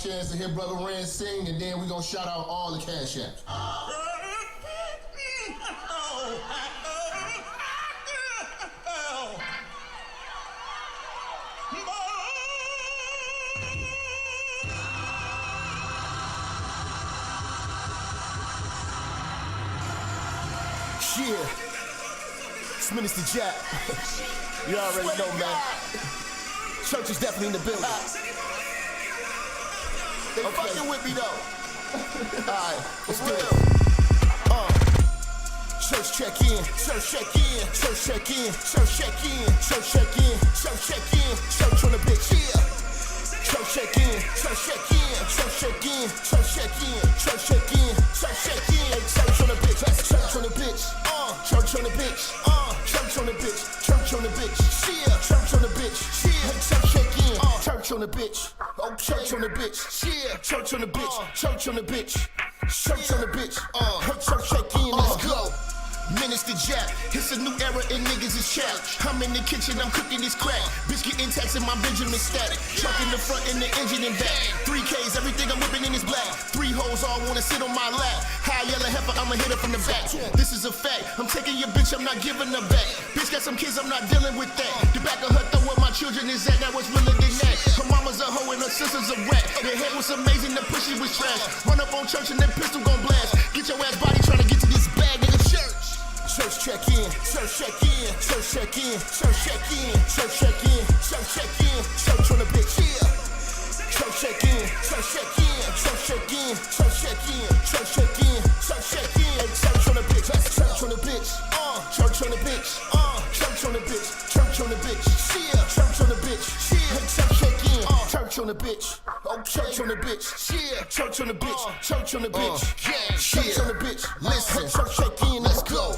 chance to hear Brother Ren sing, and then we're gonna shout out all the cash apps. Yeah, it's Minister Jap. You already know, man. Church is definitely in the building. They fucking with me though. Alright, let's do it. Church check in, church check in, church check in, church check in, church check in, church check in, church on the bitch. Yeah. Church check in, church check in, church check in, church check in, church check in, church check in, church on the bitch, church on the bitch, church on the bitch, church on the bitch, church on the bitch, yeah, church on the bitch, yeah, church check in, church on the bitch, oh, church on the bitch, yeah, church on the bitch, church on the bitch, church on the bitch, church check in, let's go. Minister Jap, it's a new era and niggas is chat. I'm in the kitchen, I'm cooking this crack. Bitch getting taxed in my Benjamin static. Truck in the front and the engine in back. 3Ks, everything I'm whipping in is black. 3 hoes all wanna sit on my lap. High yellow heifer, I'ma hit her from the back. This is a fact, I'm taking your bitch, I'm not giving her back. Bitch got some kids, I'm not dealing with that. The back of her throw where my children is at, now what's realer than that? Her mama's a hoe and her sister's a rat. Their head was amazing, the pussy was trash. Run up on church and that pistol gon' blast. Get your ass body trying to get to this bag, nigga. Church check in, church check in, church check in, church check in, church check in, church check in, church on the bitch, yeah. Church check in, church check in, church check in, church check in, church check in, church check in, church on the bitch, church on the bitch, church on the bitch, church on the bitch, church on the bitch, yeah, church on the bitch, yeah, church check in, church on the bitch, oh, church on the bitch, yeah, church on the bitch, church on the bitch, yeah, church on the bitch, listen, church check in, let's go.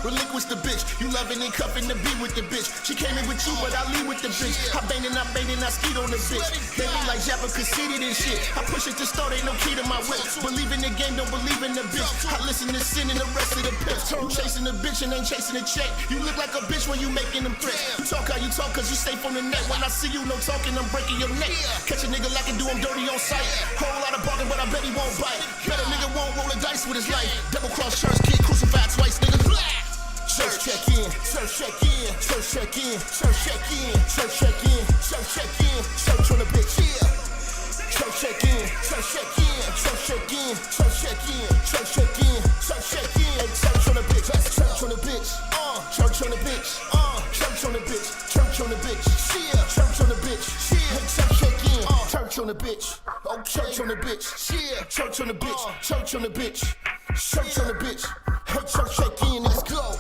Relinquish the bitch, you loving and cuffing to be with the bitch. She came in with you, but I leave with the bitch. I bang and I skeet on the bitch. They be like Jap conceited and shit. I push it to start, ain't no key to my whip. Believe in the game, don't believe in the bitch. I listen to sin and the rest of the pips. You chasing the bitch and ain't chasing the check. You look like a bitch when you making them threats. You talk how you talk cause you safe on the net. When I see you, no talking, I'm breaking your neck. Catch a nigga like I do, I'm dirty on sight. Whole lot of barking, but I bet he won't bite. Bet a nigga won't roll the dice with his life. Double cross church, kid crucified twice, nigga. Church check in, church check in, church check in, church check in, church check in, church check in, church on the bitch, yeah. Church check in, church check in, church check in, church check in, church check in, church check in, church on the bitch, church on the bitch, church on the bitch, church on the bitch, church on the bitch, yeah, church on the bitch, yeah, church check in, church on the bitch, oh, church on the bitch, yeah, church on the bitch, church on the bitch, church on the bitch, hey, church check in, let's go.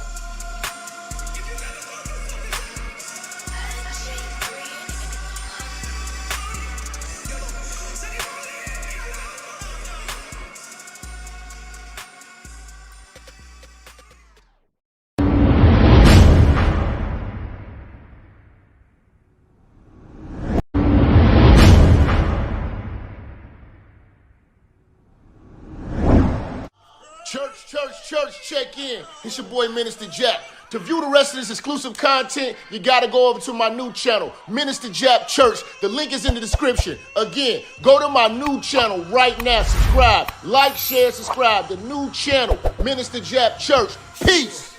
Church, check in. It's your boy, Minister Jap. To view the rest of this exclusive content, you gotta go over to my new channel, Minister Jap Church. The link is in the description. Again, go to my new channel right now. Subscribe, like, share, subscribe. The new channel, Minister Jap Church. Peace.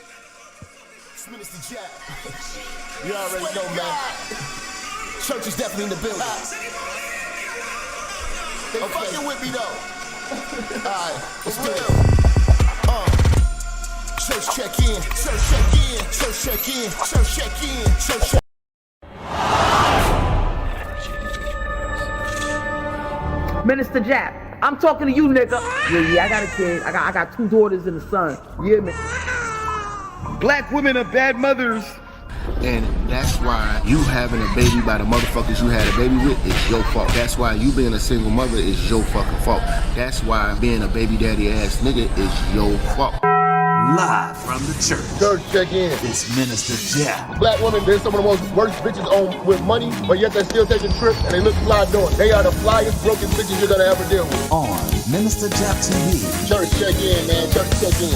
It's Minister Jap. You already know, man. Church is definitely in the building. They fucking with me, though. Alright, let's do it. Church check in, church check in, church check in, church check in, church check in. Minister Jap, I'm talking to you, nigga. Yeah, I got a kid. I got 2 daughters and a son. Yeah, man. Black women are bad mothers. And that's why you having a baby by the motherfuckers you had a baby with is your fault. That's why you being a single mother is your fucking fault. That's why being a baby daddy ass nigga is your fault. Live from the church. Church check in. It's Minister Jap. Black women, they're some of the most worst bitches on with money, but yet they're still taking trips and they look fly doing. They are the flyest, broken bitches you're gonna ever deal with. On Minister Jap TV. Church check in, man. Church check in.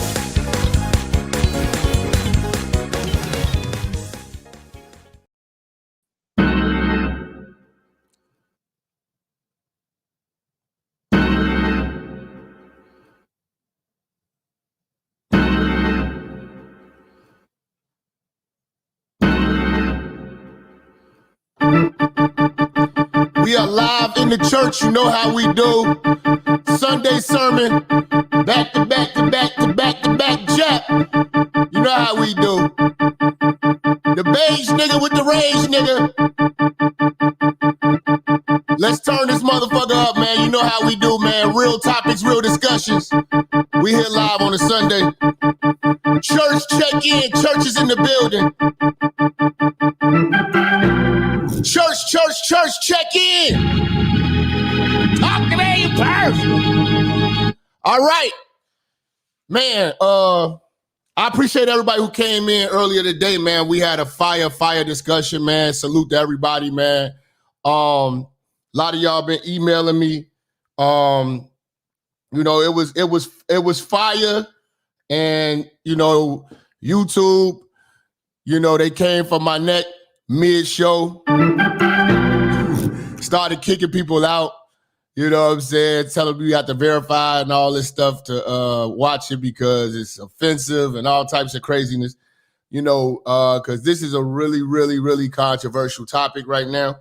are live in the church. You know how we do. Sunday sermon, back to back to back to back to back Jap. You know how we do. The beige nigga with the rage nigga. Let's turn this motherfucker up, man. You know how we do, man. Real topics, real discussions. We here live on a Sunday. Church check in. Church is in the building. Church check in. Talk to me first. All right. Man, I appreciate everybody who came in earlier today, man. We had a fire discussion, man. Salute to everybody, man. A lot of y'all been emailing me. You know, it was fire, and you know, YouTube, you know, they came for my neck mid-show, started kicking people out. You know what I'm saying? Telling me you have to verify and all this stuff to watch it because it's offensive and all types of craziness. You know, because this is a really, really, really controversial topic right now.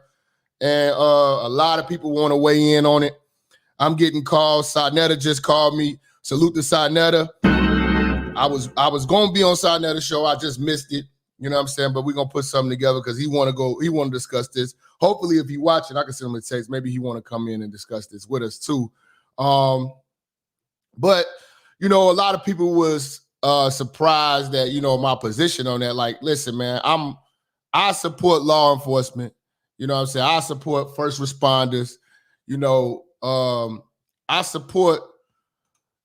And a lot of people want to weigh in on it. I'm getting calls. Sarnetta just called me. Salute to Sarnetta. I was going to be on Sarnetta's show. I just missed it. You know what I'm saying? But we're going to put something together because he want to discuss this. Hopefully, if he watching, I can send him a text. Maybe he want to come in and discuss this with us too. But, you know, a lot of people was surprised that, you know, my position on that. Like, listen, man, I support law enforcement. You know what I'm saying? I support first responders. You know, I support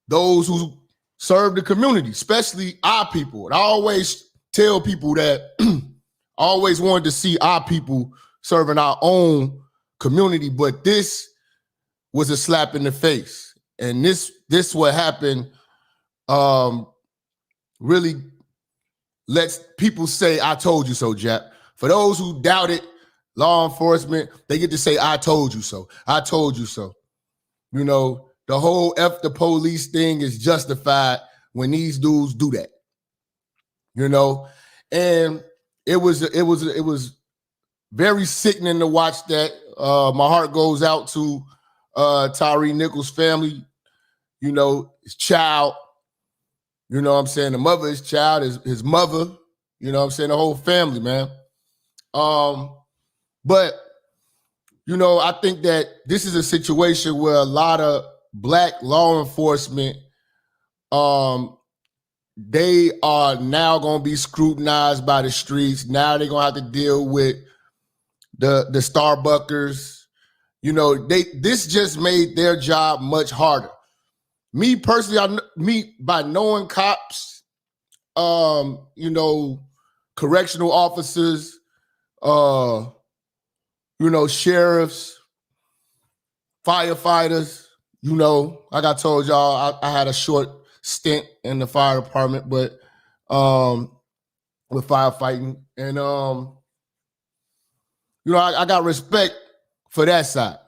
those who serve the community, especially our people. And I always tell people that I always wanted to see our people serving our own community, but this was a slap in the face. And this what happened really lets people say, I told you so, Jap. For those who doubted law enforcement, they get to say, I told you so. I told you so. You know, the whole F the police thing is justified when these dudes do that. You know, and it was very sickening to watch that. My heart goes out to Tyree Nichols' family, you know, his child, you know what I'm saying? The mother, his child, his mother, you know what I'm saying? The whole family, man. But, you know, I think that this is a situation where a lot of Black law enforcement, they are now going to be scrutinized by the streets. Now they're going to have to deal with the Starbuckers. You know, this just made their job much harder. Me personally, by knowing cops, you know, correctional officers, you know, sheriffs, firefighters, you know, like I told y'all, I had a short stint in the fire department, but with firefighting. And you know, I got respect for that side.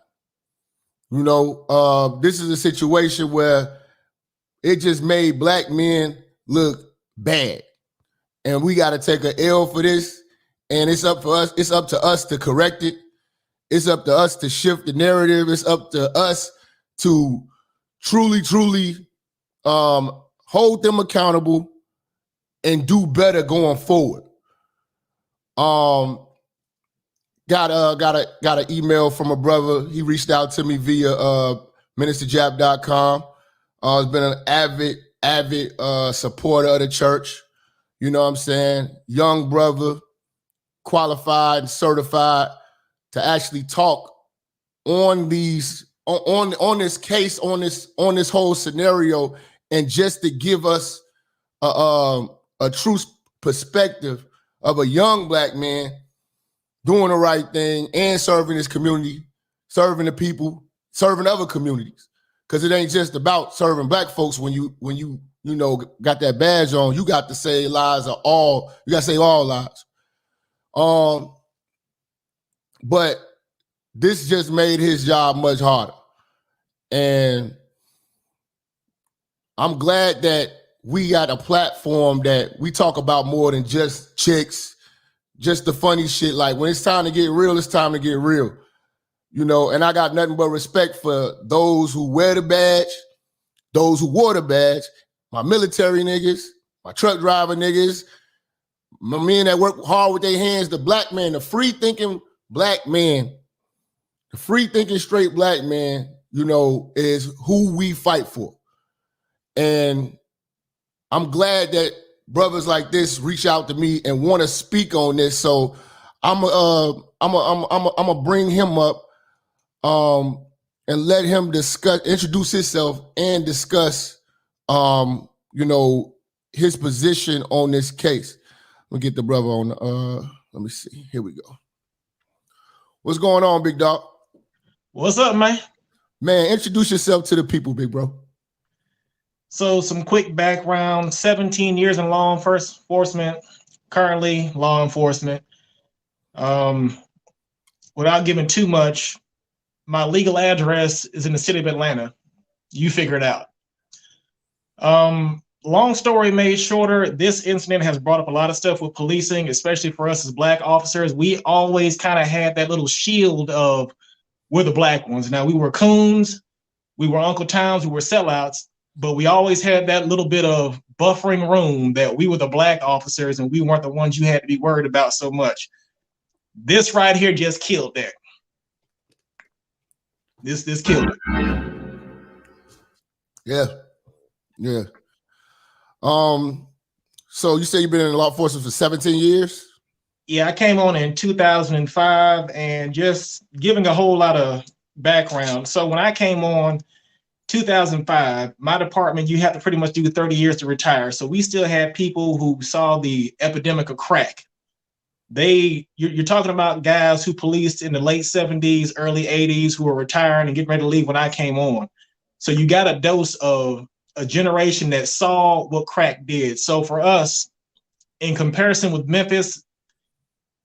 You know, this is a situation where it just made Black men look bad. And we got to take an L for this. And it's up for us. It's up to us to correct it. It's up to us to shift the narrative. It's up to us to truly hold them accountable and do better going forward. Got an email from a brother. He reached out to me via ministerjap.com. Has been an avid supporter of the church. You know what I'm saying? Young brother, qualified and certified to actually talk on these on this case, on this whole scenario, and just to give us a true perspective of a young Black man doing the right thing and serving his community, serving the people, serving other communities. Because it ain't just about serving Black folks. When you know got that badge on, you got to say lives are all. You got to say all lives. But this just made his job much harder, and I'm glad that we got a platform that we talk about more than just chicks, just the funny shit. Like when it's time to get real, it's time to get real. You know, and I got nothing but respect for those who wear the badge, those who wore the badge, my military niggas, my truck driver niggas, my men that work hard with their hands, the black man, the free-thinking black man, the free-thinking straight black man, you know, is who we fight for. And I'm glad that brothers like this reach out to me and want to speak on this. So I'm gonna bring him up and let him introduce himself and discuss, you know, his position on this case. Let me get the brother on. Let me see. Here we go. What's going on, big dog? What's up, man? Man, introduce yourself to the people, big bro. So some quick background, 17 years in law enforcement, currently law enforcement. Without giving too much, my legal address is in the city of Atlanta. You figure it out. Long story made shorter, this incident has brought up a lot of stuff with policing, especially for us as black officers. We always kind of had that little shield of we're the black ones. Now, we were coons, we were Uncle Towns, we were sellouts, but we always had that little bit of buffering room that we were the black officers and we weren't the ones you had to be worried about so much. This right here just killed that. This killed it. Yeah. Yeah. So you say you've been in law enforcement for 17 years? Yeah, I came on in 2005, and just giving a whole lot of background. So when I came on 2005, my department, you have to pretty much do 30 years to retire. So we still had people who saw the epidemic of crack. You're talking about guys who policed in the late 70s, early 80s, who were retiring and getting ready to leave when I came on. So you got a dose of a generation that saw what crack did. So for us, in comparison with Memphis,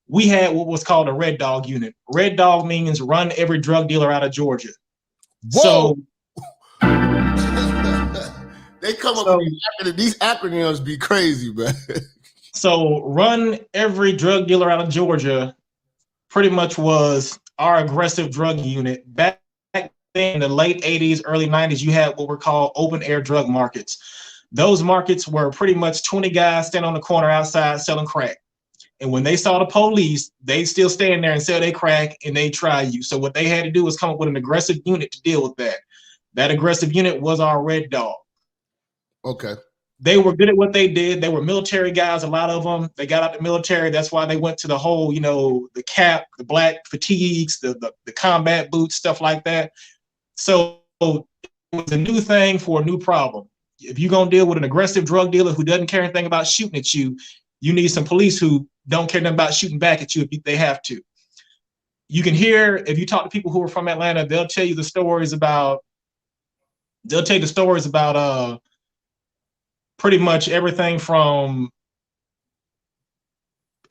we had what was called a red dog unit. Red dog means run every drug dealer out of Georgia. Whoa. So they come up with these acronyms be crazy, man. So run every drug dealer out of Georgia pretty much was our aggressive drug unit. Back in the late 80s, early 90s, you had what were called open air drug markets. Those markets were pretty much 20 guys standing on the corner outside selling crack. And when they saw the police, they still stand there and sell their crack and they try you. So what they had to do was come up with an aggressive unit to deal with that. That aggressive unit was our red dog. Okay. They were good at what they did. They were military guys, a lot of them. They got out the military. That's why they went to the whole, you know, the cap, the black fatigues, the combat boots, stuff like that. So it was a new thing for a new problem. If you're going to deal with an aggressive drug dealer who doesn't care anything about shooting at you, you need some police who don't care nothing about shooting back at you if they have to. You can hear, if you talk to people who are from Atlanta, they'll tell you the stories about pretty much everything from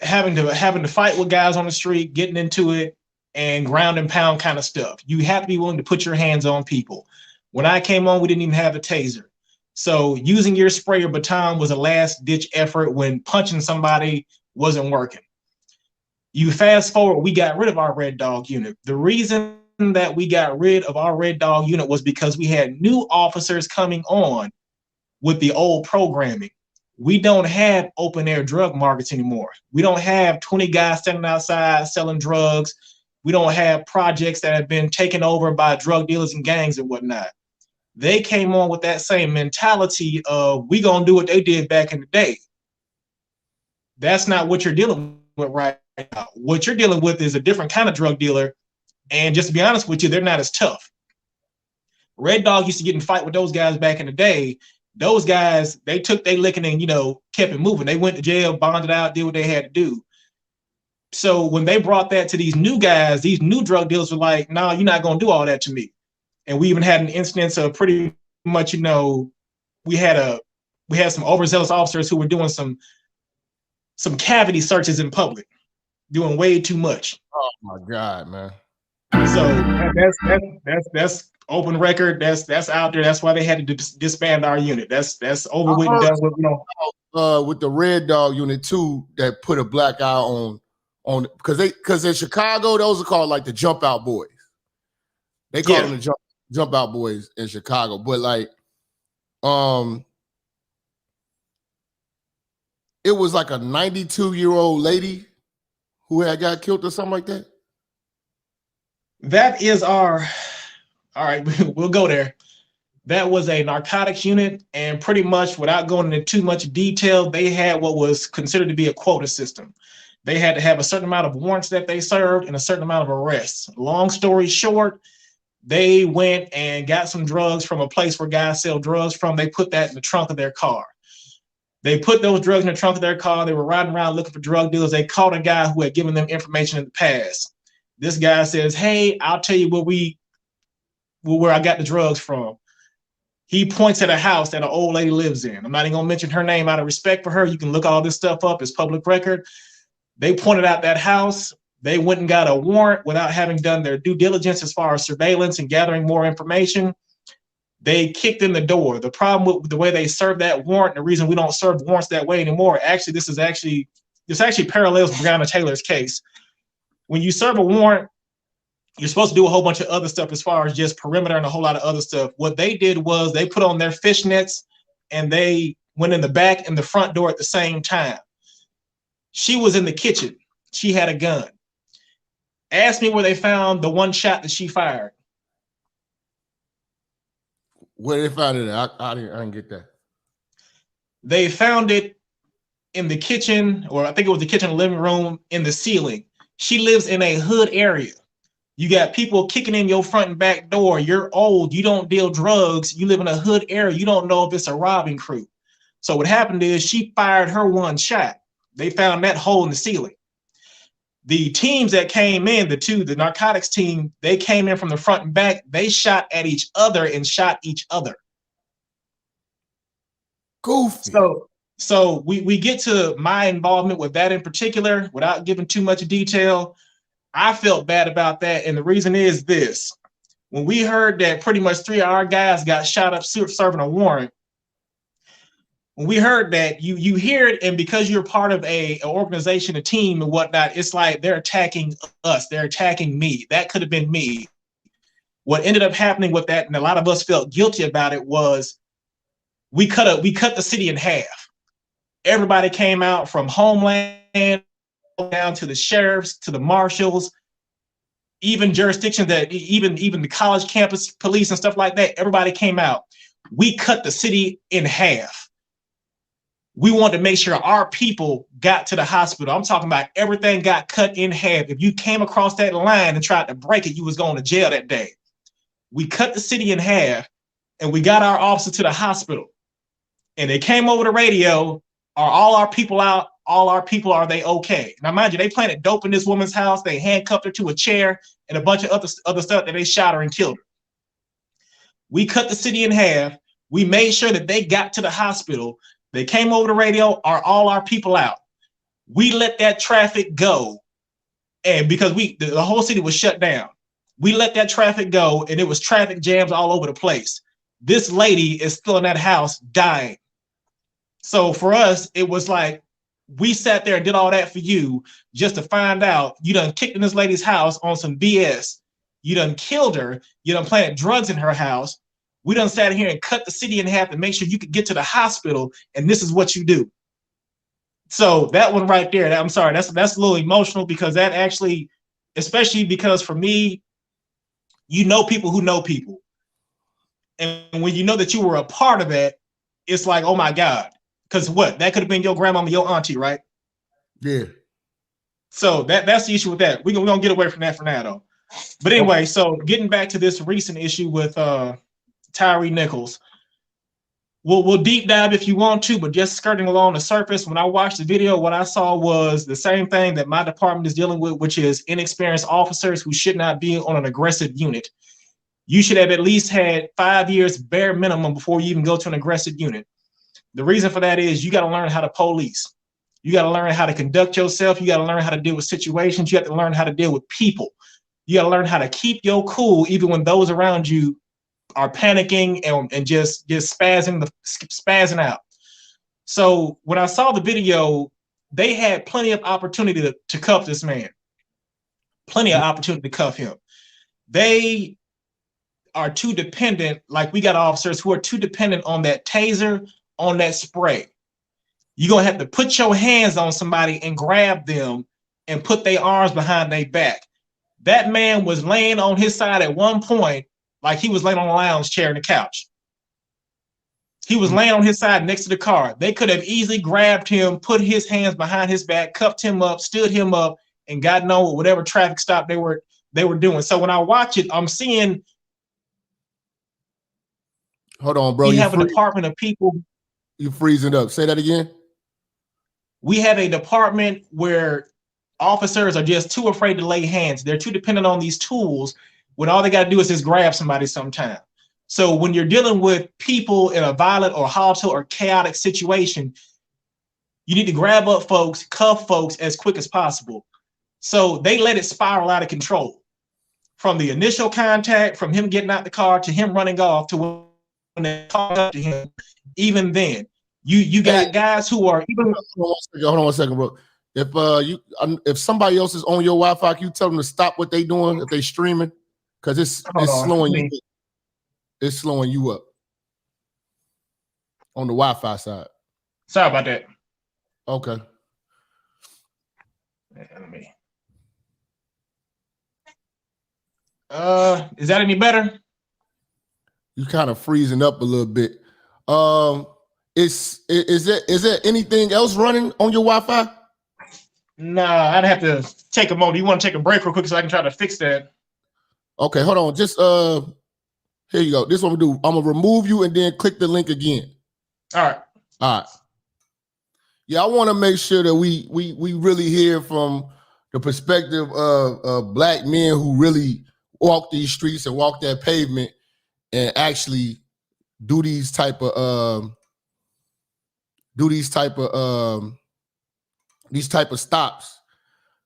having to fight with guys on the street, getting into it, and ground and pound kind of stuff. You have to be willing to put your hands on people. When I came on, we didn't even have a taser. So using your spray or baton was a last ditch effort when punching somebody wasn't working. You fast forward, we got rid of our red dog unit. The reason that we got rid of our red dog unit was because we had new officers coming on with the old programming. We don't have open air drug markets anymore. We don't have 20 guys standing outside selling drugs. We don't have projects that have been taken over by drug dealers and gangs and whatnot. They came on with that same mentality of we gonna do what they did back in the day. That's not what you're dealing with right now. What you're dealing with is a different kind of drug dealer. And just to be honest with you, they're not as tough. Red Dog used to get in a fight with those guys back in the day. Those guys, they took their licking and, you know, kept it moving. They went to jail, bonded out, did what they had to do. So when they brought that to these new guys, these new drug dealers were like, no, you're not going to do all that to me. And we even had an instance of pretty much, you know, we had some overzealous officers who were doing some cavity searches in public, doing way too much. Oh my God, man. So that's open record. That's out there. That's why they had to disband our unit. That's over with and done with. You know, with the Red Dog unit too, that put a black eye on because in Chicago those are called like the Jump Out Boys. They call them the jump out boys in Chicago. But like, it was like a 92-year-old lady who had got killed or something like that. That is all right, we'll go there. That was a narcotics unit, and pretty much without going into too much detail, they had what was considered to be a quota system. They had to have a certain amount of warrants that they served and a certain amount of arrests. Long story short, they went and got some drugs from a place where guys sell drugs from. They put that in the trunk of their car. They put those drugs in the trunk of their car. They were riding around looking for drug dealers. They caught a guy who had given them information in the past. This guy says, hey, I'll tell you where I got the drugs from. He points at a house that an old lady lives in. I'm not even gonna mention her name out of respect for her. You can look all this stuff up, it's public record. They pointed out that house. They went and got a warrant without having done their due diligence as far as surveillance and gathering more information. They kicked in the door. The problem with the way they served that warrant, and the reason we don't serve warrants that way anymore, this actually parallels Breonna Taylor's case. When you serve a warrant, you're supposed to do a whole bunch of other stuff as far as just perimeter and a whole lot of other stuff. What they did was they put on their fishnets and they went in the back and the front door at the same time. She was in the kitchen. She had a gun. Ask me where they found the one shot that she fired. Where they found it? I didn't get that. They found it in the kitchen, or I think it was the kitchen living room, in the ceiling. She lives in a hood area. You got people kicking in your front and back door. You're old. You don't deal drugs. You live in a hood area. You don't know if it's a robbing crew. So what happened is she fired her one shot. They found that hole in the ceiling. The teams that came in, the narcotics team, they came in from the front and back. They shot at each other and shot each other. Goofy. So we get to my involvement with that in particular without giving too much detail. I felt bad about that, and the reason is this. When we heard that pretty much 3 of our guys got shot up serving a warrant, when we heard that, you hear it, and because you're part of an organization, a team and whatnot, it's like they're attacking us. They're attacking me. That could have been me. What ended up happening with that, and a lot of us felt guilty about it, was we cut the city in half. Everybody came out from Homeland down to the sheriffs, to the marshals, even jurisdictions that even the college campus police and stuff like that. Everybody came out. We cut the city in half. We wanted to make sure our people got to the hospital. I'm talking about everything got cut in half. If you came across that line and tried to break it, you was going to jail that day. We cut the city in half, and we got our officers to the hospital. And they came over the radio, are all our people out? All our people, are they okay? Now, mind you, they planted dope in this woman's house. They handcuffed her to a chair and a bunch of other stuff that they shot her and killed her. We cut the city in half. We made sure that they got to the hospital. They came over the radio, are all our people out? We let that traffic go. And because the whole city was shut down, we let that traffic go, and it was traffic jams all over the place. This lady is still in that house dying. So for us, it was like, we sat there and did all that for you just to find out you done kicked in this lady's house on some BS. You done killed her. You done planted drugs in her house. We done sat here and cut the city in half to make sure you could get to the hospital, and this is what you do. So that one right there, I'm sorry, that's a little emotional, because that actually, especially because for me, you know people who know people. And when you know that you were a part of it, it's like, oh my God. Because what? That could have been your grandmama, your auntie, right? Yeah. So that's the issue with that. We're gonna get away from that for now, though. But anyway, so getting back to this recent issue with Tyree Nichols, we'll deep dive if you want to, but just skirting along the surface, when I watched the video, what I saw was the same thing that my department is dealing with, which is inexperienced officers who should not be on an aggressive unit. You should have at least had 5 years bare minimum before you even go to an aggressive unit. The reason for that is you got to learn how to police. You got to learn how to conduct yourself. You got to learn how to deal with situations. You have to learn how to deal with people. You got to learn how to keep your cool even when those around you are panicking and just spazzing out. So when I saw the video, they had plenty of opportunity to cuff this man. Plenty of opportunity to cuff him. They are too dependent, like we got officers who are too dependent on that taser, on that spray. You're going to have to put your hands on somebody and grab them and put their arms behind their back. That man was laying on his side at one point, like he was laying on a lounge chair in the couch. He was laying on his side next to the car. They could have easily grabbed him, put his hands behind his back, cuffed him up, stood him up, and gotten on with whatever traffic stop they were doing. So when I watch it, I'm seeing. Hold on, bro. We have a department of people. You freezing up. Say that again. We have a department where officers are just too afraid to lay hands. They're too dependent on these tools when all they got to do is just grab somebody sometime. So when you're dealing with people in a violent or hostile or chaotic situation, you need to grab up folks, cuff folks as quick as possible. So they let it spiral out of control. From the initial contact, from him getting out the car to him running off to when they talk up to him, even then, you got guys who are even. Hold on one second, bro. If somebody else is on your Wi-Fi, can you tell them to stop what they doing if they streaming? Because it's slowing you. It's slowing you up on the Wi-Fi side. Sorry about that. Okay. Let me. Is that any better? You kind of freezing up a little bit. Is there anything else running on your Wi-Fi? Nah, I'd have to take a moment. You want to take a break real quick so I can try to fix that? Okay, hold on. Just here you go. This is what I'm gonna do. I'm gonna remove you and then click the link again. All right. All right. Yeah, I want to make sure that we really hear from the perspective of black men who really walk these streets and walk that pavement and actually do these type of stops.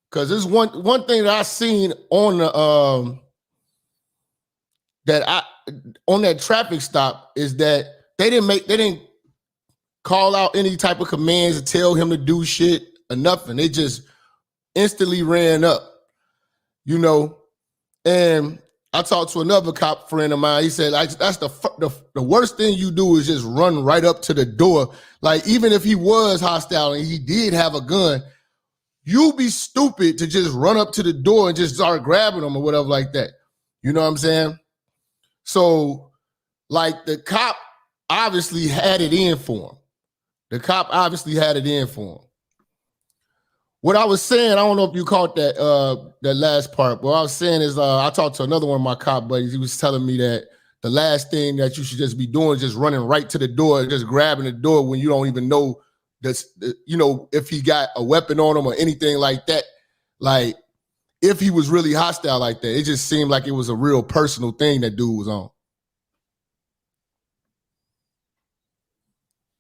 Because there's one thing that I seen on the on that traffic stop is that they didn't call out any type of commands to tell him to do shit or nothing. They just instantly ran up, you know. And I talked to another cop friend of mine. He said, that's the worst thing you do is just run right up to the door. Like, even if he was hostile and he did have a gun, you'd be stupid to just run up to the door and just start grabbing him or whatever like that. You know what I'm saying? So, like, the cop obviously had it in for him. What I was saying, I don't know if you caught that last part. What I was saying is I talked to another one of my cop buddies. He was telling me that the last thing that you should just be doing is just running right to the door and just grabbing the door when you don't even know if he got a weapon on him or anything like that. Like, if he was really hostile like that, it just seemed like it was a real personal thing that dude was on.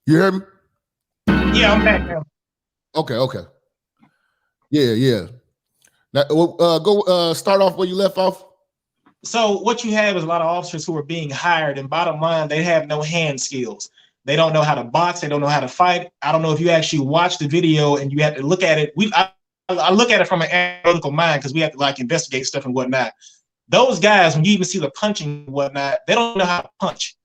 You heard me? Yeah, I'm back now. Okay. Yeah. Now, go start off where you left off. So what you have is a lot of officers who are being hired, and bottom line, they have no hand skills. They don't know how to box. They don't know how to fight. I don't know if you actually watch the video and you have to look at it. I look at it from an analytical mind because we have to like investigate stuff and whatnot. Those guys, when you even see the punching and whatnot, they don't know how to punch.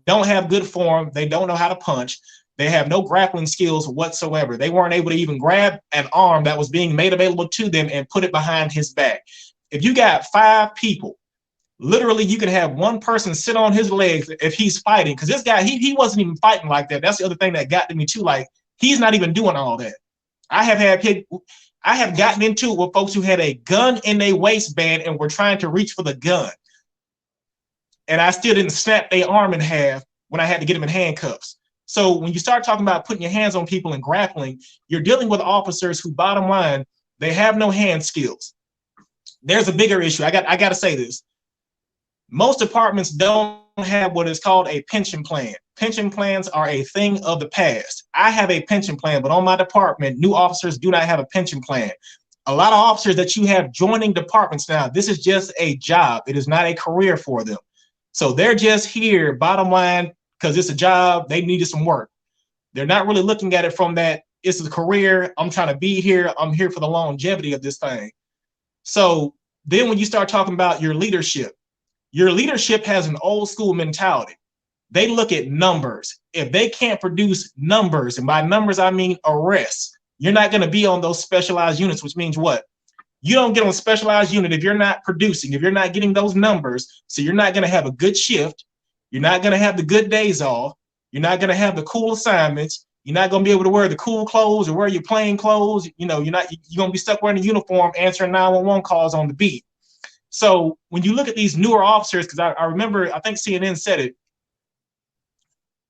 Don't have good form. They don't know how to punch. They have no grappling skills whatsoever. They weren't able to even grab an arm that was being made available to them and put it behind his back. If you got 5 people, literally you can have one person sit on his legs if he's fighting. Because this guy, he wasn't even fighting like that. That's the other thing that got to me too. Like, he's not even doing all that. I have gotten into it with folks who had a gun in their waistband and were trying to reach for the gun. And I still didn't snap their arm in half when I had to get them in handcuffs. So when you start talking about putting your hands on people and grappling, you're dealing with officers who, bottom line, they have no hand skills. There's a bigger issue. I got to say this. Most departments don't have what is called a pension plan. Pension plans are a thing of the past. I have a pension plan, but on my department, new officers do not have a pension plan. A lot of officers that you have joining departments now, this is just a job. It is not a career for them. So they're just here, bottom line, because it's a job, they needed some work. They're not really looking at it from that, it's a career, I'm trying to be here, I'm here for the longevity of this thing. So then when you start talking about your leadership, Your leadership has an old school mentality. They look at numbers. If they can't produce numbers, and by numbers I mean arrests, you're not going to be on those specialized units, which means what? You don't get on a specialized unit if you're not producing, if you're not getting those numbers. So you're not going to have a good shift. You're not going to have the good days off. You're not going to have the cool assignments. You're not going to be able to wear the cool clothes or wear your plain clothes. You know, you're going to be stuck wearing a uniform, answering 911 calls on the beat. So when you look at these newer officers, because I remember, I think CNN said it,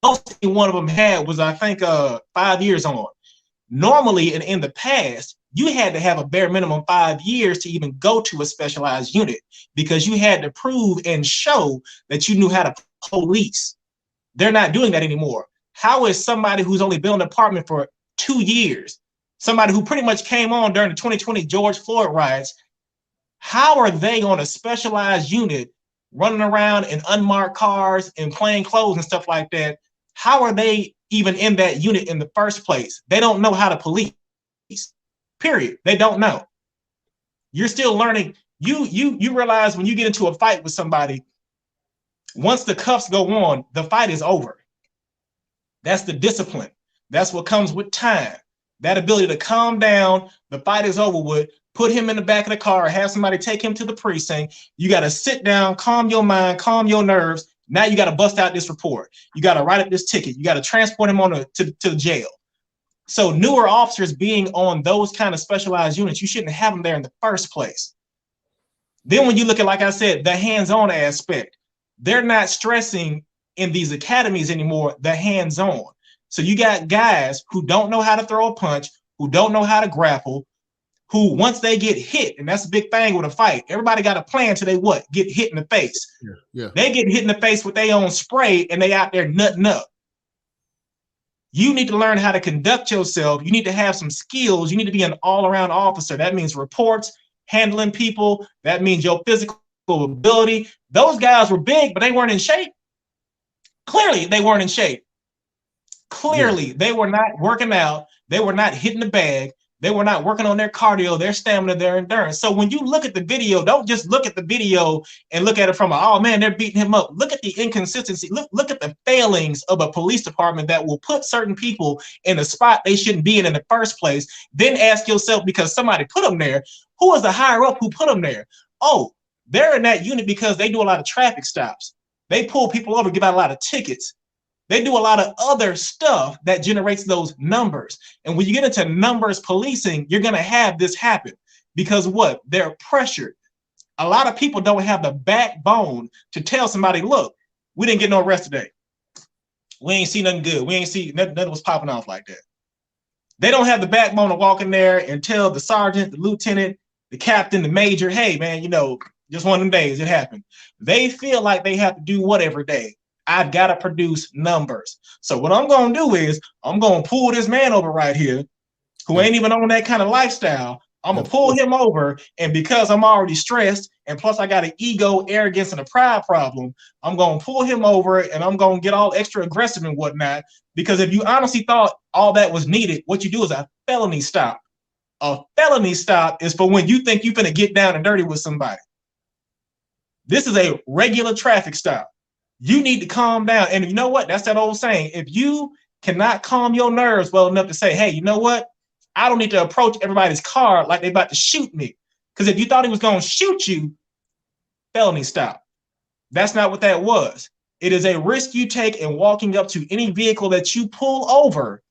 most one of them had was, I think, 5 years on. Normally, in the past, you had to have a bare minimum 5 years to even go to a specialized unit because you had to prove and show that you knew how to police. They're not doing that anymore. How is somebody who's only been in the department for 2 years, somebody who pretty much came on during the 2020 George Floyd riots, how are they on a specialized unit running around in unmarked cars and plain clothes and stuff like that? How are they even in that unit in the first place? They don't know how to police, period. They don't know. You're still learning. You realize when you get into a fight with somebody, once the cuffs go on, the fight is over. That's the discipline. That's what comes with time. That ability to calm down, the fight is over with, put him in the back of the car, have somebody take him to the precinct. You got to sit down, calm your mind, calm your nerves. Now you got to bust out this report. You got to write up this ticket. You got to transport him on to jail. So newer officers being on those kind of specialized units, you shouldn't have them there in the first place. Then when you look at, like I said, the hands-on aspect, they're not stressing in these academies anymore, the hands-on. So you got guys who don't know how to throw a punch, who don't know how to grapple, who once they get hit, and that's a big thing with a fight, everybody got a plan till they what? Get hit in the face. Yeah. They get hit in the face with their own spray and they out there nutting up. You need to learn how to conduct yourself. You need to have some skills. You need to be an all-around officer. That means reports, handling people. That means your physical ability. Those guys were big, but they weren't in shape. Clearly, they weren't in shape. Clearly, they were not working out. They were not hitting the bag. They were not working on their cardio, their stamina, their endurance. So when you look at the video, don't just look at the video and look at it from, oh man, they're beating him up. Look at the inconsistency. Look at the failings of a police department that will put certain people in a spot they shouldn't be in the first place. Then ask yourself, because somebody put them there, who is the higher up who put them there? Oh, they're in that unit because they do a lot of traffic stops. They pull people over, give out a lot of tickets. They do a lot of other stuff that generates those numbers. And when you get into numbers policing, you're going to have this happen because what? They're pressured. A lot of people don't have the backbone to tell somebody, look, we didn't get no arrest today. We ain't see nothing good. We ain't see nothing was popping off like that. They don't have the backbone to walk in there and tell the sergeant, the lieutenant, the captain, the major, hey, man, you know, just one of them days, it happened. They feel like they have to do what every day? I've got to produce numbers. So what I'm going to do is I'm going to pull this man over right here who ain't even on that kind of lifestyle. I'm going to pull him over. And because I'm already stressed and plus I got an ego, arrogance, and a pride problem, I'm going to pull him over and I'm going to get all extra aggressive and whatnot. Because if you honestly thought all that was needed, what you do is a felony stop. A felony stop is for when you think you're going to get down and dirty with somebody. This is a regular traffic stop. You need to calm down. And you know what? That's that old saying. If you cannot calm your nerves well enough to say, hey, you know what? I don't need to approach everybody's car like they're about to shoot me. Because if you thought he was going to shoot you, felony stop. That's not what that was. It is a risk you take in walking up to any vehicle that you pull over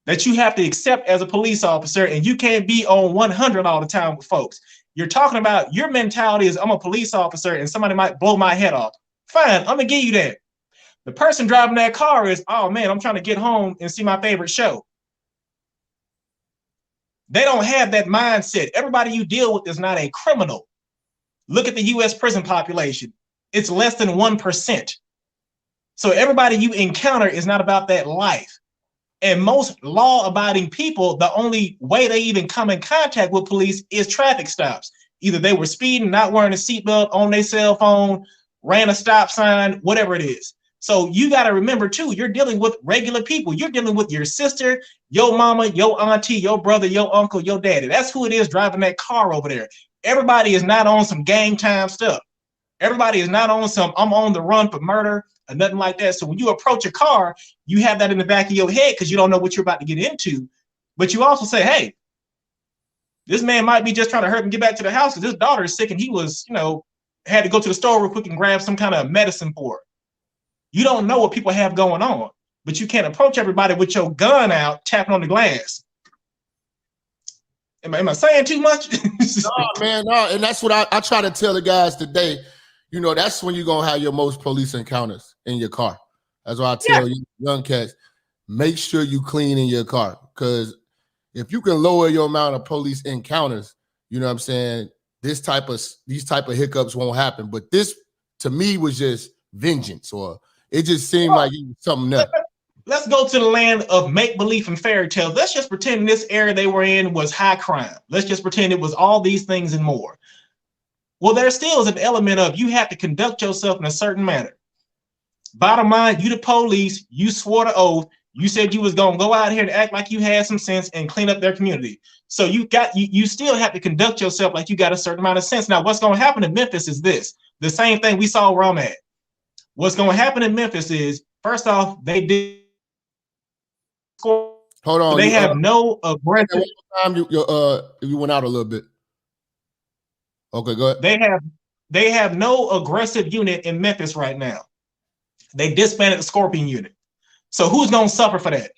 that you have to accept as a police officer. And you can't be on 100 all the time with folks. You're talking about your mentality is I'm a police officer and somebody might blow my head off. Fine, I'm gonna give you that. The person driving that car is, oh man, I'm trying to get home and see my favorite show. They don't have that mindset. Everybody you deal with is not a criminal. Look at the US prison population. It's less than 1%. So everybody you encounter is not about that life. And most law-abiding people, the only way they even come in contact with police is traffic stops. Either they were speeding, not wearing a seatbelt, on their cell phone, ran a stop sign, whatever it is. So you got to remember too, you're dealing with regular people. You're dealing with your sister, your mama, your auntie, your brother, your uncle, your daddy. That's who it is driving that car over there. Everybody is not on some gang time stuff. Everybody is not on some I'm on the run for murder or nothing like that. So when you approach a car, you have that in the back of your head because you don't know what you're about to get into. But you also say, hey, this man might be just trying to hurt him get back to the house because his daughter is sick and he was, had to go to the store real quick and grab some kind of medicine for her. You don't know what people have going on, but you can't approach everybody with your gun out, tapping on the glass. Am I saying too much? No, man, no. And that's what I try to tell the guys today. That's when you're going to have your most police encounters in your car. That's why I tell you young cats, make sure you clean in your car. Because if you can lower your amount of police encounters, you know what I'm saying, these type of hiccups won't happen. But this, to me, was just vengeance, or it just seemed like it was something else. Let's go to the land of make-believe and fairy tales. Let's just pretend this era they were in was high crime. Let's just pretend it was all these things and more. Well, there still is an element of you have to conduct yourself in a certain manner. Bottom line, you the police, you swore the oath, you said you was going to go out here and act like you had some sense and clean up their community. So you still have to conduct yourself like you got a certain amount of sense. Now, what's going to happen in Memphis is this. The same thing we saw where I'm at. What's going to happen in Memphis is, first off, they did score. Hold on. So they have no aggressive. Time you went out a little bit. Okay, go ahead. They have no aggressive unit in Memphis right now. They disbanded the Scorpion unit. So who's going to suffer for that?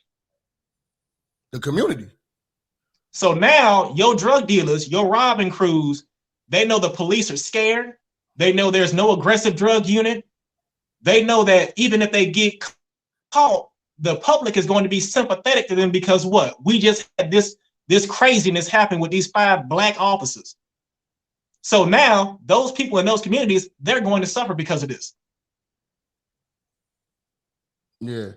The community. So now your drug dealers, your robbing crews, they know the police are scared. They know there's no aggressive drug unit. They know that even if they get caught, the public is going to be sympathetic to them because what? We just had this craziness happen with these 5 black officers. So now those people in those communities, they're going to suffer because of this. Yeah.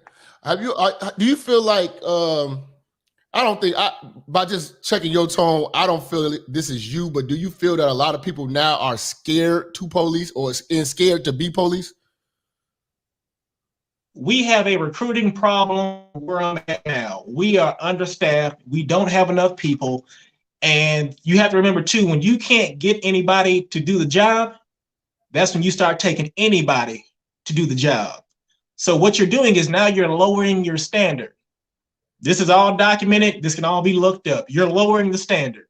Do you feel like I don't think by just checking your tone, I don't feel this is you, but do you feel that a lot of people now are scared to police or scared to be police? We have a recruiting problem where I'm at now. We are understaffed. We don't have enough people. And you have to remember too, when you can't get anybody to do the job, that's when you start taking anybody to do the job. So what you're doing is now you're lowering your standard. This is all documented. This can all be looked up. You're lowering the standard.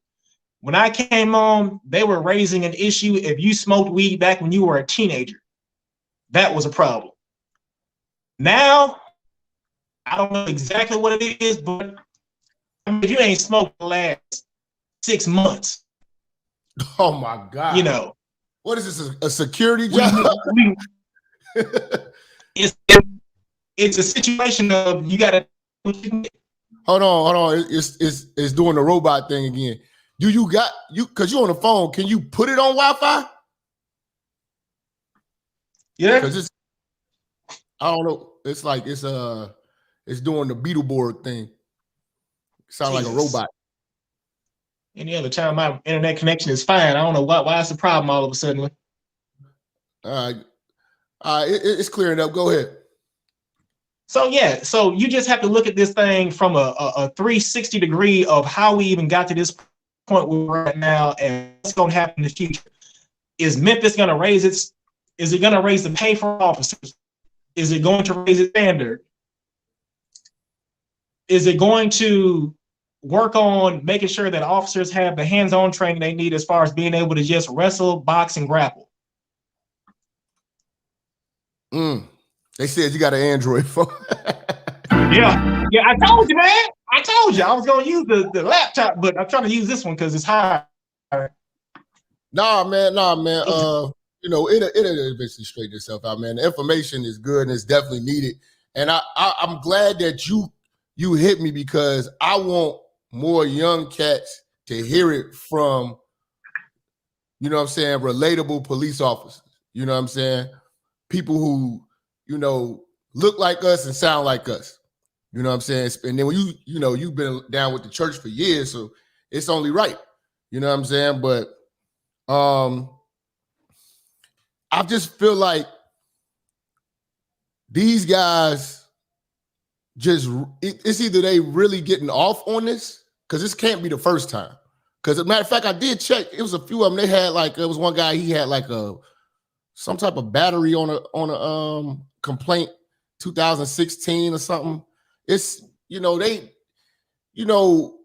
When I came on, they were raising an issue. If you smoked weed back when you were a teenager, that was a problem. Now, I don't know exactly what it is, but if you ain't smoked the last 6 months. Oh my God. What is this, a security job? It's a situation of you got to. Hold on. It's doing the robot thing again. Because you're on the phone, can you put it on Wi-Fi? Yeah. Because I don't know. It's like it's doing the Beetleborg thing. Sound like a robot. Any other time my internet connection is fine. I don't know why it's a problem all of a sudden. All right, it's clearing up. Go ahead. So you just have to look at this thing from a 360 degree of how we even got to this point where we're at now and what's going to happen in the future. Is Memphis going to raise is it going to raise the pay for officers? Is it going to raise its standard? Is it going to work on making sure that officers have the hands-on training they need as far as being able to just wrestle, box, and grapple? They said you got an Android phone. Yeah, I told you, man. I told you I was going to use the laptop, but I'm trying to use this one because it's high. Nah, man. It'll eventually straighten itself out, man. The information is good and it's definitely needed. And I'm glad that you hit me because I want more young cats to hear it from, relatable police officers. You know what I'm saying? People who, look like us and sound like us. You know what I'm saying? And then when you've been down with the church for years, so it's only right. You know what I'm saying? But I just feel like these guys it's either they really getting off on this, because this can't be the first time. Because as a matter of fact, I did check. It was a few of them. They had there was one guy, he had some type of battery on a complaint 2016 or something. It's, you know, they, you know,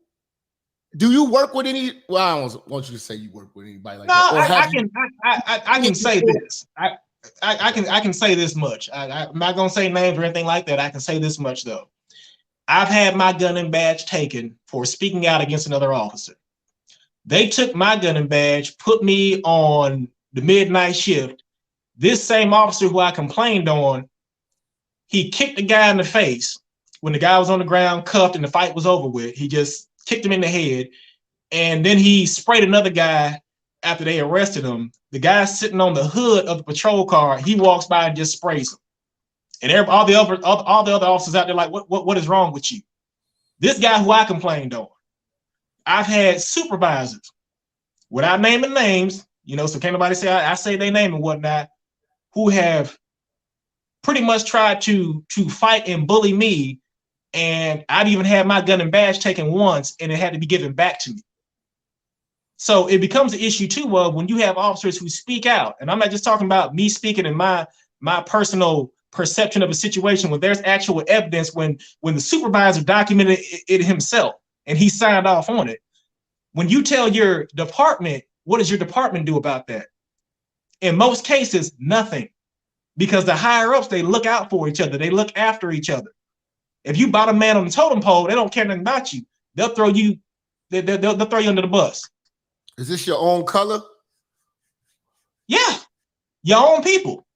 do you work with any? Well, I don't want you to say you work with anybody like that. Or I can say this. I can say this much. I'm not gonna say names or anything like that. I can say this much though. I've had my gun and badge taken for speaking out against another officer. They took my gun and badge, put me on the midnight shift. This same officer who I complained on, he kicked the guy in the face when the guy was on the ground, cuffed, and the fight was over with. He just kicked him in the head. And then he sprayed another guy after they arrested him. The guy sitting on the hood of the patrol car, he walks by and just sprays him. And all the other officers out there like, what is wrong with you? This guy who I complained on, I've had supervisors, without naming names, you know, so can't nobody say I say their name and whatnot, who have pretty much tried to fight and bully me. And I've even had my gun and badge taken once, and it had to be given back to me. So it becomes an issue too of when you have officers who speak out, and I'm not just talking about me speaking in my personal perception of a situation, when there's actual evidence, when the supervisor documented it himself and he signed off on it. When you tell your department, what does your department do about that? In most cases, nothing, because the higher ups, they look out for each other. They look after each other. If you bottom man on the totem pole, they don't care nothing about you. They'll throw you, they'll throw you under the bus. Is this your own color? Yeah, your own people.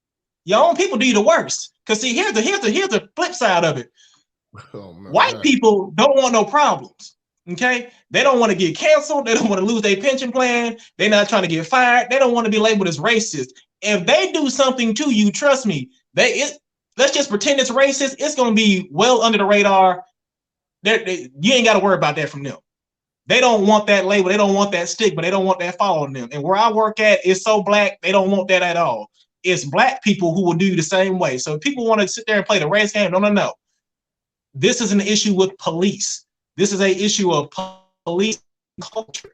Your own people do you the worst. Because see, here's the flip side of it. Oh, white people don't want no problems. Okay, they don't want to get canceled. They don't want to lose their pension plan. They're not trying to get fired. They don't want to be labeled as racist. If they do something to you, trust me, let's just pretend it's racist. It's going to be well under the radar. You ain't got to worry about that from them. They don't want that label. They don't want that stigma. They don't want that following them. And where I work at is so black, they don't want that at all. It's black people who will do the same way. So if people want to sit there and play the race game, no. This is an issue with police. This is an issue of police culture.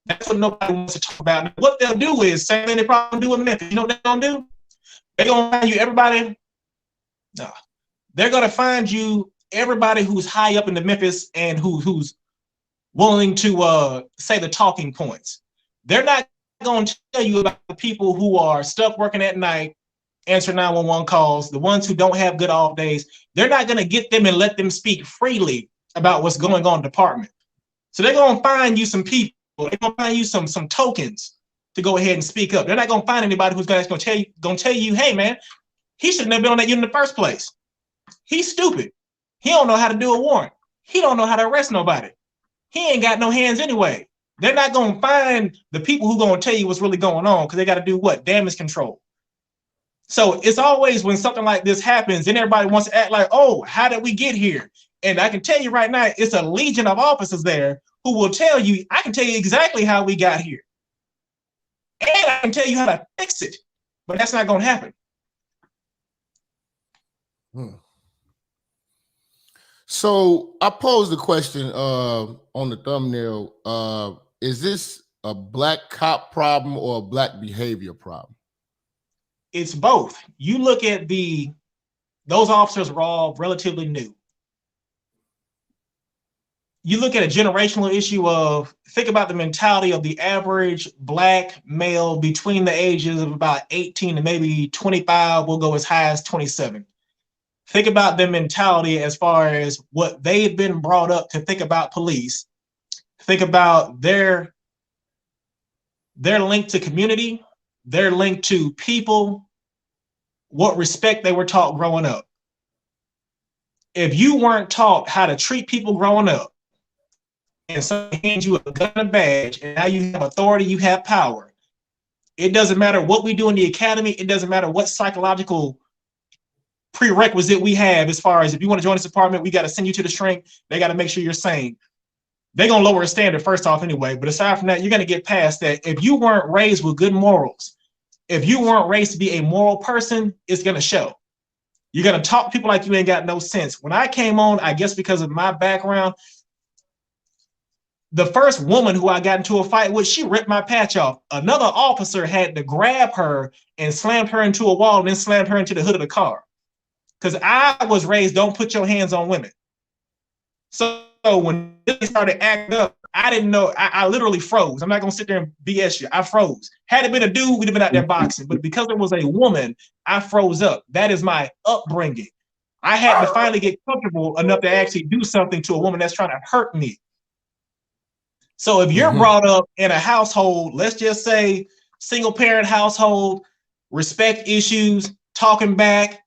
That's what nobody wants to talk about. What they'll do is, same thing they probably do in Memphis. You know what they're going to do? They're going to find you everybody. No. They're going to find you everybody who's high up in the Memphis and who's willing to say the talking points. They're not going to tell you about the people who are stuck working at night, answer 911 calls, the ones who don't have good off days. They're not going to get them and let them speak freely about what's going on in the department. So they're going to find you some people. They're going to find you some tokens to go ahead and speak up. They're not going to find anybody who's going to tell you, hey, man, he shouldn't have been on that unit in the first place. He's stupid. He don't know how to do a warrant. He don't know how to arrest nobody. He ain't got no hands anyway. They're not going to find the people who going to tell you what's really going on, because they got to do what? Damage control. So it's always when something like this happens, then everybody wants to act like, oh, how did we get here? And I can tell you right now, it's a legion of officers there who will tell you, I can tell you exactly how we got here. And I can tell you how to fix it. But that's not going to happen. So I posed the question on the thumbnail. Is this a black cop problem or a black behavior problem? It's both. You look at those officers were all relatively new. You look at a generational issue of, think about the mentality of the average black male between the ages of about 18 to maybe 25, we'll go as high as 27. Think about their mentality as far as what they've been brought up to think about police. Think about their link to community, their link to people, what respect they were taught growing up. If you weren't taught how to treat people growing up, and someone hands you a gun and badge, and now you have authority, you have power, it doesn't matter what we do in the academy, it doesn't matter what psychological prerequisite we have as far as if you want to join this department, we got to send you to the shrink, they got to make sure you're sane. They're going to lower a standard first off anyway, but aside from that, you're going to get past that. If you weren't raised with good morals, if you weren't raised to be a moral person, it's going to show. You're going to talk to people like you ain't got no sense. When I came on, I guess because of my background, the first woman who I got into a fight with, she ripped my patch off. Another officer had to grab her and slammed her into a wall and then slammed her into the hood of the car. Because I was raised, don't put your hands on women. So when they started acting up, I didn't know. I literally froze. I'm not going to sit there and BS you. I froze. Had it been a dude, we'd have been out there boxing. But because it was a woman, I froze up. That is my upbringing. I had to finally get comfortable enough to actually do something to a woman that's trying to hurt me. So if you're brought up in a household, let's just say single parent household, respect issues, talking back,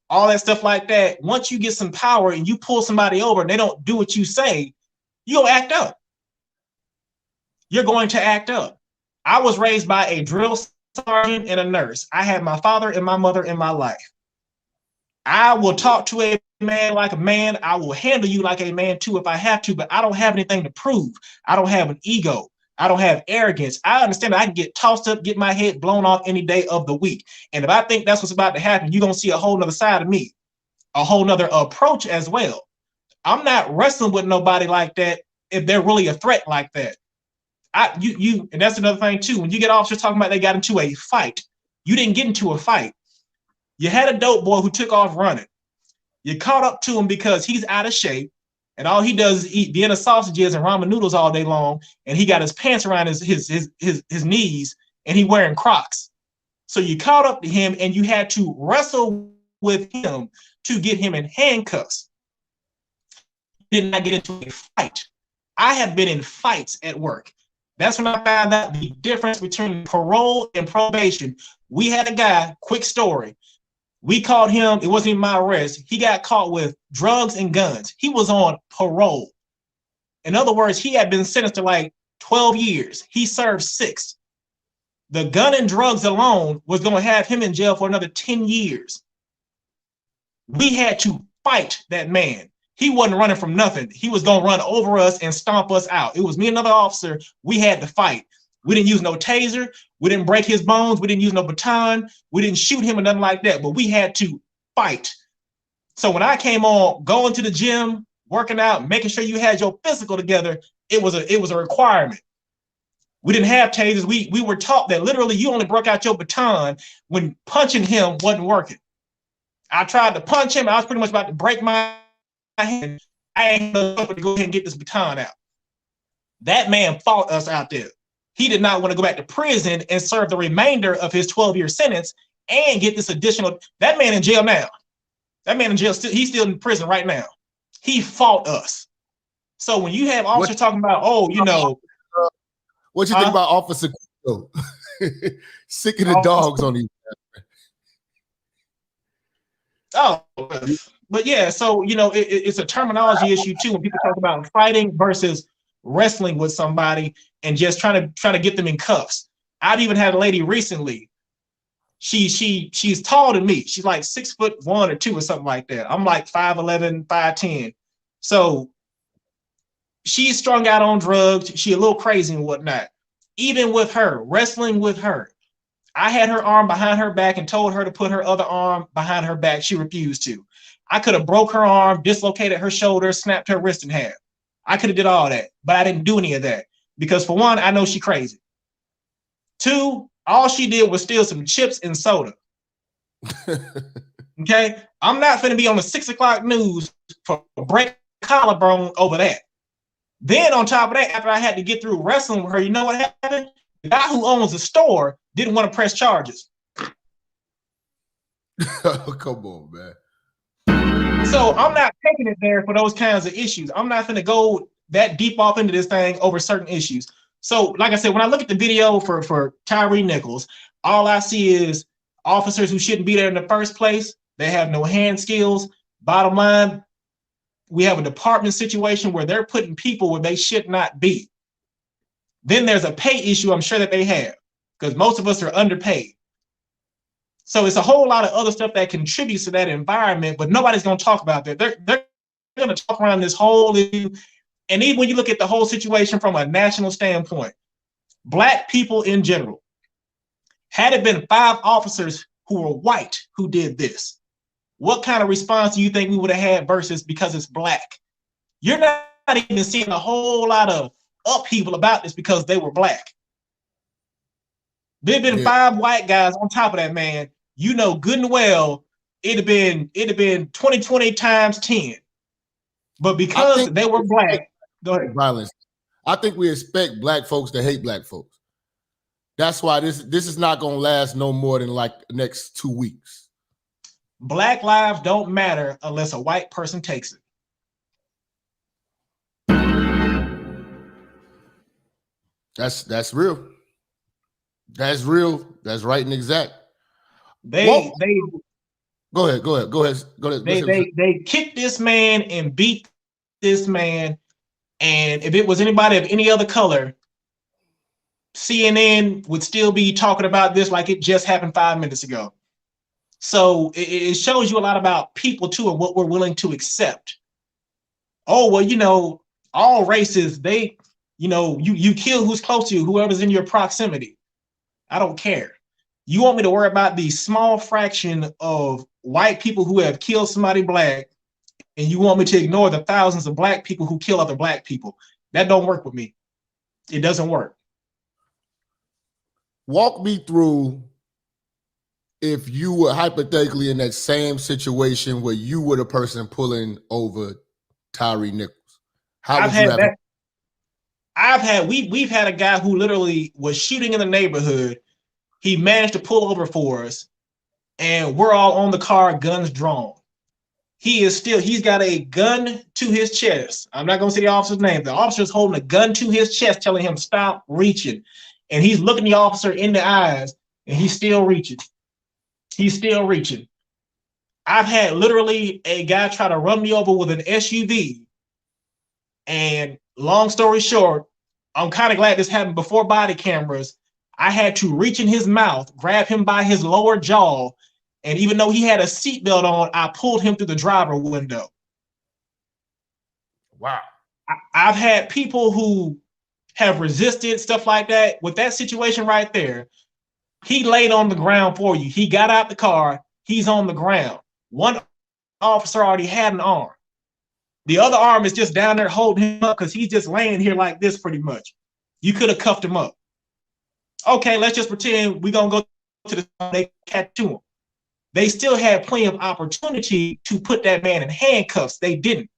all that stuff like that. Once you get some power and you pull somebody over and they don't do what you say, you'll act up. You're going to act up. I was raised by a drill sergeant and a nurse. I had my father and my mother in my life. I will talk to a man like a man. I will handle you like a man too if I have to, but I don't have anything to prove. I don't have an ego. I don't have arrogance. I understand that I can get tossed up, get my head blown off any day of the week. And if I think that's what's about to happen, you're going to see a whole nother side of me, a whole nother approach as well. I'm not wrestling with nobody like that if they're really a threat like that. And that's another thing too. When you get officers talking about they got into a fight, you didn't get into a fight. You had a dope boy who took off running. You caught up to him because he's out of shape, and all he does is eat Vienna sausages and ramen noodles all day long, and he got his pants around his knees, and he wearing Crocs. So you caught up to him, and you had to wrestle with him to get him in handcuffs. You did not get into a fight. I have been in fights at work. That's when I found out the difference between parole and probation. We had a guy, quick story. We caught him, it wasn't even my arrest. He got caught with drugs and guns. He was on parole. In other words, he had been sentenced to like 12 years. He served 6. The gun and drugs alone was going to have him in jail for another 10 years. We had to fight that man. He wasn't running from nothing. He was going to run over us and stomp us out. It was me and another officer. We had to fight. We didn't use no taser. We didn't break his bones. We didn't use no baton. We didn't shoot him or nothing like that, but we had to fight. So when I came on, going to the gym, working out, making sure you had your physical together, it was a requirement. We didn't have tasers. We were taught that literally you only broke out your baton when punching him wasn't working. I tried to punch him. I was pretty much about to break my hand. I ain't able to go ahead and get this baton out. That man fought us out there. He did not want to go back to prison and serve the remainder of his 12-year sentence and get this additional. That man in jail now. That man in jail, he's still in prison right now. He fought us. So when you have officers talking about, what you think about Officer sick of the dogs on these? Oh, but yeah, so it's a terminology issue too when people talk about fighting versus wrestling with somebody and just trying to get them in cuffs. I've even had a lady recently. She's taller than me. She's like 6'1" or 2" or something like that. I'm like 5'11", 5'10". So she's strung out on drugs. She a little crazy and whatnot. Even with her, wrestling with her, I had her arm behind her back and told her to put her other arm behind her back. She refused to. I could have broke her arm, dislocated her shoulder, snapped her wrist in half. I could have did all that, but I didn't do any of that because for one, I know she crazy. 2, all she did was steal some chips and soda. Okay, I'm not finna be on the 6 o'clock news for break collarbone over that. Then on top of that, after I had to get through wrestling with her, you know what happened? The guy who owns the store didn't want to press charges. Oh, come on, man. So I'm not taking it there for those kinds of issues. I'm not going to go that deep off into this thing over certain issues. So like I said, when I look at the video for Tyree Nichols, all I see is officers who shouldn't be there in the first place. They have no hand skills. Bottom line, we have a department situation where they're putting people where they should not be. Then there's a pay issue I'm sure that they have because most of us are underpaid. So it's a whole lot of other stuff that contributes to that environment, but nobody's going to talk about that. They're going to talk around this whole issue. And even when you look at the whole situation from a national standpoint, Black people in general, had it been 5 officers who were white who did this, what kind of response do you think we would have had versus because it's Black? You're not even seeing a whole lot of upheaval about this because they were black. There'd been 5 white guys on top of that man. You know good and well it'd have been 2020 times 10. But because they were black, go ahead. Violence. I think we expect black folks to hate black folks. That's why this is not gonna last no more than like the next 2 weeks. Black lives don't matter unless a white person takes it. That's real. That's real. That's right and exact. They go ahead. They kicked this man and beat this man. And if it was anybody of any other color, CNN would still be talking about this like it just happened 5 minutes ago. So it shows you a lot about people too and what we're willing to accept. Oh, well, you know, all races, they, you know, you kill who's close to you, whoever's in your proximity. I don't care. You want me to worry about the small fraction of white people who have killed somebody black, and you want me to ignore the thousands of black people who kill other black people. That don't work with me. It doesn't work. Walk me through if you were hypothetically in that same situation where you were the person pulling over Tyree Nichols. We've had a guy who literally was shooting in the neighborhood. He managed to pull over for us, and we're all on the car, guns drawn. He's got a gun to his chest. I'm not going to say the officer's name. The officer's holding a gun to his chest, telling him, stop reaching. And he's looking the officer in the eyes, and he's still reaching. He's still reaching. I've had literally a guy try to run me over with an SUV. And long story short, I'm kind of glad this happened before body cameras. I had to reach in his mouth, grab him by his lower jaw, and even though he had a seatbelt on, I pulled him through the driver window. Wow. I've had people who have resisted, stuff like that. With that situation right there, he laid on the ground for you. He got out the car. He's on the ground. One officer already had an arm. The other arm is just down there holding him up because he's just laying here like this pretty much. You could have cuffed him up. Okay, let's just pretend we're going to go to the they catch to him. They still had plenty of opportunity to put that man in handcuffs. They didn't.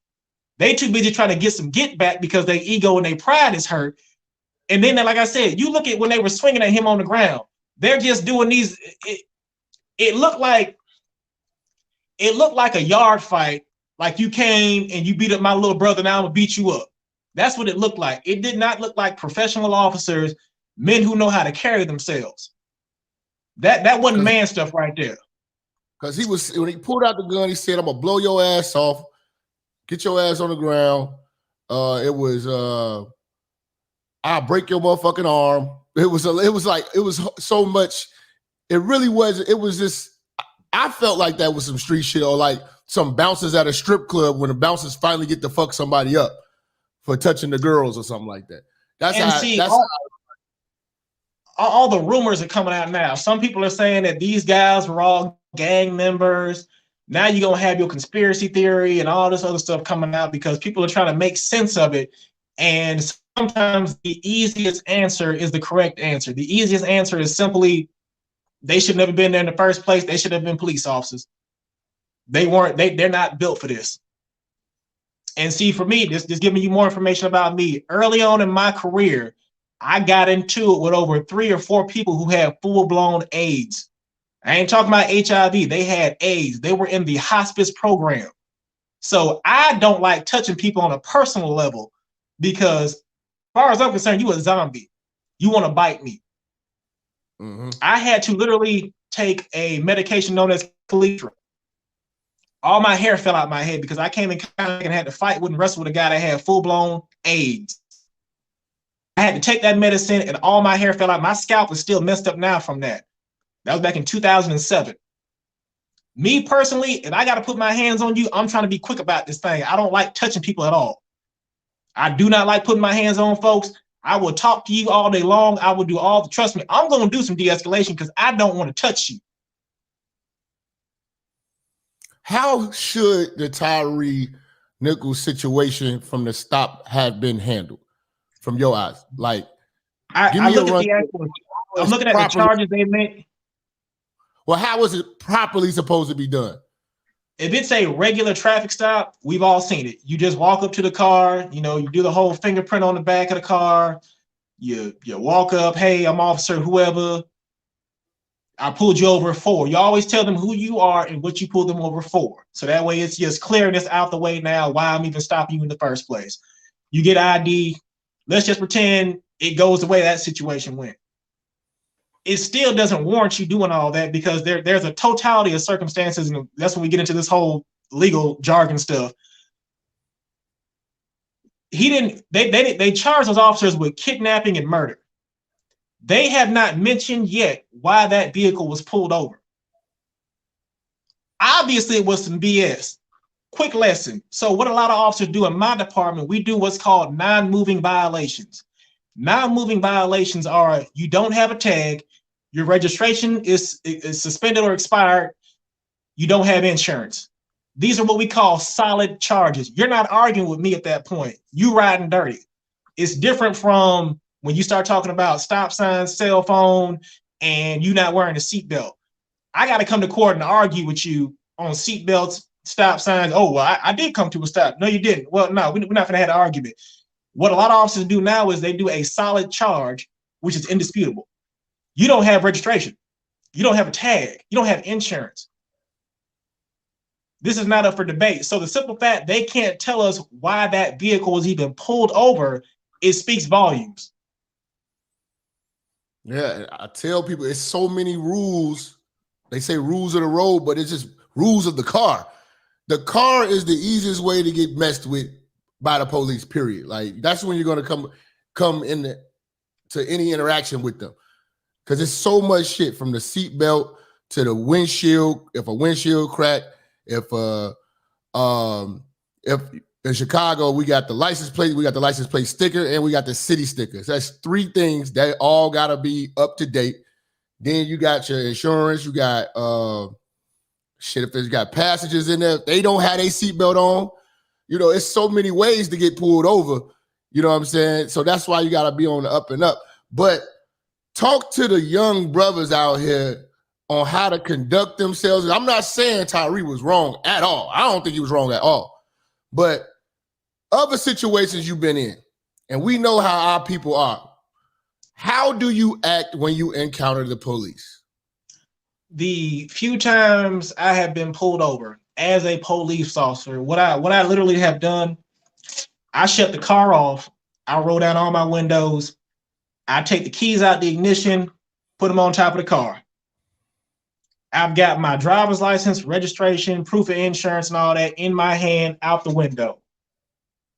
They too busy trying to get some get back because their ego and their pride is hurt. And then, like I said, you look at when they were swinging at him on the ground, they're just doing these. It looked like a yard fight. Like you came and you beat up my little brother, now I'm gonna beat you up. That's what it looked like. It did not look like professional officers, men who know how to carry themselves. That wasn't man stuff right there. Because when he pulled out the gun, he said, I'm gonna blow your ass off, get your ass on the ground. I'll break your motherfucking arm. It was so much. It really was. It was just, I felt like that was some street shit, or like some bouncers at a strip club when the bouncers finally get to fuck somebody up for touching the girls or something like that. All the rumors are coming out now. Some people are saying that these guys were all gang members. Now you're going to have your conspiracy theory and all this other stuff coming out because people are trying to make sense of it. And sometimes the easiest answer is the correct answer. The easiest answer is simply they should never been there in the first place. They should have been police officers. They're not built for this. And see, for me, this just giving you more information about me. Early on in my career, I got into it with over 3 or 4 people who had full-blown AIDS. I ain't talking about HIV. They had AIDS. They were in the hospice program. So I don't like touching people on a personal level because as far as I'm concerned, you a zombie. You want to bite me. Mm-hmm. I had to literally take a medication known as Calitra. All my hair fell out my head because I came in contact and had to fight with and wrestle with a guy that had full-blown AIDS. I had to take that medicine and all my hair fell out. My scalp is still messed up now from that. That was back in 2007. Me personally, if I got to put my hands on you, I'm trying to be quick about this thing. I don't like touching people at all. I do not like putting my hands on folks. I will talk to you all day long. I will do all the, trust me, I'm going to do some de-escalation because I don't want to touch you. How should the Tyree Nichols situation from the stop have been handled? from your eyes? Like, give I me a look at run. the actual. I'm looking at the charges they made. Well, how was it properly supposed to be done? If it's a regular traffic stop, we've all seen it. You just walk up to the car, you know, you do the whole fingerprint on the back of the car. You walk up, hey, I'm officer whoever. I pulled you over for. You always tell them who you are and what you pulled them over for. So that way it's just clearing this out the way now why I'm even stopping you in the first place. You get ID. Let's just pretend it goes the way that situation went. It still doesn't warrant you doing all that because there's a totality of circumstances, and that's when we get into this whole legal jargon stuff. They charged those officers with kidnapping and murder. They have not mentioned yet why that vehicle was pulled over. Obviously, it was some BS. Quick lesson. So what a lot of officers do in my department, we do what's called non-moving violations. Non-moving violations are you don't have a tag, your registration is suspended or expired, you don't have insurance. These are what we call solid charges. You're not arguing with me at that point. You riding dirty. It's different from when you start talking about stop signs, cell phone, and you not wearing a seatbelt. I got to come to court and argue with you on seatbelts, stop signs. Oh, well, I did come to a stop. No, you didn't. Well, no, we're not going to have an argument. What a lot of officers do now is they do a solid charge, which is indisputable. You don't have registration. You don't have a tag. You don't have insurance. This is not up for debate. So the simple fact they can't tell us why that vehicle was even pulled over, it speaks volumes. Yeah, I tell people it's so many rules. They say rules of the road, but it's just rules of the car. The car is the easiest way to get messed with by the police, period. Like, that's when you're going to come in to any interaction with them. Because it's so much shit from the seatbelt to the windshield. If a windshield crack, if in Chicago, we got the license plate sticker, and we got the city stickers. That's three things that all got to be up to date. Then you got your insurance. You got if there's got passengers in there, they don't have their seatbelt on. You know, it's so many ways to get pulled over. You know what I'm saying? So that's why you got to be on the up and up. But talk to the young brothers out here on how to conduct themselves. I'm not saying Tyree was wrong at all. I don't think he was wrong at all. But other situations you've been in, and we know how our people are. How do you act when you encounter the police? The few times I have been pulled over as a police officer, what I literally have done, I shut the car off. I roll down all my windows. I take the keys out the ignition, put them on top of the car. I've got my driver's license, registration, proof of insurance, and all that in my hand out the window.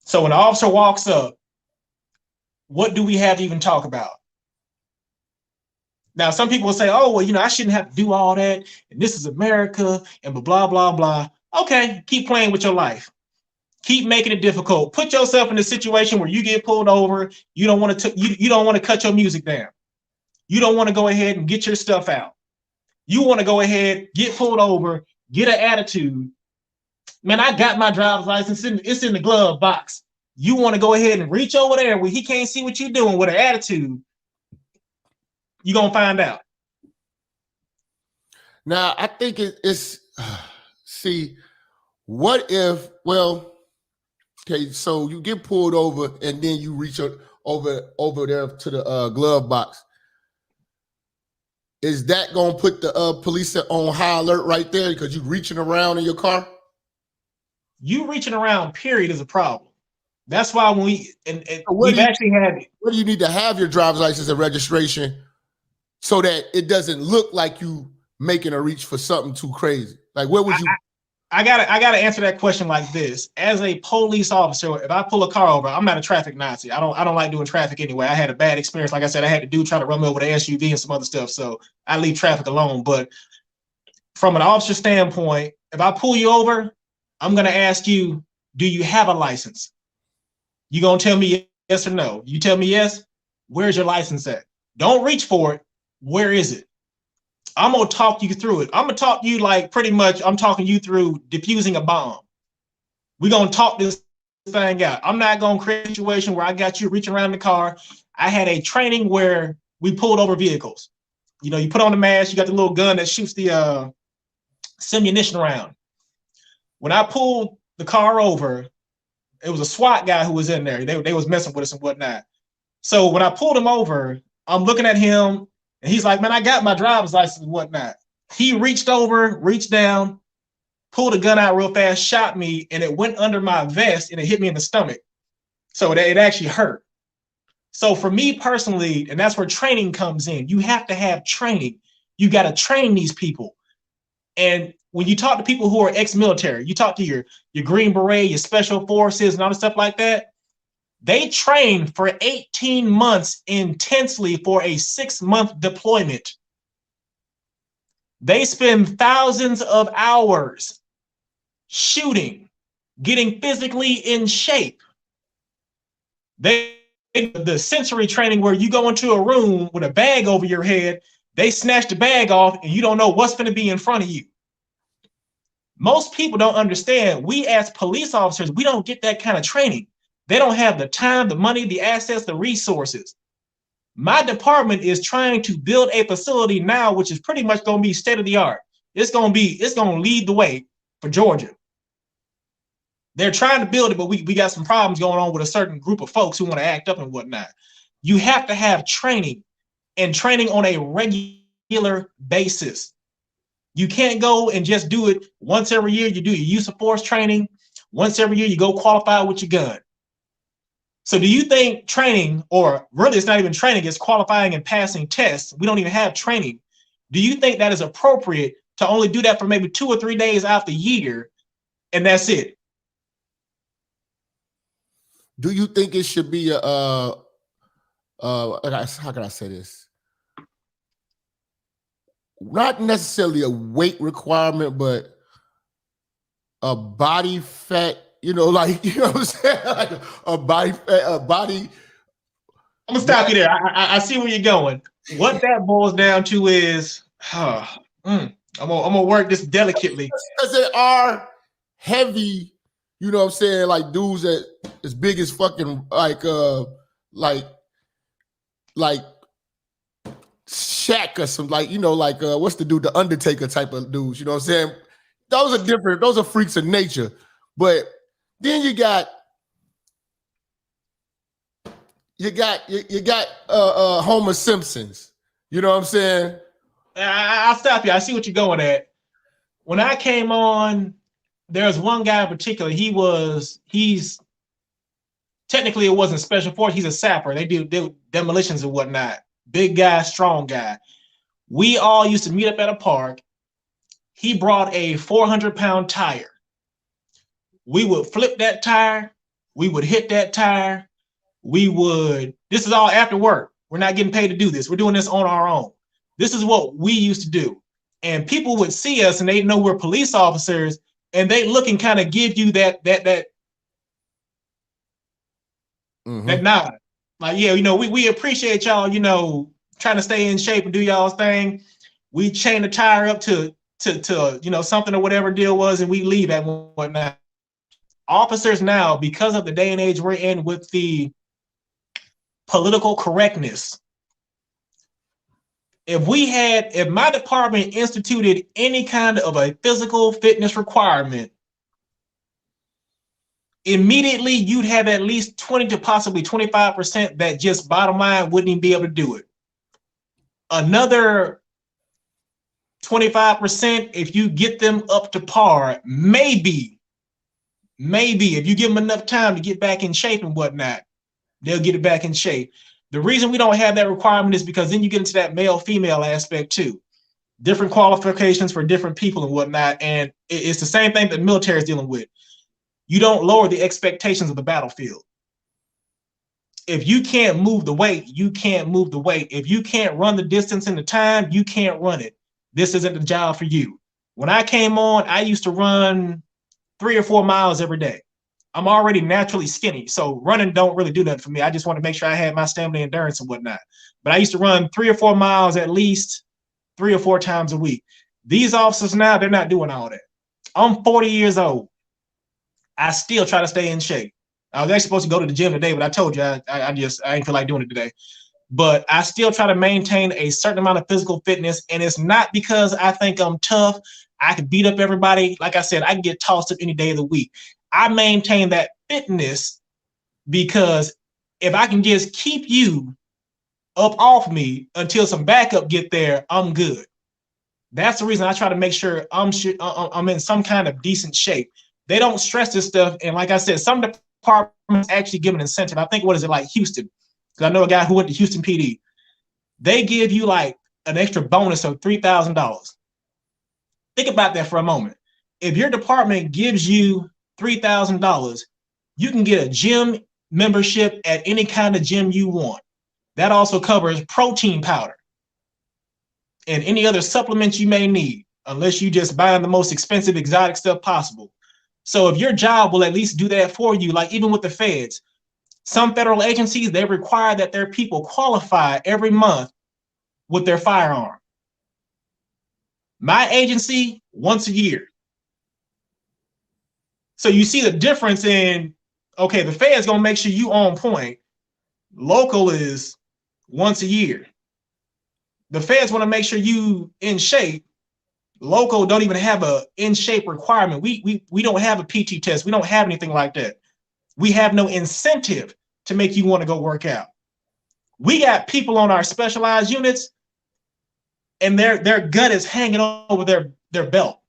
So when the officer walks up, what do we have to even talk about? Now, some people will say, oh, well, you know, I shouldn't have to do all that, and this is America, and blah, blah, blah. Okay, keep playing with your life. Keep making it difficult. Put yourself in a situation where you get pulled over. You don't want to you don't want to cut your music down. You don't want to go ahead and get your stuff out. You want to go ahead, get pulled over, get an attitude. Man, I got my driver's license. It's in the glove box. You want to go ahead and reach over there where he can't see what you're doing with an attitude. You're going to find out. Now, I think it's see, what if, well, okay, so you get pulled over and then you reach over there to the glove box. Is that going to put the police on high alert right there because you're reaching around in your car? You reaching around, period, is a problem. That's why when we've actually had it. What do you need to have your driver's license and registration so that it doesn't look like you making a reach for something too crazy? Like, what would you? I gotta answer that question like this. As a police officer, if I pull a car over, I'm not a traffic Nazi. I don't like doing traffic anyway. I had a bad experience. Like I said, I had to do trying to run me over the SUV and some other stuff. So I leave traffic alone. But from an officer standpoint, if I pull you over, I'm gonna ask you, do you have a license? You gonna tell me yes or no? You tell me yes, where's your license at? Don't reach for it. Where is it? I'm going to talk you through it. I'm going to talk you like pretty much I'm talking you through diffusing a bomb. We're going to talk this thing out. I'm not going to create a situation where I got you reaching around the car. I had a training where we pulled over vehicles. You know, you put on the mask, you got the little gun that shoots the ammunition round. When I pulled the car over, it was a SWAT guy who was in there. They was messing with us and whatnot. So when I pulled him over, I'm looking at him, and he's like, man, I got my driver's license and whatnot. He reached over, reached down, pulled a gun out real fast, shot me, and it went under my vest, and it hit me in the stomach. So it actually hurt. So for me personally, and that's where training comes in, you have to have training. You got to train these people. And when you talk to people who are ex-military, you talk to your Green Beret, your special forces, and all the stuff like that, they train for 18 months intensely for a 6-month deployment. They spend thousands of hours shooting, getting physically in shape. The sensory training where you go into a room with a bag over your head, they snatch the bag off and you don't know what's going to be in front of you. Most people don't understand. We as police officers, we don't get that kind of training. They don't have the time, the money, the assets, the resources. My department is trying to build a facility now, which is pretty much going to be state of the art. It's going to lead the way for Georgia. They're trying to build it, but we got some problems going on with a certain group of folks who want to act up and whatnot. You have to have training, and training on a regular basis. You can't go and just do it once every year. You do your use of force training. Once every year, you go qualify with your gun. So do you think training, or really it's not even training, it's qualifying and passing tests. We don't even have training. Do you think that is appropriate to only do that for maybe 2 or 3 days out the year, and that's it? Do you think it should be how can I say this? Not necessarily a weight requirement, but a body fat, like, you know what I'm saying? Like a body. I'm gonna stop you there. I see where you're going. What that boils down to is, I'm gonna work this delicately. Because they are heavy, you know what I'm saying? Like dudes that as big as fucking like Shaq or some, like, what's the dude, the Undertaker type of dudes, you know what I'm saying? Those are different, those are freaks of nature. But then you got Homer Simpsons, you know what I'm saying? I'll stop you. I see what you're going at. When I came on, there's one guy in particular. He's technically, it wasn't special force. He's a sapper. They do demolitions and whatnot. Big guy, strong guy. We all used to meet up at a park. He brought a 400-pound tire. We would flip that tire. We would hit that tire. This is all after work. We're not getting paid to do this. We're doing this on our own. This is what we used to do. And people would see us and they know we're police officers, and they look and kind of give you that nod. Like, yeah, we appreciate y'all, trying to stay in shape and do y'all's thing. We chain the tire up to something or whatever deal was, and we leave at whatnot. Officers now, because of the day and age we're in with the political correctness, if my department instituted any kind of a physical fitness requirement, immediately you'd have at least 20 to possibly 25% that just bottom line wouldn't even be able to do it. Another 25%, if you get them up to par, maybe if you give them enough time to get back in shape and whatnot, they'll get it back in shape. The reason we don't have that requirement is because then you get into that male-female aspect too. Different qualifications for different people and whatnot. And it's the same thing that the military is dealing with. You don't lower the expectations of the battlefield. If you can't move the weight, you can't move the weight. If you can't run the distance and the time, you can't run it. This isn't the job for you. When I came on, I used to run 3 or 4 miles every day. I'm already naturally skinny, so running don't really do nothing for me. I just want to make sure I had my stamina, endurance, and whatnot. But I used to run 3 or 4 miles at least 3 or 4 times a week. These officers now, they're not doing all that. I'm 40 years old. I still try to stay in shape. I was actually supposed to go to the gym today, but I told you I ain't feel like doing it today. But I still try to maintain a certain amount of physical fitness, and it's not because I think I'm tough. I can beat up everybody. Like I said, I can get tossed up any day of the week. I maintain that fitness because if I can just keep you up off me until some backup get there, I'm good. That's the reason I try to make sure I'm in some kind of decent shape. They don't stress this stuff. And like I said, some departments actually give an incentive. I think, what is it, like Houston? Because I know a guy who went to Houston PD. They give you like an extra bonus of $3,000. Think about that for a moment. If your department gives you $3,000, you can get a gym membership at any kind of gym you want. That also covers protein powder and any other supplements you may need, unless you just buying the most expensive exotic stuff possible. So if your job will at least do that for you, like even with the feds, some federal agencies, they require that their people qualify every month with their firearm. My agency, once a year. So you see the difference in, okay, the feds gonna make sure you on point. Local is once a year. The feds want to make sure you in shape. Local don't even have a in shape requirement. We don't have a PT test. We don't have anything like that. We have no incentive to make you want to go work out. We got people on our specialized units, and their gut is hanging over their belt.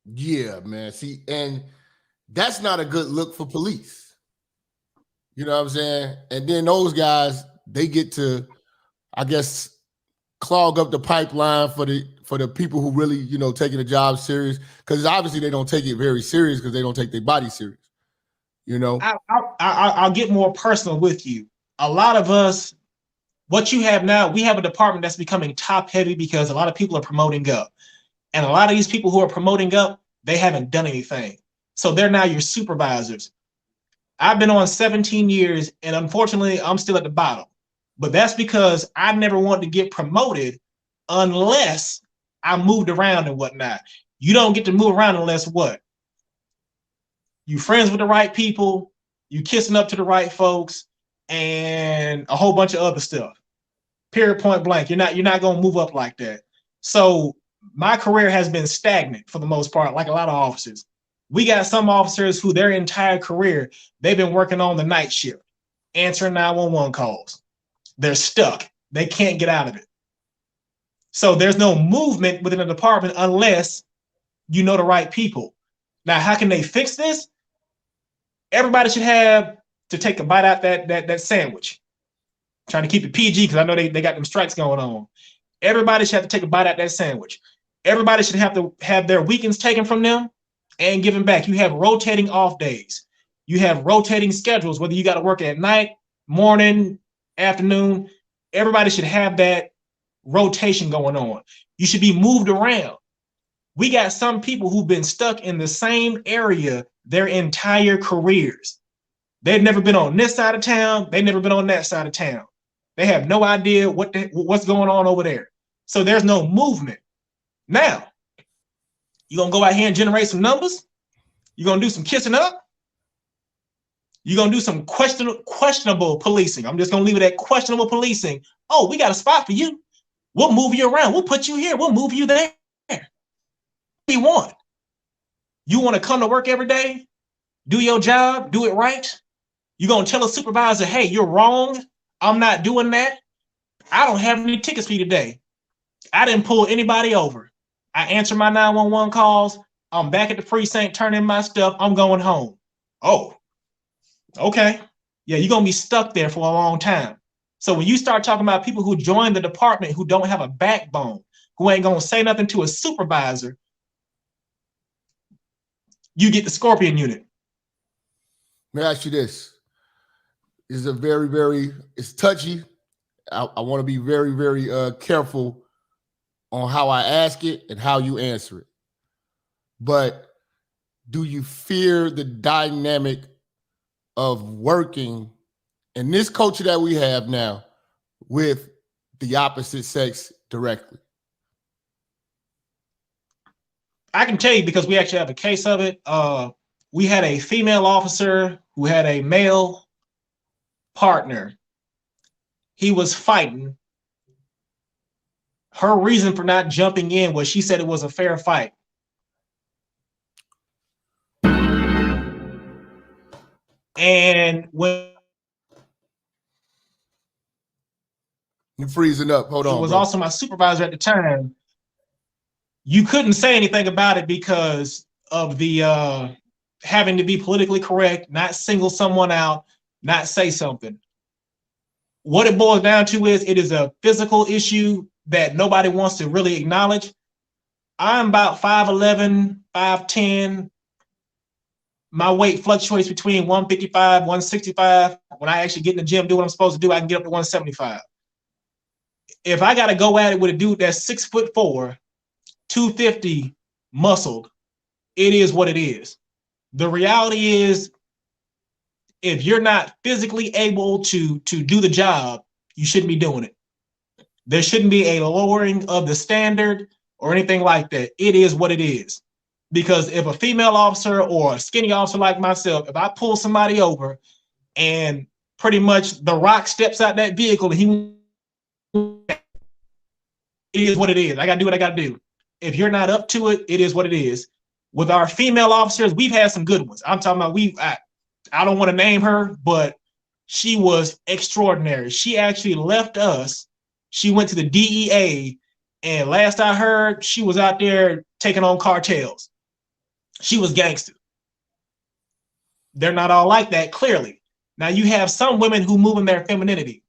Yeah, man. See, and that's not a good look for police. You know what I'm saying? And then those guys, they get to, I guess, clog up the pipeline for the people who really, you know, taking the job serious. Because obviously they don't take it very serious because they don't take their body serious. You know, I'll get more personal with you. A lot of us, what you have now, we have a department that's becoming top heavy because a lot of people are promoting up. And a lot of these people who are promoting up, they haven't done anything. So they're now your supervisors. I've been on 17 years, and unfortunately, I'm still at the bottom. But that's because I never wanted to get promoted unless I moved around and whatnot. You don't get to move around unless what? You friends with the right people, you kissing up to the right folks, and a whole bunch of other stuff. Period, point blank. You're not gonna move up like that. So my career has been stagnant for the most part, like a lot of officers. We got some officers who their entire career, they've been working on the night shift, answering 911 calls. They're stuck. They can't get out of it. So there's no movement within the department unless you know the right people. Now, how can they fix this? Everybody should have to take a bite out that sandwich. Trying to keep it PG because I know they got them strikes going on. Everybody should have to take a bite out that sandwich. Everybody should have to have their weekends taken from them and given back. You have rotating off days. You have rotating schedules, whether you got to work at night, morning, afternoon. Everybody should have that rotation going on. You should be moved around. We got some people who've been stuck in the same area their entire careers. They've never been on this side of town. They've never been on that side of town. They have no idea what's going on over there. So there's no movement. Now, you gonna go out here and generate some numbers? You gonna do some kissing up? You gonna do some questionable policing? I'm just gonna leave it at questionable policing. Oh, we got a spot for you. We'll move you around. We'll put you here. We'll move you there. What do you want? You want to come to work every day, do your job, do it right? You gonna tell a supervisor, hey, you're wrong. I'm not doing that. I don't have any tickets for you today. I didn't pull anybody over. I answer my 911 calls. I'm back at the precinct, turning in my stuff. I'm going home. Oh, okay. Yeah, you're gonna be stuck there for a long time. So when you start talking about people who join the department who don't have a backbone, who ain't gonna say nothing to a supervisor, you get the Scorpion unit. Let me ask you this. It's a very, very, it's touchy. I want to be very, very careful on how I ask it and how you answer it. But do you fear the dynamic of working in this culture that we have now with the opposite sex directly? I can tell you because we actually have a case of it. we had a female officer who had a male partner. He was fighting. Her reason for not jumping in was she said it was a fair fight. And when You freezing up. Hold on. was Bro. also my supervisor at the time, you couldn't say anything about it because of the having to be politically correct, not single someone out, not say something. What it boils down to is it is a physical issue that nobody wants to really acknowledge. I'm about 5'11", 5'10". My weight fluctuates between 155, 165. When I actually get in the gym, do what I'm supposed to do, I can get up to 175. If I got to go at it with a dude that's 6'4", 250, muscled, it is what it is. The reality is, if you're not physically able to do the job, you shouldn't be doing it. There shouldn't be a lowering of the standard or anything like that. It is what it is. Because if a female officer or a skinny officer like myself, if I pull somebody over and pretty much the Rock steps out that vehicle and it is what it is. I got to do what I got to do. If you're not up to it, it is what it is. With our female officers, we've had some good ones. I'm talking about I don't want to name her, but she was extraordinary. She actually left us. She went to the DEA, and last I heard, she was out there taking on cartels. She was gangster. They're not all like that, clearly. Now, you have some women who move in their femininity.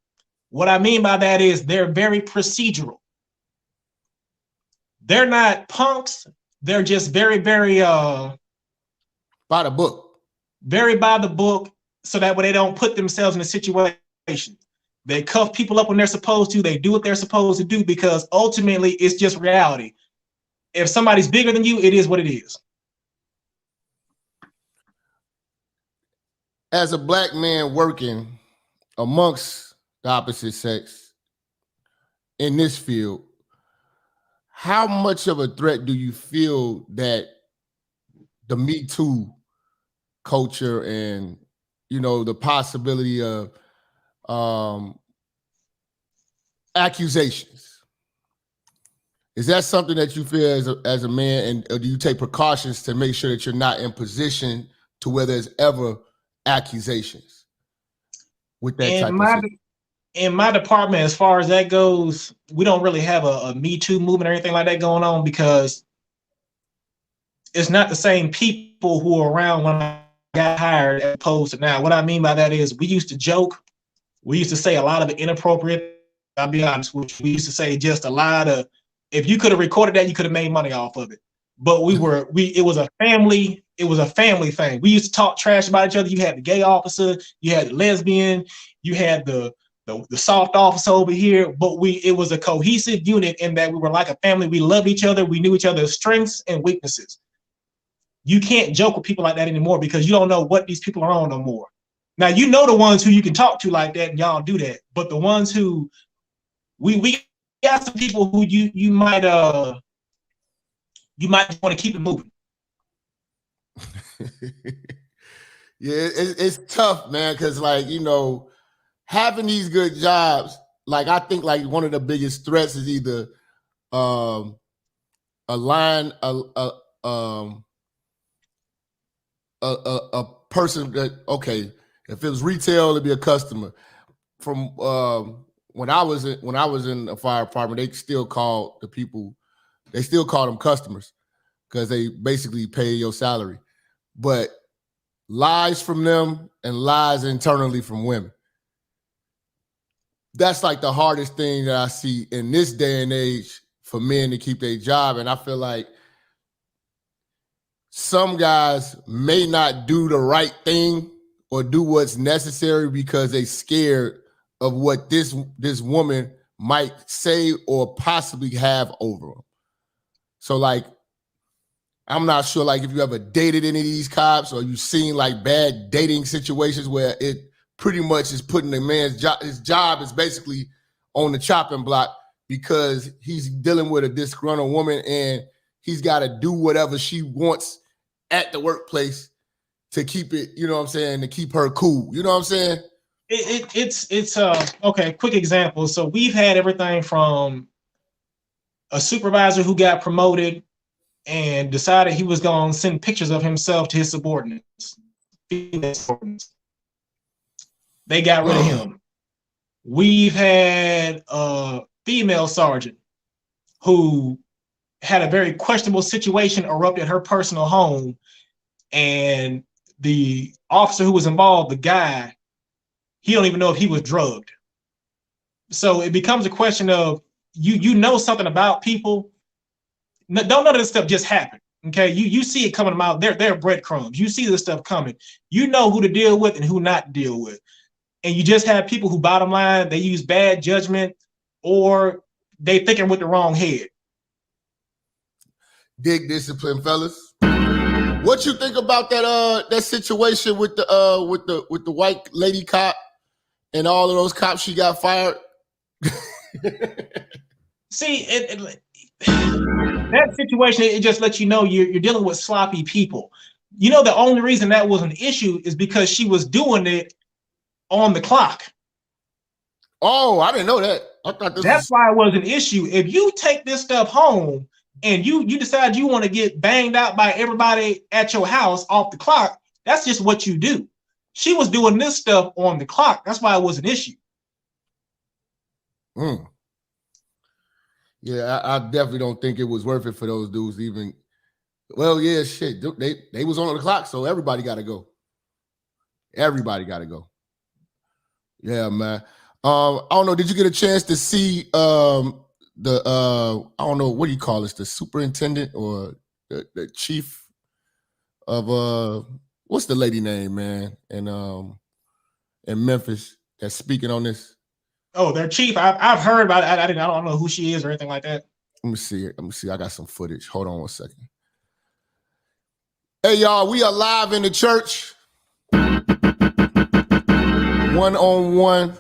What I mean by that is they're very procedural. They're not punks. They're just very, very by the book. Very by the book, so that way they don't put themselves in a situation. They cuff people up when they're supposed to. They do what they're supposed to do because ultimately it's just reality. If somebody's bigger than you, it is what it is. As a black man working amongst the opposite sex in this field, how much of a threat do you feel that the Me Too culture and, you know, the possibility of accusations, is that something that you feel as a man, and or do you take precautions to make sure that you're not in position to where there's ever accusations with that type of situation? In my department, as far as that goes, we don't really have a Me Too movement or anything like that going on because it's not the same people who were around when I got hired as opposed to now. What I mean by that is we used to joke. We used to say a lot of inappropriate. I'll be honest with you. We used to say just a lot of, if you could have recorded that, you could have made money off of it. But it was a family thing. We used to talk trash about each other. You had the gay officer, you had the lesbian, you had the soft officer over here, but it was a cohesive unit in that we were like a family. We loved each other. We knew each other's strengths and weaknesses. You can't joke with people like that anymore because you don't know what these people are on no more. Now, you know the ones who you can talk to like that and y'all do that, but the ones who we got some people who you might want to keep it moving. Yeah, it's tough, man, because like, you know, having these good jobs, like I think like one of the biggest threats is either a person that, okay, if it was retail, it'd be a customer. From when I was in a fire department, they still called them customers because they basically pay your salary. But lies from them and lies internally from women. That's like the hardest thing that I see in this day and age for men to keep their job. And I feel like some guys may not do the right thing or do what's necessary because they scared of what this woman might say or possibly have over them. So like, I'm not sure like if you ever dated any of these cops or you've seen like bad dating situations where it pretty much is putting a man's job, his job is basically on the chopping block because he's dealing with a disgruntled woman and he's got to do whatever she wants at the workplace to keep it, you know what I'm saying, to keep her cool. You know what I'm saying? It's okay, quick example. So we've had everything from a supervisor who got promoted and decided he was going to send pictures of himself to his subordinates. They got rid of him. We've had a female sergeant who had a very questionable situation erupt at her personal home, and the officer who was involved, the guy, he don't even know if he was drugged. So it becomes a question of you know something about people. Don't none of this stuff just happen. Okay, you see it coming out. They're breadcrumbs. You see this stuff coming. You know who to deal with and who not to deal with. And you just have people who, bottom line, they use bad judgment or they thinking with the wrong head. Dig discipline, fellas. What you think about that situation with the white lady cop and all of those cops she got fired? See, that situation, it just lets you know you're dealing with sloppy people. You know, the only reason that was an issue is because she was doing it on the clock. Oh, I didn't know that. I thought that's why it was an issue. If you take this stuff home and you decide you want to get banged out by everybody at your house off the clock, that's just what you do. She was doing this stuff on the clock. That's why it was an issue. Yeah, I definitely don't think it was worth it for those dudes even. Well, yeah, shit. They was on the clock, so everybody got to go. Everybody got to go. Yeah, man. I don't know. Did you get a chance to see I don't know, what do you call this? The superintendent or the chief of what's the lady name, man? In Memphis that's speaking on this. Oh, their chief. I've heard about it. I don't know who she is or anything like that. Let me see. I got some footage. Hold on one second. Hey, y'all, we are live in the church. One-on-one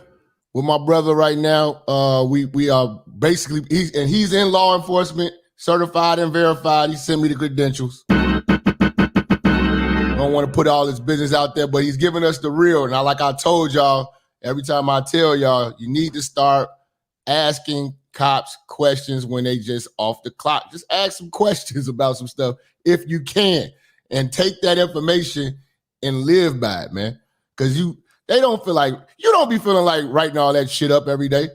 with my brother right now. We are basically, he's in law enforcement, certified and verified. He sent me the credentials. I don't want to put all his business out there, but he's giving us the real. Now, like I told y'all, every time I tell y'all, you need to start asking cops questions when they just off the clock. Just ask some questions about some stuff if you can, and take that information and live by it, man. Because they don't feel like, you don't be feeling like writing all that shit up every day.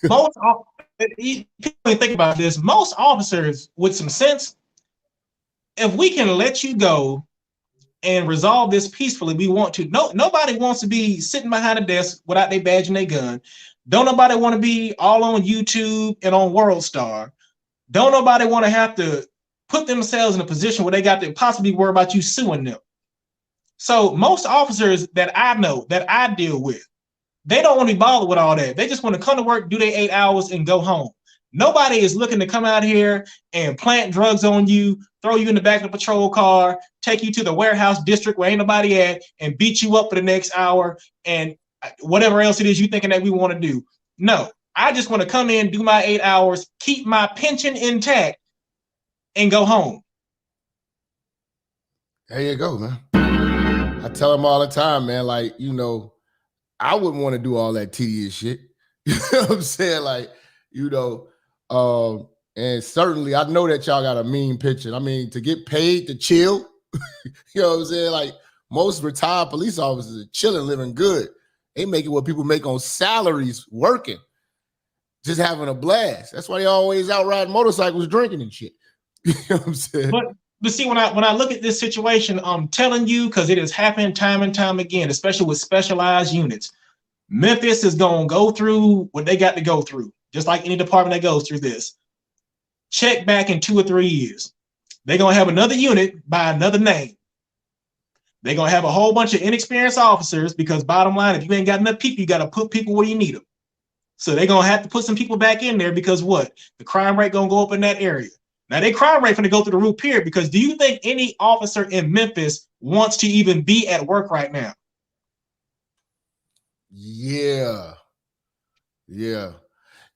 Most people think about this. Most officers with some sense, if we can let you go and resolve this peacefully, we want to. Nobody wants to be sitting behind a desk without their badge and their gun. Don't nobody want to be all on YouTube and on World Star. Don't nobody want to have to put themselves in a position where they got to possibly worry about you suing them. So most officers that I know, that I deal with, they don't want to be bothered with all that. They just want to come to work, do their 8 hours, and go home. Nobody is looking to come out here and plant drugs on you, throw you in the back of the patrol car, take you to the warehouse district where ain't nobody at, and beat you up for the next hour and whatever else it is you thinking that we want to do. No, I just want to come in, do my 8 hours, keep my pension intact, and go home. There you go, man. I tell them all the time, man, like, you know, I wouldn't want to do all that tedious shit. You know what I'm saying? Like, you know, and certainly I know that y'all got a mean pension. I mean, to get paid to chill, you know what I'm saying? Like, most retired police officers are chilling, living good. They make it what people make on salaries working, just having a blast. That's why they always out riding motorcycles, drinking and shit. You know what I'm saying? But see, when I look at this situation, I'm telling you, because it has happened time and time again, especially with specialized units. Memphis is going to go through what they got to go through, just like any department that goes through this. Check back in 2 or 3 years. They're going to have another unit by another name. They're going to have a whole bunch of inexperienced officers because bottom line, if you ain't got enough people, you got to put people where you need them. So they're going to have to put some people back in there because what? The crime rate going to go up in that area. Now, their crime rate going to go through the roof here because do you think any officer in Memphis wants to even be at work right now? Yeah. Yeah.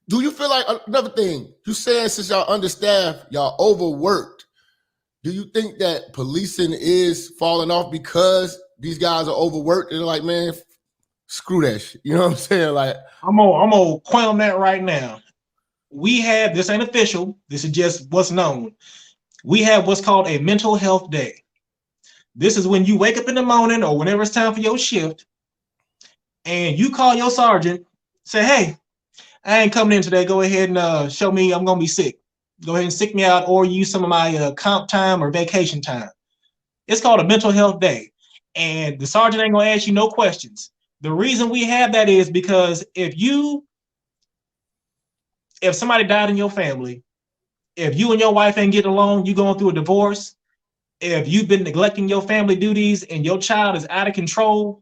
Do you feel like, another thing, you saying since y'all understaffed, y'all overworked, Do you think that policing is falling off because these guys are overworked and they're like, man, screw that shit? You know what I'm saying? Like, I'm gonna qualm that right now. We have, this ain't official, this is just what's known. We have what's called a mental health day. This is when you wake up in the morning or whenever it's time for your shift and you call your sergeant, say, hey, I ain't coming in today. Go ahead and show me I'm gonna be sick. Go ahead and sick me out or use some of my comp time or vacation time. It's called a mental health day. And the sergeant ain't gonna ask you no questions. The reason we have that is because if somebody died in your family, if you and your wife ain't getting along, you going through a divorce, if you've been neglecting your family duties and your child is out of control,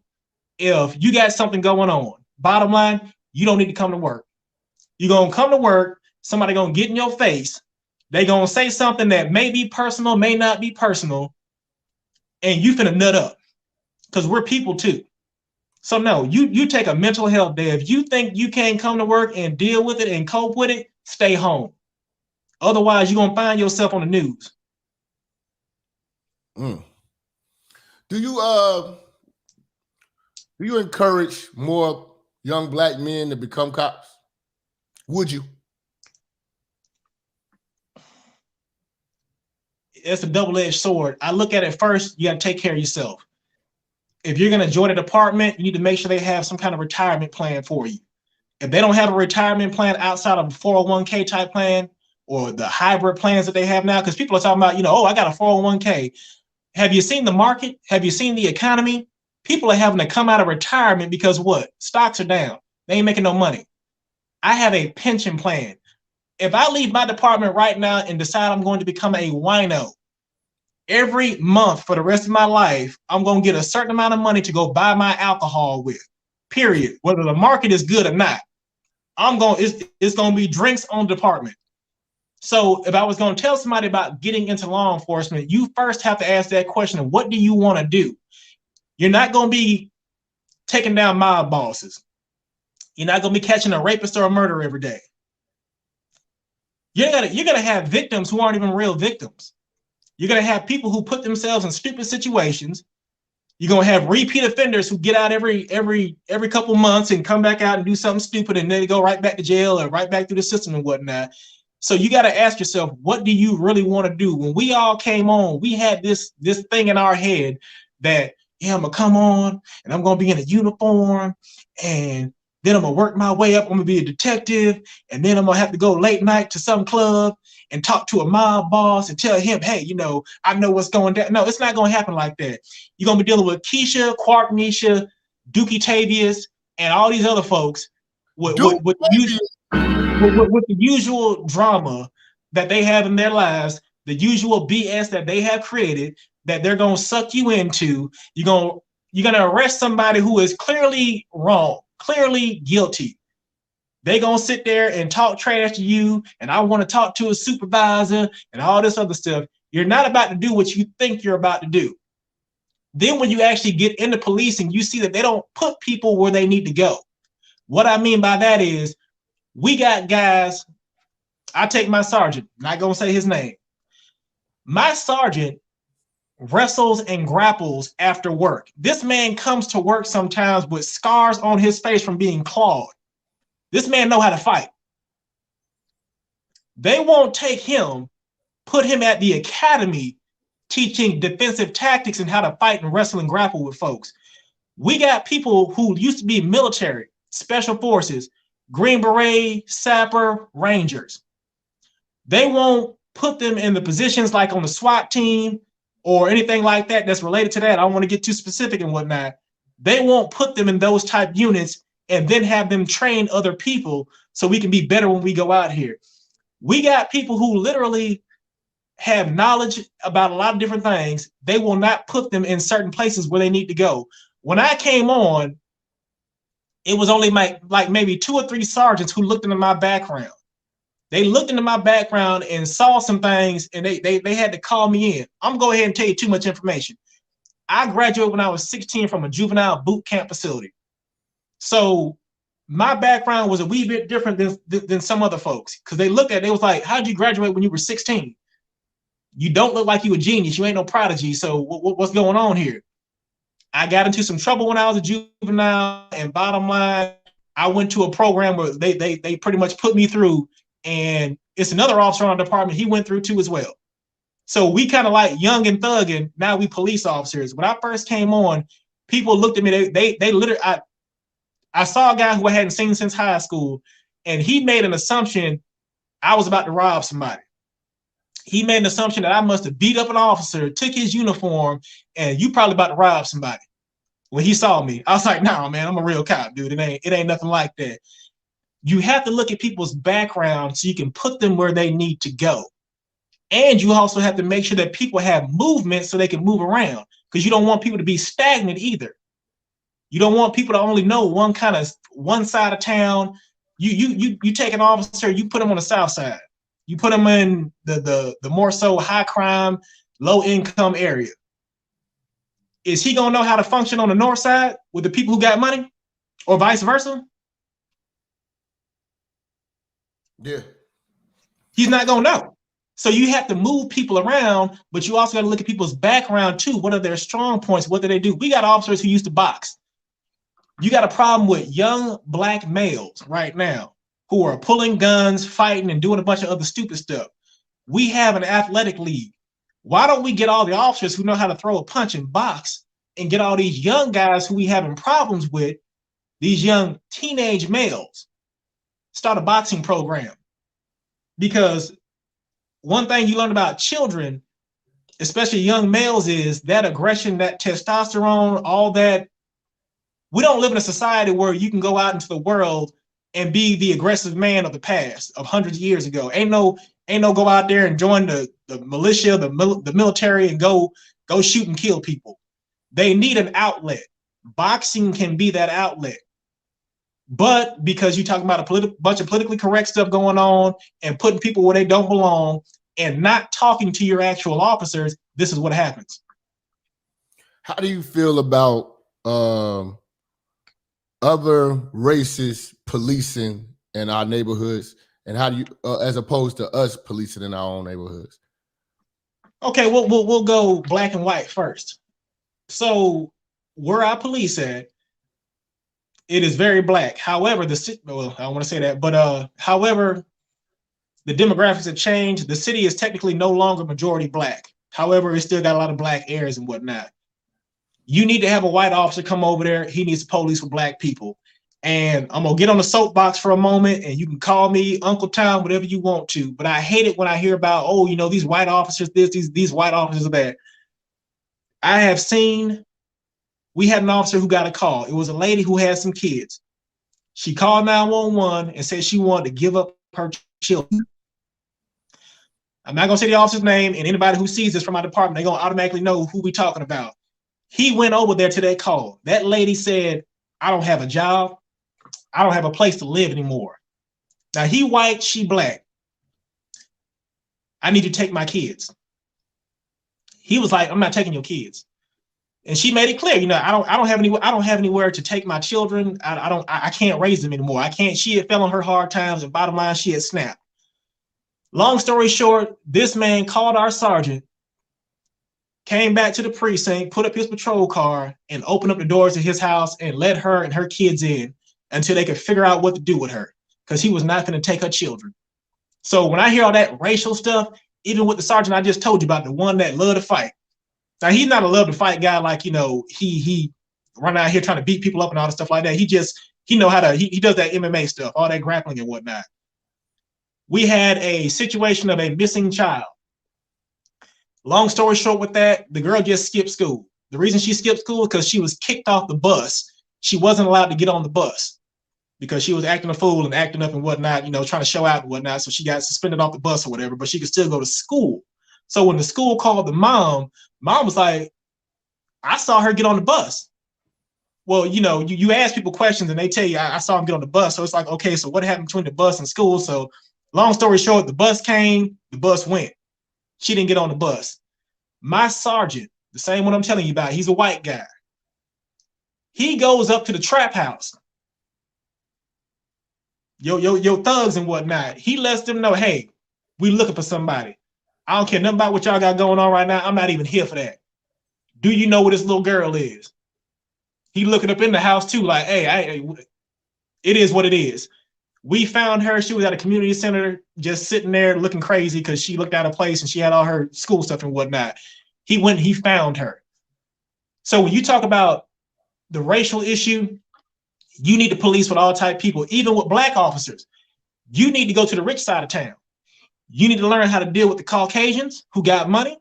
if you got something going on, bottom line, you don't need to come to work. You're going to come to work, somebody going to get in your face, they going to say something that may be personal, may not be personal, and you finna nut up because we're people too. So no, you take a mental health day. If you think you can't come to work and deal with it and cope with it, stay home. Otherwise, you're gonna find yourself on the news. Do you encourage more young black men to become cops? Would you? It's a double-edged sword. I look at it first, you gotta take care of yourself. If you're gonna join a department, you need to make sure they have some kind of retirement plan for you. If they don't have a retirement plan outside of a 401k type plan or the hybrid plans that they have now, because people are talking about, I got a 401k. Have you seen the market? Have you seen the economy? People are having to come out of retirement because what? Stocks are down. They ain't making no money. I have a pension plan. If I leave my department right now and decide I'm going to become a wino, every month for the rest of my life, I'm going to get a certain amount of money to go buy my alcohol with, period. Whether the market is good or not, it's going to be drinks on department. So if I was going to tell somebody about getting into law enforcement, you first have to ask that question of what do you want to do? You're not going to be taking down mob bosses. You're not going to be catching a rapist or a murderer every day. You're going to have victims who aren't even real victims. You're going to have people who put themselves in stupid situations. You're going to have repeat offenders who get out every couple months and come back out and do something stupid, and then they go right back to jail or right back through the system and whatnot. So you got to ask yourself, what do you really want to do? When we all came on, we had this thing in our head that, I'm going to come on and I'm going to be in a uniform and then I'm going to work my way up. I'm going to be a detective, and then I'm going to have to go late night to some club and talk to a mob boss and tell him, hey, I know what's going down. No, it's not going to happen like that. You're going to be dealing with Keisha, Quarknisha, Dookie Tavius, and all these other folks with the usual drama that they have in their lives, the usual BS that they have created that they're going to suck you into. You're going to arrest somebody who is clearly wrong, clearly guilty. They're going to sit there and talk trash to you, and I want to talk to a supervisor and all this other stuff. You're not about to do what you think you're about to do. Then when you actually get into policing, you see that they don't put people where they need to go. What I mean by that is, we got guys, I take my sergeant, not going to say his name. My sergeant wrestles and grapples after work. This man comes to work sometimes with scars on his face from being clawed. This man know how to fight. They won't take him, put him at the academy teaching defensive tactics and how to fight and wrestle and grapple with folks. We got people who used to be military, special forces, Green Beret, Sapper, Rangers. They won't put them in the positions like on the SWAT team or anything like that that's related to that. I don't want to get too specific and whatnot. They won't put them in those type units and then have them train other people so we can be better when we go out here. We got people who literally have knowledge about a lot of different things. They will not put them in certain places where they need to go. When I came on, it was only like maybe 2 or 3 sergeants who looked into my background. They looked into my background and saw some things, and they had to call me in. I'm going to go ahead and tell you too much information. I graduated when I was 16 from a juvenile boot camp facility. So my background was a wee bit different than some other folks, because they looked at it, they was like, how'd you graduate when you were 16? You don't look like you a genius. You ain't no prodigy. So what's going on here? I got into some trouble when I was a juvenile, and bottom line, I went to a program where they pretty much put me through, and it's another officer on the department he went through too as well. So we kind of like young and thugging. Now we police officers. When I first came on, people looked at me. They literally. I saw a guy who I hadn't seen since high school, and he made an assumption I was about to rob somebody. He made an assumption that I must have beat up an officer, took his uniform, and you probably about to rob somebody. When he saw me, I was like, "Nah, man, I'm a real cop, dude. It ain't nothing like that." You have to look at people's background so you can put them where they need to go. And you also have to make sure that people have movement so they can move around, because you don't want people to be stagnant either. You don't want people to only know one side of town. You take an officer, you put him on the south side. You put him in the more so high crime, low income area. Is he gonna know how to function on the north side with the people who got money, or vice versa? Yeah. He's not gonna know. So you have to move people around, but you also got to look at people's background too. What are their strong points? What do they do? We got officers who used to box. You got a problem with young black males right now who are pulling guns, fighting, and doing a bunch of other stupid stuff. We have an athletic league. Why don't we get all the officers who know how to throw a punch and box, and get all these young guys who we having problems with, these young teenage males, start a boxing program? Because one thing you learn about children, especially young males, is that aggression, that testosterone, all that. We don't live in a society where you can go out into the world and be the aggressive man of the past, of hundreds of years ago. Ain't no go out there and join the militia, the military, and go shoot and kill people. They need an outlet. Boxing can be that outlet. But because you're talking about a bunch of politically correct stuff going on and putting people where they don't belong and not talking to your actual officers, this is what happens. How do you feel about other races policing in our neighborhoods, and how do you, as opposed to us policing in our own neighborhoods? Okay, we'll go black and white first. So where I police at, it is very black. However, I don't want to say that, but however, the demographics have changed. The city is technically no longer majority black. However, it's still got a lot of black areas and whatnot. You need to have a white officer come over there. He needs to police for black people. And I'm gonna get on the soapbox for a moment, and you can call me Uncle Tom, whatever you want to. But I hate it when I hear about, oh, these white officers this, these white officers that. I have seen. We had an officer who got a call. It was a lady who had some kids. She called 911 and said she wanted to give up her children. I'm not gonna say the officer's name, and anybody who sees this from my department, they're gonna automatically know who we're talking about. He went over there to that call. That lady said, "I don't have a job. I don't have a place to live anymore." Now he white, she black. I need you to take my kids. He was like, "I'm not taking your kids." And she made it clear, I don't have anywhere to take my children. I can't raise them anymore. I can't. She had fell on her hard times, and bottom line, she had snapped. Long story short, this man called our sergeant, came back to the precinct, put up his patrol car, and opened up the doors to his house and let her and her kids in until they could figure out what to do with her, because he was not going to take her children. So when I hear all that racial stuff, even with the sergeant I just told you about, the one that loved to fight. Now, he's not a love to fight guy, like, he run out here trying to beat people up and all the stuff like that. He does that MMA stuff, all that grappling and whatnot. We had a situation of a missing child. Long story short with that, the girl just skipped school. The reason she skipped school is because she was kicked off the bus. She wasn't allowed to get on the bus because she was acting a fool and acting up and whatnot, trying to show out and whatnot. So she got suspended off the bus or whatever, but she could still go to school. So when the school called the mom was like, "I saw her get on the bus." Well, you ask people questions and they tell you, I saw him get on the bus. So it's like, okay, so what happened between the bus and school? So long story short, the bus came, the bus went. She didn't get on the bus. My sergeant, the same one I'm telling you about, he's a white guy. He goes up to the trap house. Yo thugs and whatnot. He lets them know, hey, we looking for somebody. I don't care nothing about what y'all got going on right now. I'm not even here for that. Do you know where this little girl is? He looking up in the house too, like, hey, it is what it is. We found her. She was at a community center just sitting there looking crazy because she looked out of place and she had all her school stuff and whatnot. He went and he found her. So when you talk about the racial issue, you need to police with all type of people, even with black officers. You need to go to the rich side of town. You need to learn how to deal with the Caucasians who got money.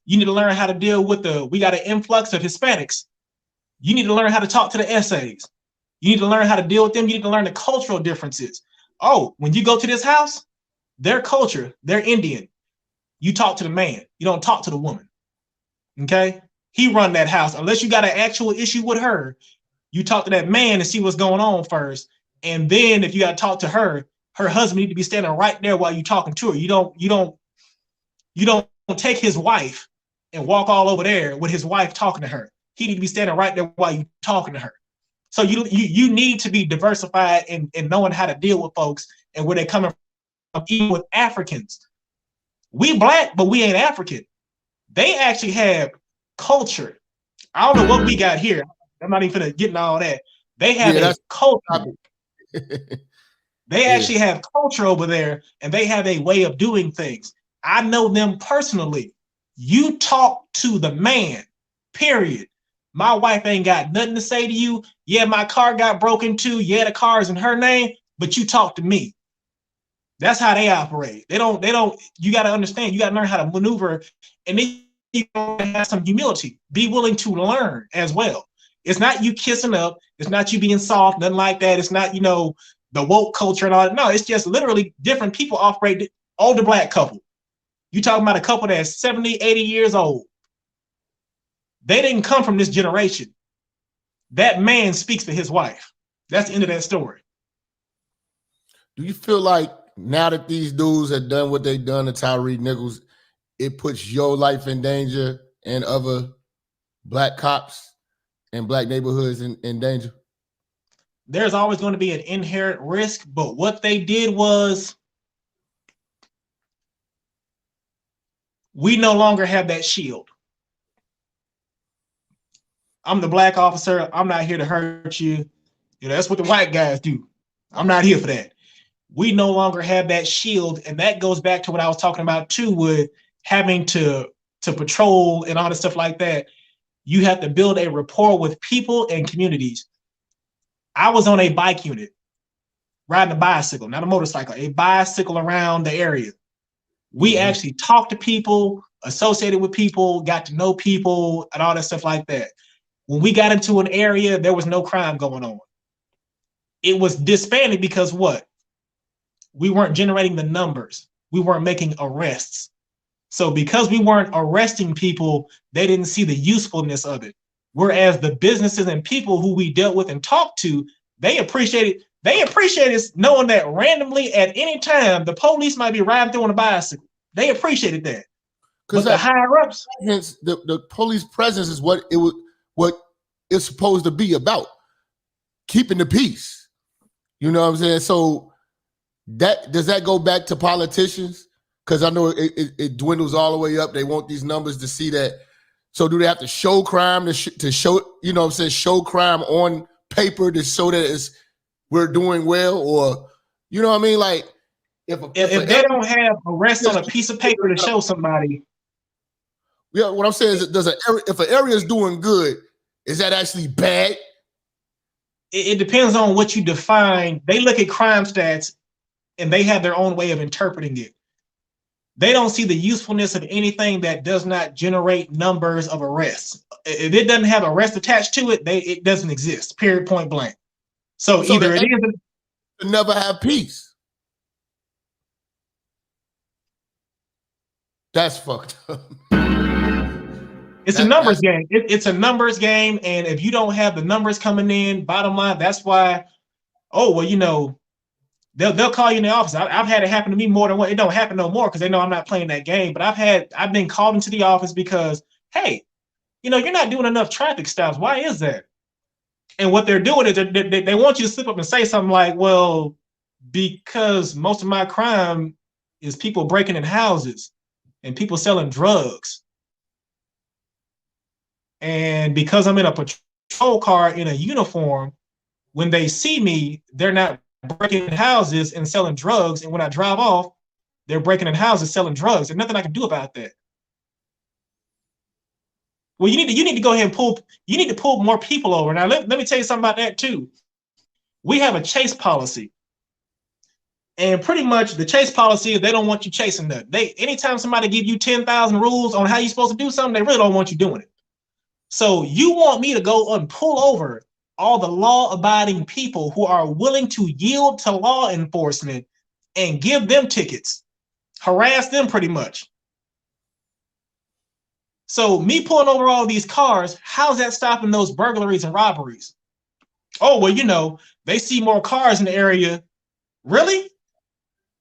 You need to learn how to deal with we got an influx of Hispanics. You need to learn how to talk to the essays. You need to learn how to deal with them. You need to learn the cultural differences. Oh, when you go to this house, their culture, they're Indian. You talk to the man. You don't talk to the woman. Okay? He run that house. Unless you got an actual issue with her, you talk to that man and see what's going on first. And then if you got to talk to her, her husband need to be standing right there while you talking to her. You don't take his wife and walk all over there with his wife talking to her. He need to be standing right there while you talking to her. So you need to be diversified in knowing how to deal with folks and where they're coming from, even with Africans. We black, but we ain't African. They actually have culture. I don't know what we got here. I'm not even gonna get into all that. They have a culture. They actually have culture over there, and they have a way of doing things. I know them personally. You talk to the man, period. My wife ain't got nothing to say to you. Yeah, my car got broken into. Yeah, the car is in her name, but you talk to me. That's how they operate. They don't, you got to understand, you got to learn how to maneuver, and then you have some humility. Be willing to learn as well. It's not you kissing up. It's not you being soft, nothing like that. It's not, the woke culture and all that. No, it's just literally different people operate. Older black couple. You talking about a couple that's 70, 80 years old. They didn't come from this generation. That man speaks for his wife. That's the end of that story. Do you feel like now that these dudes have done what they've done to Tyree Nichols, it puts your life in danger and other black cops and black neighborhoods in danger? There's always going to be an inherent risk, but what they did was we no longer have that shield. I'm the black officer. I'm not here to hurt you. That's what the white guys do. I'm not here for that. We no longer have that shield, and that goes back to what I was talking about too, with having to patrol and all the stuff like that. You have to build a rapport with people and communities. I was on a bike unit, riding a bicycle, not a motorcycle, a bicycle around the area. We actually talked to people, associated with people, got to know people, and all that stuff like that. When we got into an area, there was no crime going on. It was disbanded because what? We weren't generating the numbers. We weren't making arrests. So because we weren't arresting people, they didn't see the usefulness of it. Whereas the businesses and people who we dealt with and talked to, they appreciated us knowing that randomly at any time, the police might be riding through on a bicycle. They appreciated that. Because the higher ups, hence the police presence is what it's supposed to be about, keeping the peace. You know what I'm saying? So does that go back to politicians? Because I know it dwindles all the way up. They want these numbers to see that. So do they have to show crime to show, show crime on paper to show that we're doing well? Or, you know what I mean? Like, if they don't have arrests on a piece of paper to show somebody. Yeah, what I'm saying is, if an area is doing good, is that actually bad? It depends on what you define. They look at crime stats and they have their own way of interpreting it. They don't see the usefulness of anything that does not generate numbers of arrests. If it doesn't have arrest attached to it, it doesn't exist, period, point blank. So either it is to never have peace. That's fucked up. It's a numbers game. It's a numbers game, and if you don't have the numbers coming in, bottom line, that's why, they'll call you in the office. I've had it happen to me more than once. It don't happen no more because they know I'm not playing that game. But I've been called into the office because, hey, you're not doing enough traffic stops. Why is that? And what they're doing is they want you to slip up and say something like, well, because most of my crime is people breaking in houses. and people selling drugs. And because I'm in a patrol car in a uniform, when they see me, they're not breaking houses and selling drugs. And when I drive off, they're breaking in houses selling drugs. There's nothing I can do about that. Well, you need to go ahead and pull more people over. Now, let me tell you something about that too. We have a chase policy. And pretty much the chase policy is they don't want you chasing that. Anytime somebody give you 10,000 rules on how you're supposed to do something, they really don't want you doing it. So you want me to go and pull over all the law-abiding people who are willing to yield to law enforcement and give them tickets, harass them pretty much. So me pulling over all these cars, how's that stopping those burglaries and robberies? Oh, well, they see more cars in the area. Really?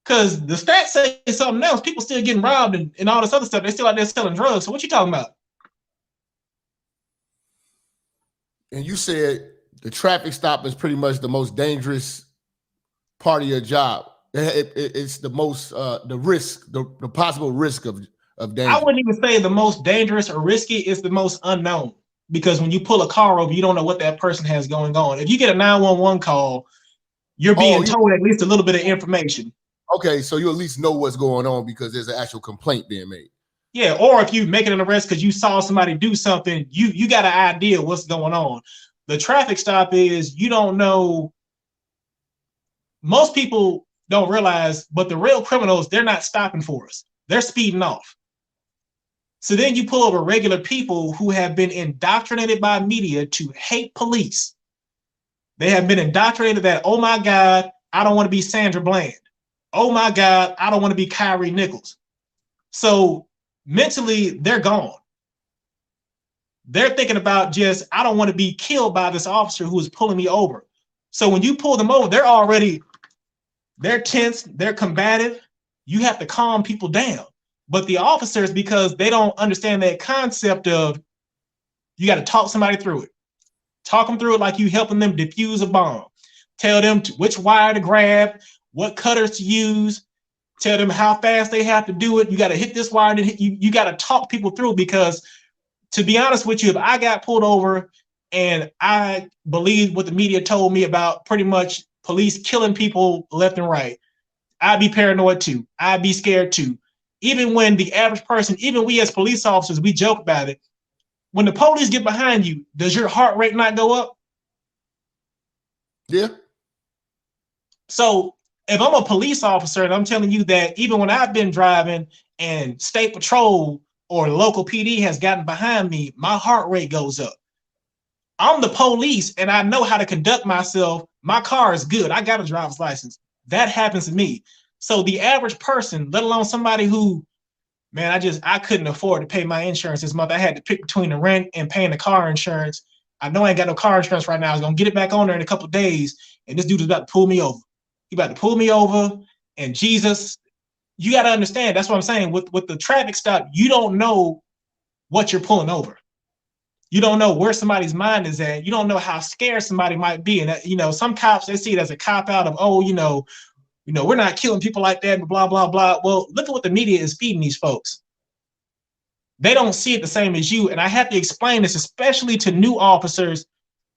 Because the stats say something else. People still getting robbed and all this other stuff. They still out there selling drugs. So what you talking about? And you said the traffic stop is pretty much the most dangerous part of your job. It's the most, the risk, the possible risk of danger. I wouldn't even say the most dangerous or risky. It's the most unknown. Because when you pull a car over, you don't know what that person has going on. If you get a 911 call, you're being told at least a little bit of information. Okay, so you at least know what's going on because there's an actual complaint being made. Yeah, or if you make an arrest because you saw somebody do something, you got an idea what's going on. The traffic stop is you don't know. Most people don't realize, but the real criminals, they're not stopping for us. They're speeding off. So then you pull over regular people who have been indoctrinated by media to hate police. They have been indoctrinated that, oh my God, I don't want to be Sandra Bland. Oh my God, I don't want to be Tyree Nichols. So mentally, they're gone. They're thinking about just, I don't want to be killed by this officer who is pulling me over. So when you pull them over, they're tense, they're combative. You have to calm people down. But the officers, because they don't understand that concept of, you got to talk somebody through it. Talk them through it like you helping them defuse a bomb. Tell them which wire to grab, what cutters to use, tell them how fast they have to do it. You got to hit this wire, and you got to talk people through, because to be honest with you, if I got pulled over and I believed what the media told me about pretty much police killing people left and right, I'd be paranoid too. I'd be scared too. Even when the average person, even we as police officers, we joke about it. When the police get behind you, does your heart rate not go up? Yeah. So if I'm a police officer and I'm telling you that even when I've been driving and state patrol or local PD has gotten behind me, my heart rate goes up. I'm the police and I know how to conduct myself. My car is good. I got a driver's license. That happens to me. So the average person, let alone somebody who, man, I couldn't afford to pay my insurance this month. I had to pick between the rent and paying the car insurance. I know I ain't got no car insurance right now. I was going to get it back on there in a couple of days. And this dude is about to pull me over. He about to pull me over. And Jesus, you got to understand. That's what I'm saying. With the traffic stop, you don't know what you're pulling over. You don't know where somebody's mind is at. You don't know how scared somebody might be. And, some cops, they see it as a cop out of, we're not killing people like that, blah, blah, blah. Well, look at what the media is feeding these folks. They don't see it the same as you. And I have to explain this, especially to new officers.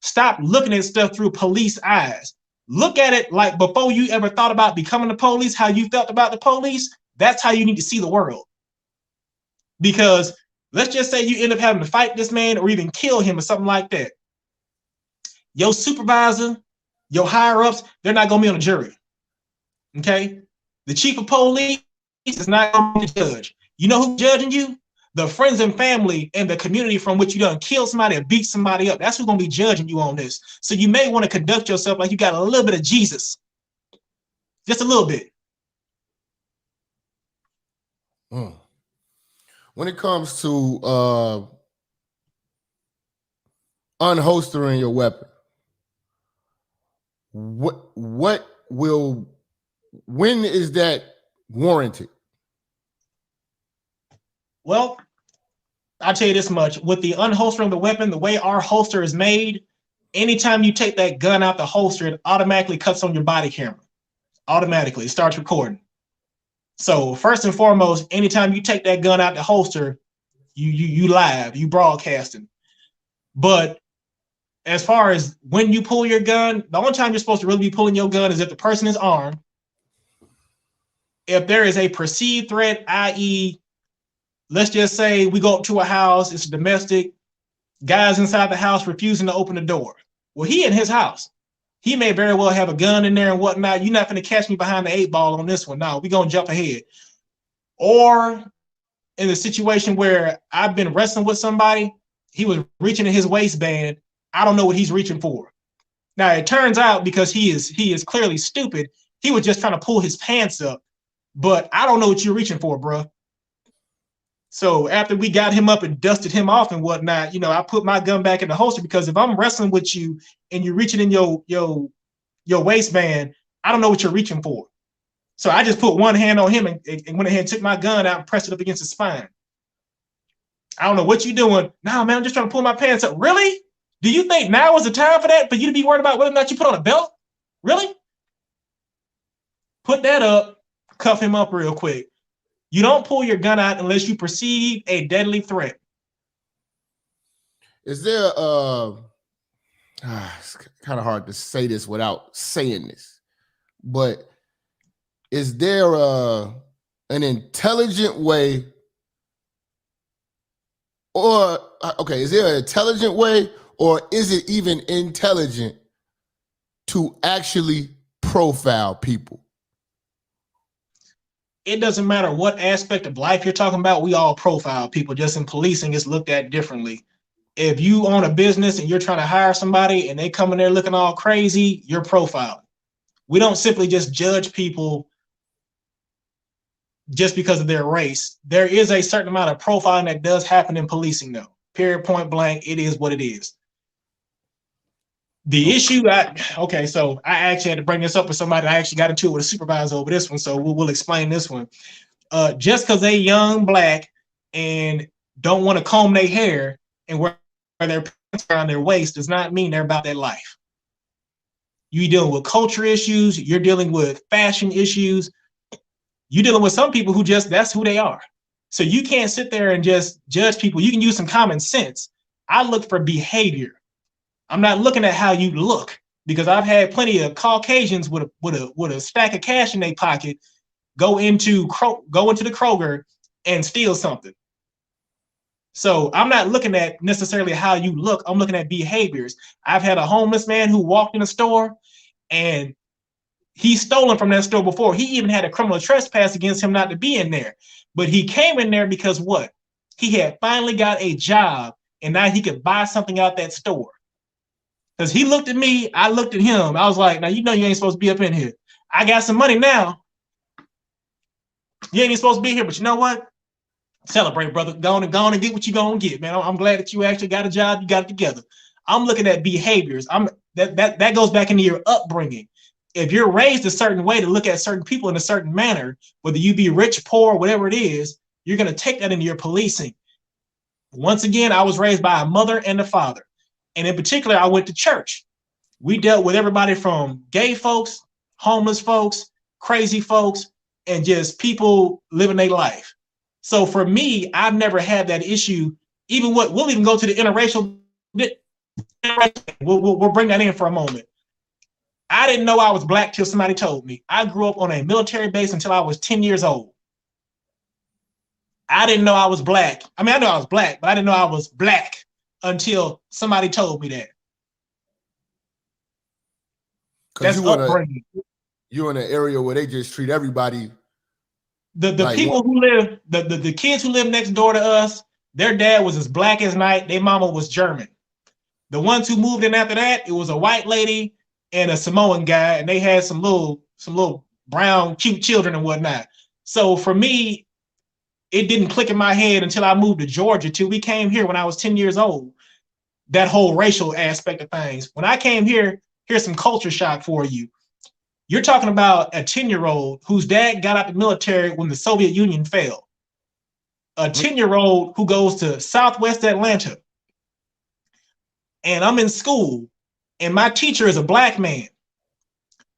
Stop looking at stuff through police eyes. Look at it like before you ever thought about becoming the police, how you felt about the police. That's how you need to see the world. Because let's just say you end up having to fight this man or even kill him or something like that. Your supervisor, your higher ups, they're not going to be on the jury. Okay? The chief of police is not going to be the judge. You know who's judging you? The friends and family and the community from which you done kill somebody or beat somebody up. That's who's going to be judging you on this. So you may want to conduct yourself like you got a little bit of Jesus. Just a little bit. When it comes to unholstering your weapon, when is that warranted? Well, I'll tell you this much. With the unholstering the weapon, the way our holster is made, anytime you take that gun out the holster, it automatically cuts on your body camera. Automatically, it starts recording. So first and foremost, anytime you take that gun out the holster, you live, you broadcasting. But as far as when you pull your gun, the only time you're supposed to really be pulling your gun is if the person is armed. If there is a perceived threat, i.e., let's just say we go up to a house, it's a domestic, guys inside the house refusing to open the door. Well, he in his house. He may very well have a gun in there and whatnot. You're not going to catch me behind the 8-ball on this one. No, we're going to jump ahead. Or in a situation where I've been wrestling with somebody, he was reaching in his waistband. I don't know what he's reaching for. Now, it turns out because he is clearly stupid, he was just trying to pull his pants up. But I don't know what you're reaching for, bro. So after we got him up and dusted him off and whatnot, you know, I put my gun back in the holster because if I'm wrestling with you and you're reaching in your waistband, I don't know what you're reaching for. So I just put one hand on him and went ahead and took my gun out and pressed it up against his spine. I don't know what you're doing. Nah, man, I'm just trying to pull my pants up. Really? Do you think now is the time for that? For you to be worried about whether or not you put on a belt? Really? Put that up, cuff him up real quick. You don't pull your gun out unless you perceive a deadly threat. Is there it's kind of hard to say this without saying this, but is there an intelligent way, or okay, is there an intelligent way, or is it even intelligent to actually profile people? It doesn't matter what aspect of life you're talking about. We all profile people. Just in policing, it's looked at differently. If you own a business and you're trying to hire somebody and they come in there looking all crazy, you're profiling. We don't simply just judge people just because of their race. There is a certain amount of profiling that does happen in policing, though. Period, point blank. It is what it is. The issue, so I actually had to bring this up with somebody. I actually got into it with a supervisor over this one, so we'll explain this one. Just because they young, black, and don't want to comb their hair and wear their pants around their waist does not mean they're about that life. You're dealing with culture issues. You're dealing with fashion issues. You're dealing with some people who just, that's who they are. So you can't sit there and just judge people. You can use some common sense. I look for behavior. I'm not looking at how you look, because I've had plenty of Caucasians with a stack of cash in their pocket go into the Kroger and steal something. So I'm not looking at necessarily how you look. I'm looking at behaviors. I've had a homeless man who walked in a store and he's stolen from that store before. He even had a criminal trespass against him not to be in there. But he came in there because what? He had finally got a job and now he could buy something out that store. Because he looked at me, I looked at him. I was like, now you know you ain't supposed to be up in here. I got some money now. You ain't even supposed to be here, but you know what? Celebrate, brother. Go on and get what you gonna get, man. I'm glad that you actually got a job, you got it together. I'm looking at behaviors. That goes back into your upbringing. If you're raised a certain way to look at certain people in a certain manner, whether you be rich, poor, whatever it is, you're gonna take that into your policing. Once again, I was raised by a mother and a father. And in particular, I went to church. We dealt with everybody from gay folks, homeless folks, crazy folks, and just people living their life. So for me, I've never had that issue. We'll even go to the interracial. We'll bring that in for a moment. I didn't know I was black till somebody told me. I grew up on a military base until I was 10 years old. I didn't know I was black. I mean, I know I was black, but I didn't know I was black until somebody told me that. That's upbringing. You're in an area where they just treat everybody. The like people who live, the kids who live next door to us, their dad was as black as night. Their mama was German. The ones who moved in after that, it was a white lady and a Samoan guy, and they had some little brown cute children and whatnot. So for me, it didn't click in my head until I moved to Georgia till we came here when I was 10 years old. That whole racial aspect of things. When I came here, here's some culture shock for you. You're talking about a 10-year-old whose dad got out the military when the Soviet Union fell. A 10-year-old who goes to Southwest Atlanta. And I'm in school, and my teacher is a black man.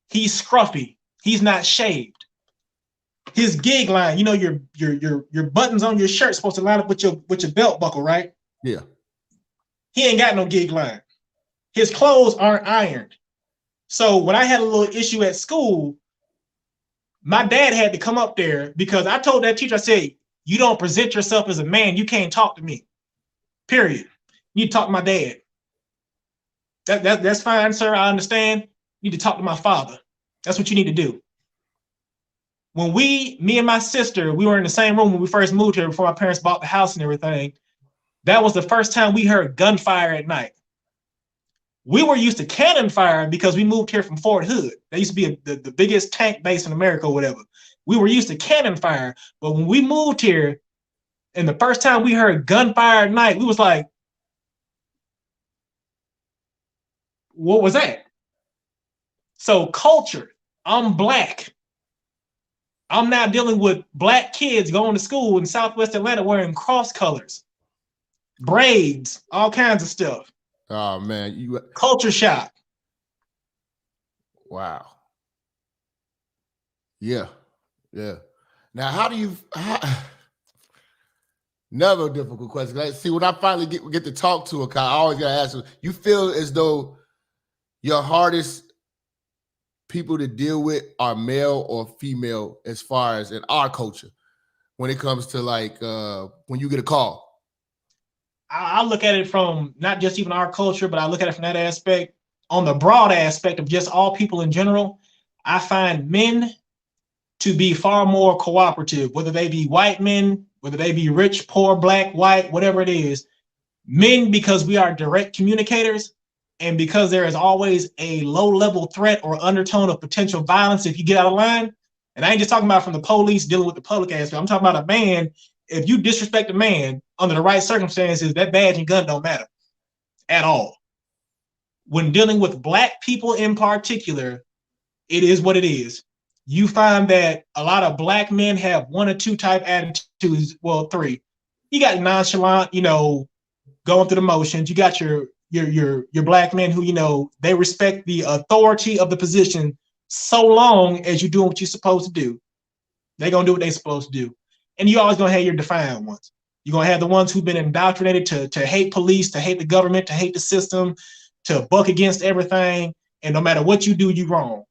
He's scruffy. He's not shaved. his gig line, you know, your buttons on your shirt supposed to line up with your belt buckle, right? Yeah. He ain't got no gig line. His clothes aren't ironed. So when I had a little issue at school, my dad had to come up there because I told that teacher, I said, you don't present yourself as a man, you can't talk to me. Period. You need to talk to my dad. That's fine, sir. I understand. You need to talk to my father. That's what you need to do. When me and my sister, we were in the same room when we first moved here before my parents bought the house and everything. That was the first time we heard gunfire at night. We were used to cannon fire because we moved here from Fort Hood. That used to be the biggest tank base in America or whatever. We were used to cannon fire. But when we moved here, and the first time we heard gunfire at night, we was like, what was that? So culture, I'm black. I'm now dealing with black kids going to school in Southwest Atlanta wearing cross colors, braids, all kinds of stuff. Oh man, culture shock. Wow. Yeah. Now, how do you? Another difficult question. Let's see, when I finally get to talk to a guy, I always gotta ask you feel as though your hardest people to deal with are male or female as far as in our culture when it comes to like when you get a call? I look at it from not just even our culture, but I look at it from that aspect. On the broad aspect of just all people in general, I find men to be far more cooperative, whether they be white men, whether they be rich, poor, black, white, whatever it is. Men, because we are direct communicators, and because there is always a low-level threat or undertone of potential violence if you get out of line. And I ain't just talking about from the police dealing with the public aspect. I'm talking about a man. If you disrespect a man under the right circumstances, that badge and gun don't matter at all. When dealing with black people in particular, it is what it is. You find that a lot of black men have one or two type attitudes. Well, three. You got nonchalant, going through the motions. You got your black men who, they respect the authority of the position so long as you're doing what you're supposed to do. They're going to do what they're supposed to do. And you always going to have your defiant ones. You're going to have the ones who've been indoctrinated to hate police, to hate the government, to hate the system, to buck against everything. And no matter what you do, you're wrong.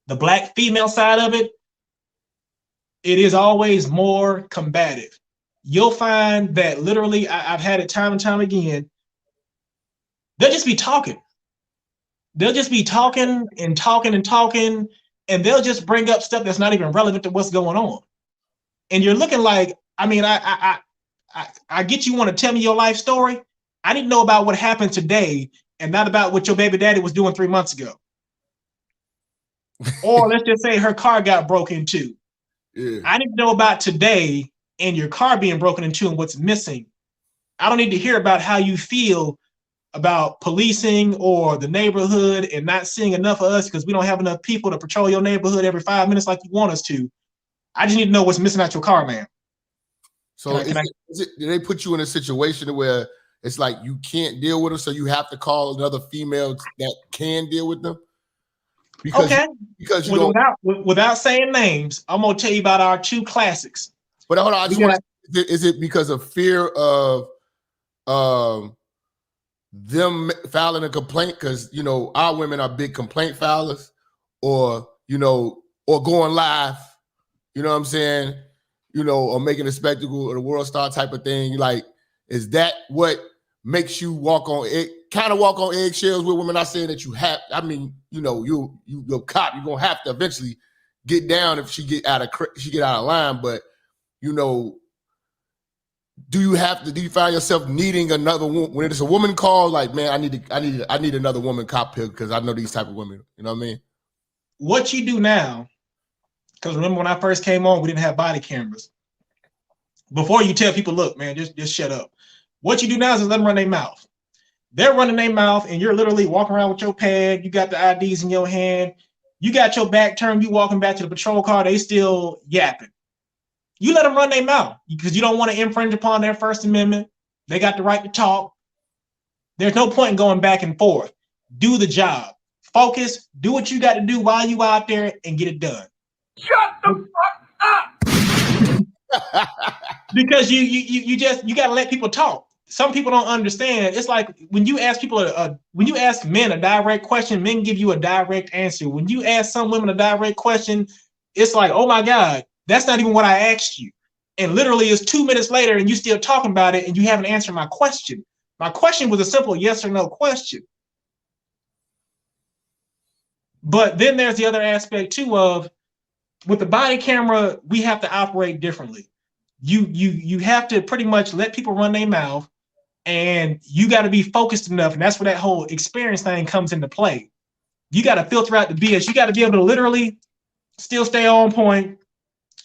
The black female side of it, it is always more combative. You'll find that literally, I've had it time and time again, they'll just be talking. They'll just be talking and talking and talking, and they'll just bring up stuff that's not even relevant to what's going on. And you're looking like, I get you want to tell me your life story. I need to know about what happened today and not about what your baby daddy was doing 3 months ago. Or let's just say her car got broken into. Yeah. I need to know about today and your car being broken into and what's missing. I don't need to hear about how you feel about policing or the neighborhood and not seeing enough of us because we don't have enough people to patrol your neighborhood every 5 minutes like you want us to. I just need to know what's missing out your car, man. So do they put you in a situation where it's like you can't deal with them, so you have to call another female that can deal with them? Because you without saying names, I'm gonna tell you about our two classics. But hold on, is it because of fear of them filing a complaint? Because our women are big complaint filers, or going live. You know what I'm saying? Or making a spectacle or the world star type of thing. Like, is that what makes you walk on eggshells with women? Not saying that you have. I mean, you're a cop. You're gonna have to eventually get down if she get out of line. But do you find yourself needing another woman when it's a woman call? Like, man, I need another woman cop here because I know these type of women. You know what I mean? What you do now? Because remember when I first came on, we didn't have body cameras. Before you tell people, look, man, just shut up. What you do now is let them run their mouth. They're running their mouth, and you're literally walking around with your pad. You got the IDs in your hand. You got your back turned. You walking back to the patrol car. They still yapping. You let them run their mouth because you don't want to infringe upon their First Amendment. They got the right to talk. There's no point in going back and forth. Do the job. Focus. Do what you got to do while you out there and get it done. Shut the fuck because you got to let people talk. Some people don't understand. It's like when you ask people when you ask men a direct question, men give you a direct answer. When you ask some women a direct question, it's like, oh my God, that's not even what I asked you. And literally it's 2 minutes later and you still talking about it and you haven't answered my question. My question was a simple yes or no question. But then there's the other aspect too of with the body camera, we have to operate differently. You have to pretty much let people run their mouth, and you got to be focused enough. And that's where that whole experience thing comes into play. You got to filter out the BS. You got to be able to literally still stay on point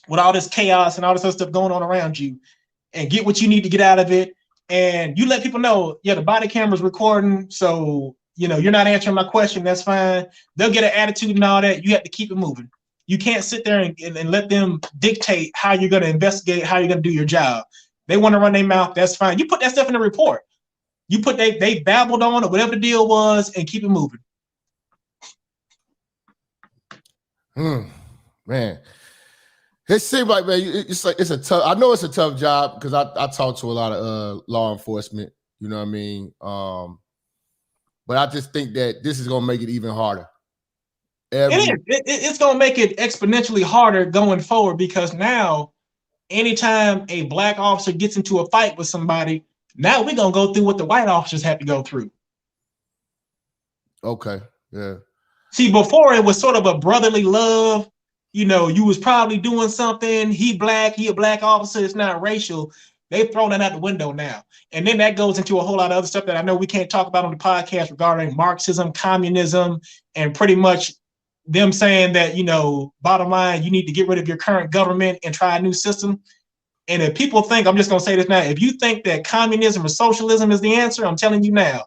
with all this chaos and all this other stuff going on around you and get what you need to get out of it. And you let people know, yeah, the body camera's recording. So, you know, you're not answering my question. That's fine. They'll get an attitude and all that. You have to keep it moving. You can't sit there and let them dictate how you're going to investigate, how you're going to do your job. They want to run their mouth. That's fine. You put that stuff in the report. You put they babbled on or whatever the deal was and keep it moving. Man, it seems like, man, it's a tough. I know it's a tough job because I talk to a lot of law enforcement. You know what I mean? But I just think that this is gonna make it even harder. It's gonna make it exponentially harder going forward because now, anytime a black officer gets into a fight with somebody, now we're gonna go through what the white officers have to go through. Okay, yeah. See, before it was sort of a brotherly love. You know, you was probably doing something. He a black officer. It's not racial. They've thrown that out the window now. And then that goes into a whole lot of other stuff that I know we can't talk about on the podcast regarding Marxism, communism, and pretty much them saying that, you know, bottom line, you need to get rid of your current government and try a new system. And if people think, I'm just going to say this now, if you think that communism or socialism is the answer, I'm telling you now,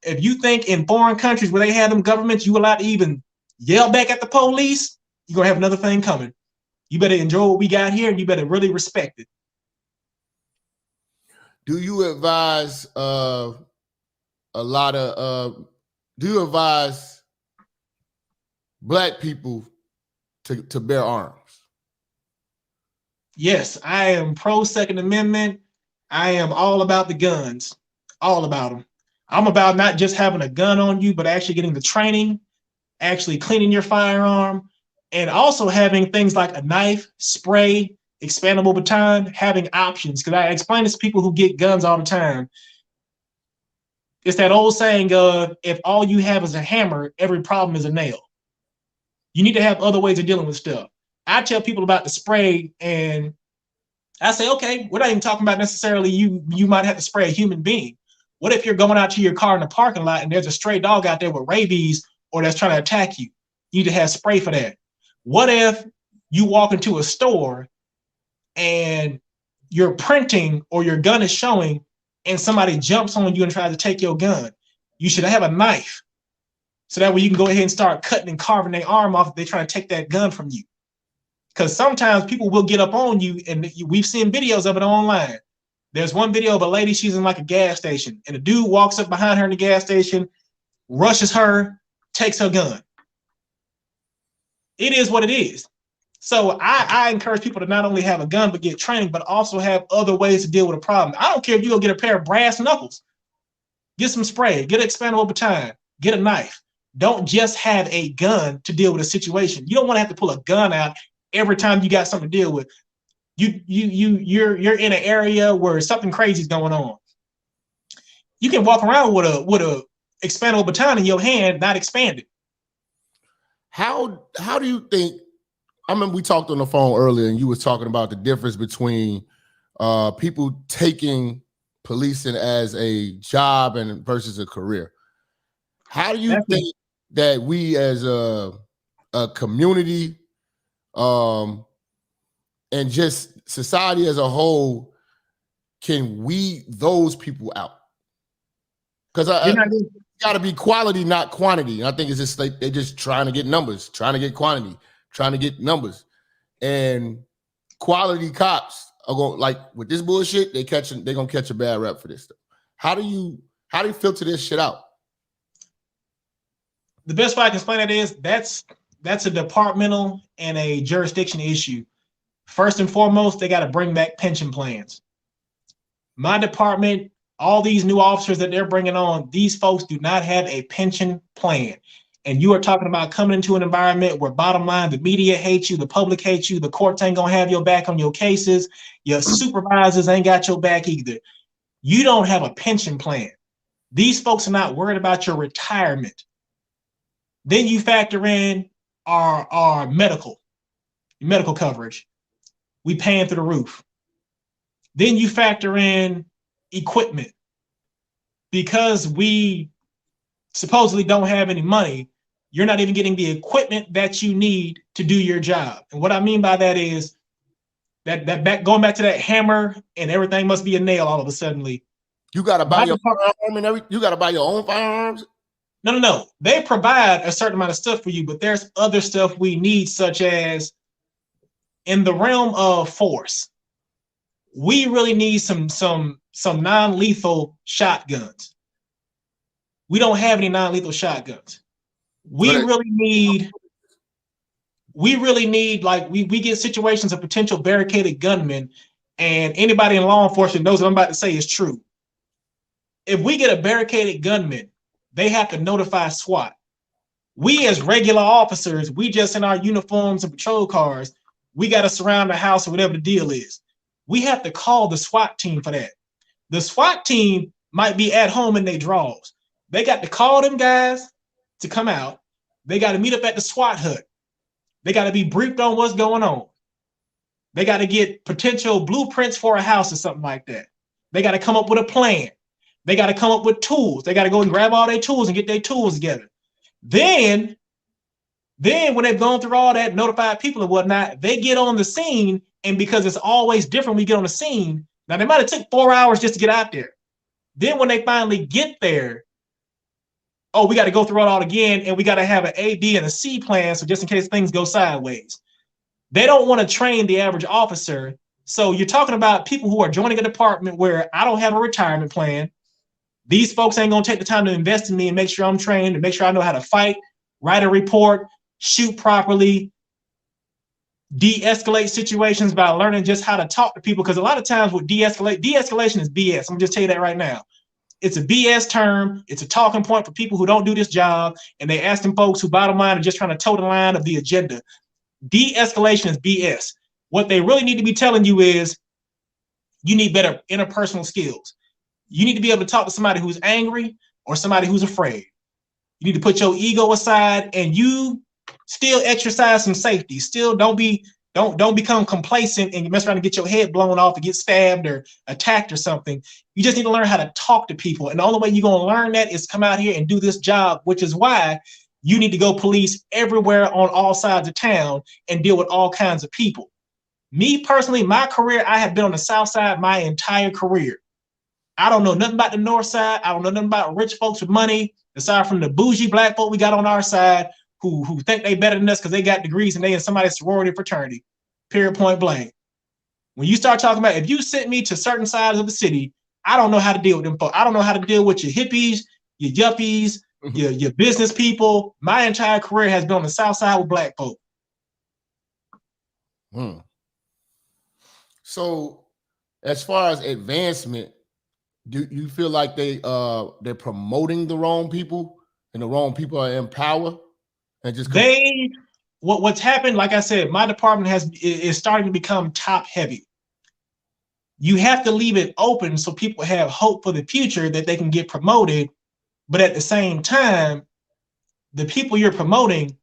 if you think in foreign countries where they have them governments, you allowed to even yell back at the police, you're going to have another thing coming. You better enjoy what we got here and you better really respect it. Do you advise do you advise black people to bear arms? Yes, I am pro Second Amendment. I am all about the guns, all about them. I'm about not just having a gun on you, but actually getting the training, actually cleaning your firearm, and also having things like a knife, spray, expandable baton, having options. Because I explain this to people who get guns all the time. It's that old saying of, if all you have is a hammer, every problem is a nail. You need to have other ways of dealing with stuff. I tell people about the spray, and I say, okay, we're not even talking about necessarily you might have to spray a human being. What if you're going out to your car in the parking lot and there's a stray dog out there with rabies or that's trying to attack you? You need to have spray for that. What if you walk into a store and you're printing or your gun is showing and somebody jumps on you and tries to take your gun? You should have a knife so that way you can go ahead and start cutting and carving their arm off if they try to take that gun from you. Because sometimes people will get up on you, and we've seen videos of it online. There's one video of a lady, she's in like a gas station, and a dude walks up behind her in the gas station, rushes her, takes her gun. It is what it is. So I encourage people to not only have a gun, but get training, but also have other ways to deal with a problem. I don't care if you go get a pair of brass knuckles, get some spray, get an expandable baton, get a knife. Don't just have a gun to deal with a situation. You don't want to have to pull a gun out every time you got something to deal with. You're in an area where something crazy is going on. You can walk around with a expandable baton in your hand, not expanded. How do you think? I remember we talked on the phone earlier, and you was talking about the difference between people taking policing as a job and versus a career. How do you think that we as a community and just society as a whole can weed those people out? Because got to be quality, not quantity. And I think it's just like they're just trying to get numbers, trying to get quantity, trying to get numbers. And quality cops are going, like, with this bullshit, they're gonna catch a bad rep for this stuff. How do you filter this shit out? The best way I can explain that is that's a departmental and a jurisdiction issue. First and foremost, they got to bring back pension plans. My department, all these new officers that they're bringing on, these folks do not have a pension plan. And you are talking about coming into an environment where, bottom line, the media hates you, the public hates you, the courts ain't gonna have your back on your cases, your supervisors ain't got your back either. You don't have a pension plan. These folks are not worried about your retirement. Then you factor in our medical coverage. We paying through the roof. Then you factor in equipment. Because we supposedly don't have any money, you're not even getting the equipment that you need to do your job. And what I mean by that is that going back to that hammer and everything must be a nail all of a sudden. You gotta buy your firearm and you gotta buy your own firearms. No. They provide a certain amount of stuff for you, but there's other stuff we need, such as in the realm of force. We really need some non-lethal shotguns. We don't have any non-lethal shotguns. We really need, like, we get situations of potential barricaded gunmen, and anybody in law enforcement knows what I'm about to say is true. If we get a barricaded gunman, they have to notify SWAT. We as regular officers, we just in our uniforms and patrol cars, we got to surround the house or whatever the deal is. We have to call the SWAT team for that. The SWAT team might be at home in their drawers. They got to call them guys to come out. They got to meet up at the SWAT hut. They got to be briefed on what's going on. They got to get potential blueprints for a house or something like that. They got to come up with a plan. They got to come up with tools. They got to go and grab all their tools and get their tools together. Then when they've gone through all that, notified people and whatnot, they get on the scene. And because it's always different when we get on the scene, now they might have took 4 hours just to get out there. Then when they finally get there, oh, we got to go through it all again, and we got to have an A, B, and a C plan, so just in case things go sideways. They don't want to train the average officer. So you're talking about people who are joining a department where I don't have a retirement plan. These folks ain't going to take the time to invest in me and make sure I'm trained and make sure I know how to fight, write a report, shoot properly, de-escalate situations by learning just how to talk to people. Because a lot of times with de-escalation is BS. I'm going to just tell you that right now. It's a BS term. It's a talking point for people who don't do this job. And they ask them folks who, bottom line, are just trying to toe the line of the agenda. De-escalation is BS. What they really need to be telling you is you need better interpersonal skills. You need to be able to talk to somebody who's angry or somebody who's afraid. You need to put your ego aside and you still exercise some safety. Still don't become complacent and you mess around and get your head blown off or get stabbed or attacked or something. You just need to learn how to talk to people. And the only way you're going to learn that is come out here and do this job, which is why you need to go police everywhere on all sides of town and deal with all kinds of people. Me personally, my career, I have been on the South Side my entire career. I don't know nothing about the North Side. I don't know nothing about rich folks with money, aside from the bougie black folk we got on our side who think they better than us because they got degrees and they in somebody's sorority fraternity. Period, point blank. When you start talking about, if you sent me to certain sides of the city, I don't know how to deal with them folks. I don't know how to deal with your hippies, your yuppies, your business people. My entire career has been on the South Side with black folk. So as far as advancement, do you feel like they're promoting the wrong people and the wrong people are in power? And just what's happened, like I said, my department is starting to become top heavy. You have to leave it open so people have hope for the future that they can get promoted. But at the same time, the people you're promoting,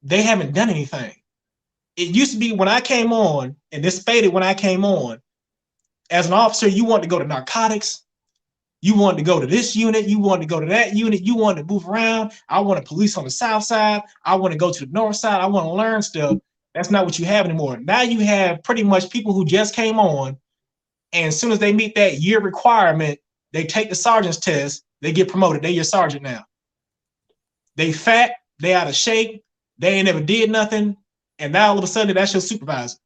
they haven't done anything. It used to be when I came on, and this faded when I came on, as an officer, you want to go to narcotics. You want to go to this unit. You want to go to that unit. You want to move around. I want to police on the South Side. I want to go to the North Side. I want to learn stuff. That's not what you have anymore. Now you have pretty much people who just came on, and as soon as they meet that year requirement, they take the sergeant's test, they get promoted. They're your sergeant now. They fat, they out of shape, they ain't never did nothing, and now all of a sudden that's your supervisor.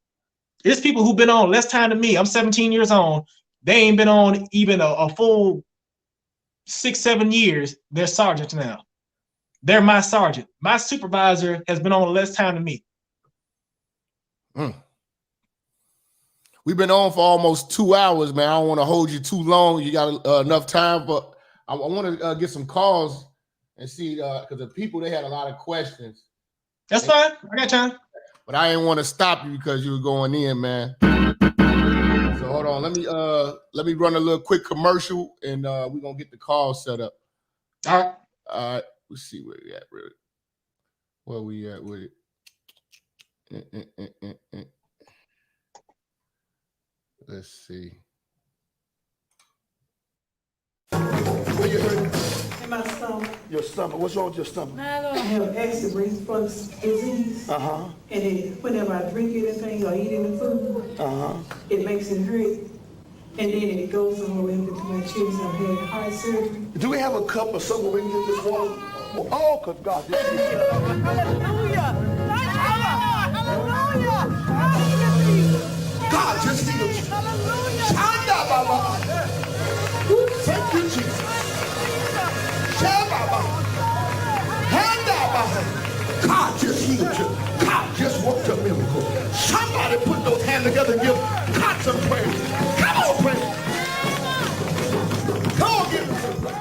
There's people who've been on less time than me. I'm 17 years old. They ain't been on even a full 6-7 years. They're sergeants now. They're my sergeant. My supervisor has been on less time than me. We've been on for almost 2 hours, man. I don't want to hold you too long. You got enough time, but I want to get some calls and see, because the people, they had a lot of questions. That's fine. I got time. But I didn't want to stop you because you were going in, man. So hold on. Let me run a little quick commercial, and we're going to get the call set up. All right. All right. Let's see where we at, really. Where we at with it? Let's see. Where you hurt? In my stomach. Your stomach. What's wrong with your stomach? I have acid reflux disease. Uh-huh. And whenever I drink anything or eat any food, it makes it hurt. And then it goes all the way up into my chest. I've had heart surgery. Do we have a cup or something where we can get this water? Oh, because God. God just healed you. Shanda Baba. Thank you, Jesus. Shanda Baba. Handa Baba. God just healed you. God just worked a miracle. Somebody put those hands together and give God some praise. Come on, praise. Come on, give me some praise.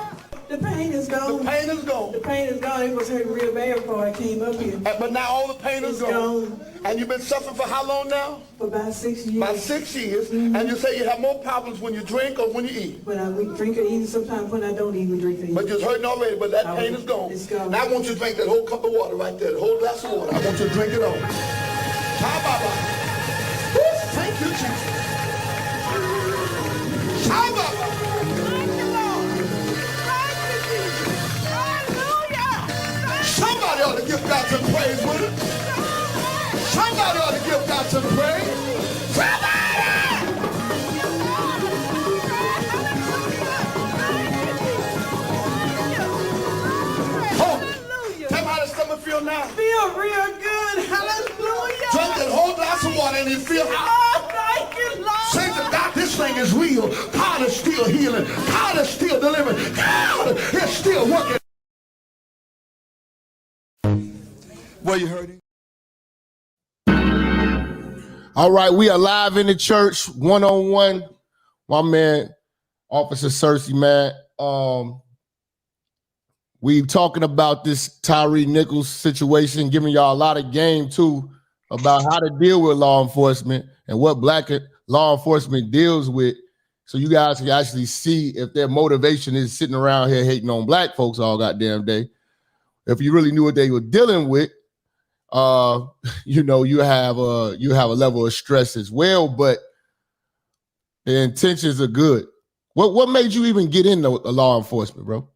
The pain is gone. The pain is gone. The pain is gone. It was hurting real bad before I came up here. But now all the pain is gone. And you've been suffering for how long now? For about 6 years. About 6 years. And you say you have more problems when you drink or when you eat. When I drink or eat, sometimes when I don't eat, we drink or eat. But you're hurting already, but that pain is gone. It's gone. Now I want you to drink that whole cup of water right there, the whole glass of water. I want you to drink it all. Shababa. Thank you, Jesus. Shababa. Somebody ought to give God some praise with it. Somebody ought to give God some praise. Somebody! Oh, tell me how the stomach feel now. Feel real good. Hallelujah. Drink that whole glass of water and you feel how. Oh, thank you, Lord. Say to God, this thing is real. God is still healing. God is still delivering. God is still working. Well, you heard it. All right, we are live in the church, one-on-one. My man, Officer Cersei, man. We talking about this Tyree Nichols situation, giving y'all a lot of game too about how to deal with law enforcement and what black law enforcement deals with, so you guys can actually see if their motivation is sitting around here hating on black folks all goddamn day. If you really knew what they were dealing with, you know, you have a level of stress as well, but the intentions are good. What made you even get into law enforcement, bro?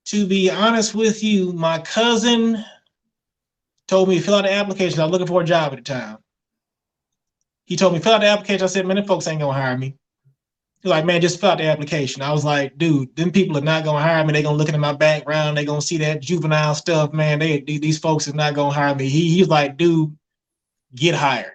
To be honest with you, my cousin told me to fill out the application. I was looking for a job at the time. He told me fill out the application. I said, man, them folks ain't gonna hire me. He's like, man, just fill out the application. I was like, dude, them people are not gonna hire me. They're gonna look into my background. They're gonna see that juvenile stuff, man. These folks are not gonna hire me. He's like, dude, get hired.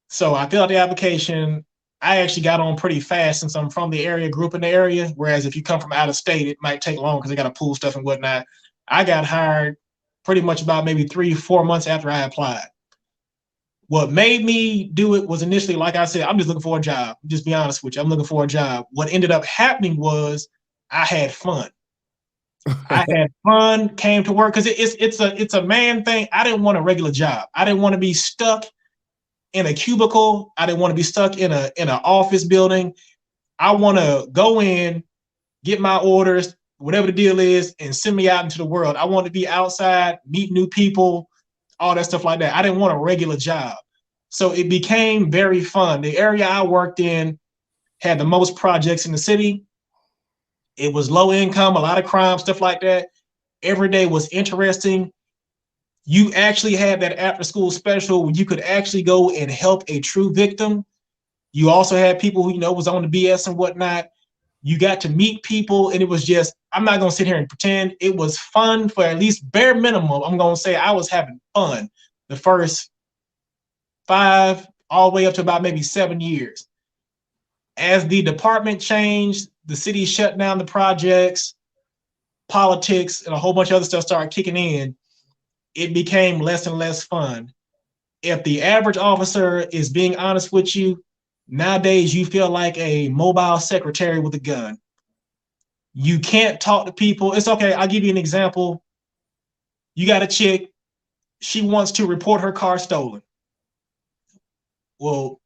So I filled out the application. I actually got on pretty fast since I'm from the area, grew up in the area. Whereas if you come from out of state, it might take long because they got to pull stuff and whatnot. I got hired pretty much about maybe 3-4 months after I applied. What made me do it was initially, like I said, I'm just looking for a job. Just be honest with you, I'm looking for a job. What ended up happening was I had fun. I had fun, came to work because it's a man thing. I didn't want a regular job. I didn't want to be stuck in a cubicle. I didn't want to be stuck in an office building. I want to go in, get my orders, whatever the deal is, and send me out into the world. I want to be outside, meet new people, all that stuff like that. I didn't want a regular job. So it became very fun. The area I worked in had the most projects in the city. It was low income, a lot of crime, stuff like that. Every day was interesting. You actually had that after school special where you could actually go and help a true victim. You also had people who, you know, was on the BS and whatnot. You got to meet people, and it was just, I'm not going to sit here and pretend. It was fun for at least bare minimum. I'm going to say I was having fun the first 5 all the way up to about maybe 7 years. As the department changed, the city shut down the projects, politics, and a whole bunch of other stuff started kicking in. It became less and less fun. if the average officer is being honest with you, nowadays you feel like a mobile secretary with a gun. You can't talk to people. It's okay. I'll give you an example. You got a chick. She wants to report her car stolen. Well,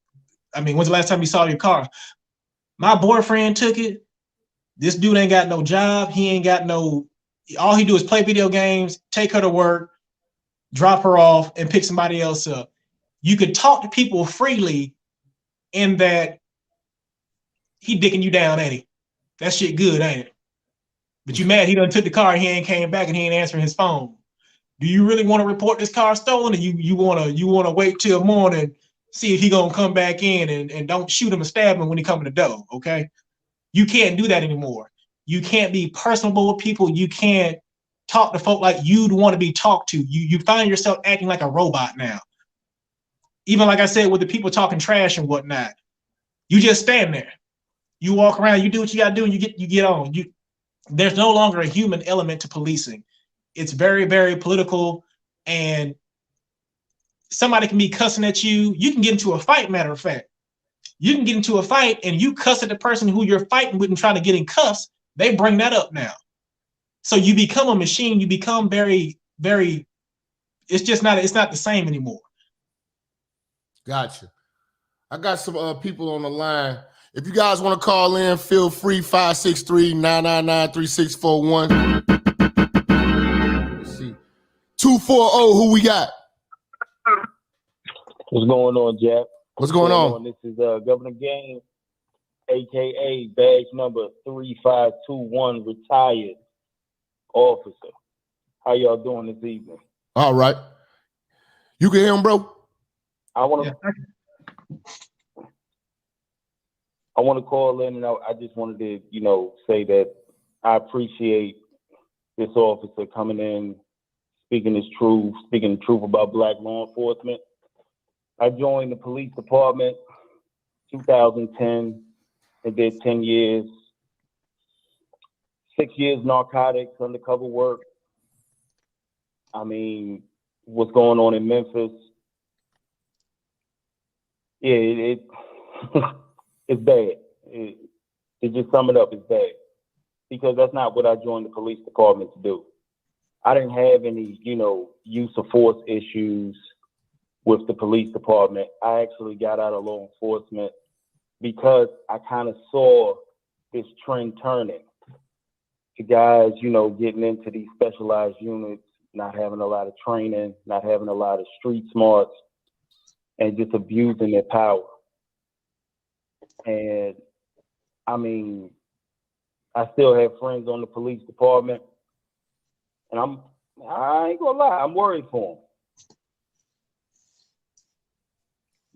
I mean, when's the last time you saw your car? My boyfriend took it. This dude ain't got no job. He ain't got no, all he do is play video games, take her to work, drop her off, and pick somebody else up. You could talk to people freely in that he dicking you down, ain't he? That shit good, ain't it? But you mad he done took the car and he ain't came back and he ain't answering his phone. Do you really want to report this car stolen, or you wanna wait till morning, see if he gonna come back in and don't shoot him and stab him when he come in the door, okay? You can't do that anymore. You can't be personable with people. You can't talk to folk like you'd want to be talked to. You find yourself acting like a robot now. Even like I said, with the people talking trash and whatnot, you just stand there. You walk around, you do what you gotta do, and you get on. There's no longer a human element to policing. It's very, very political, and somebody can be cussing at you. You can get into a fight, matter of fact. You can get into a fight and you cuss at the person who you're fighting with and trying to get in cuffs. They bring that up now. So you become a machine. You become very, very, it's not the same anymore. Gotcha. I got some people on the line. If you guys want to call in, feel free, 563-999-3641. Let's see. 240, who we got? What's going on, Jap? What's going on? This is Governor Game, a.k.a. badge number 3521, retired officer. How y'all doing this evening? All right. You can hear him, bro? I want to call in, and I just wanted to, say that I appreciate this officer coming in, speaking the truth about Black law enforcement. I joined the police department 2010 and did 10 years, 6 years narcotics, undercover work. I mean, what's going on in Memphis? Yeah, it's bad. It just sum it up, it's bad. Because that's not what I joined the police department to do. I didn't have any, use of force issues with the police department. I actually got out of law enforcement because I kind of saw this trend turning. The guys, getting into these specialized units, not having a lot of training, not having a lot of street smarts, and just abusing their power. And I mean, I still have friends on the police department, and I ain't gonna lie, I'm worried for them.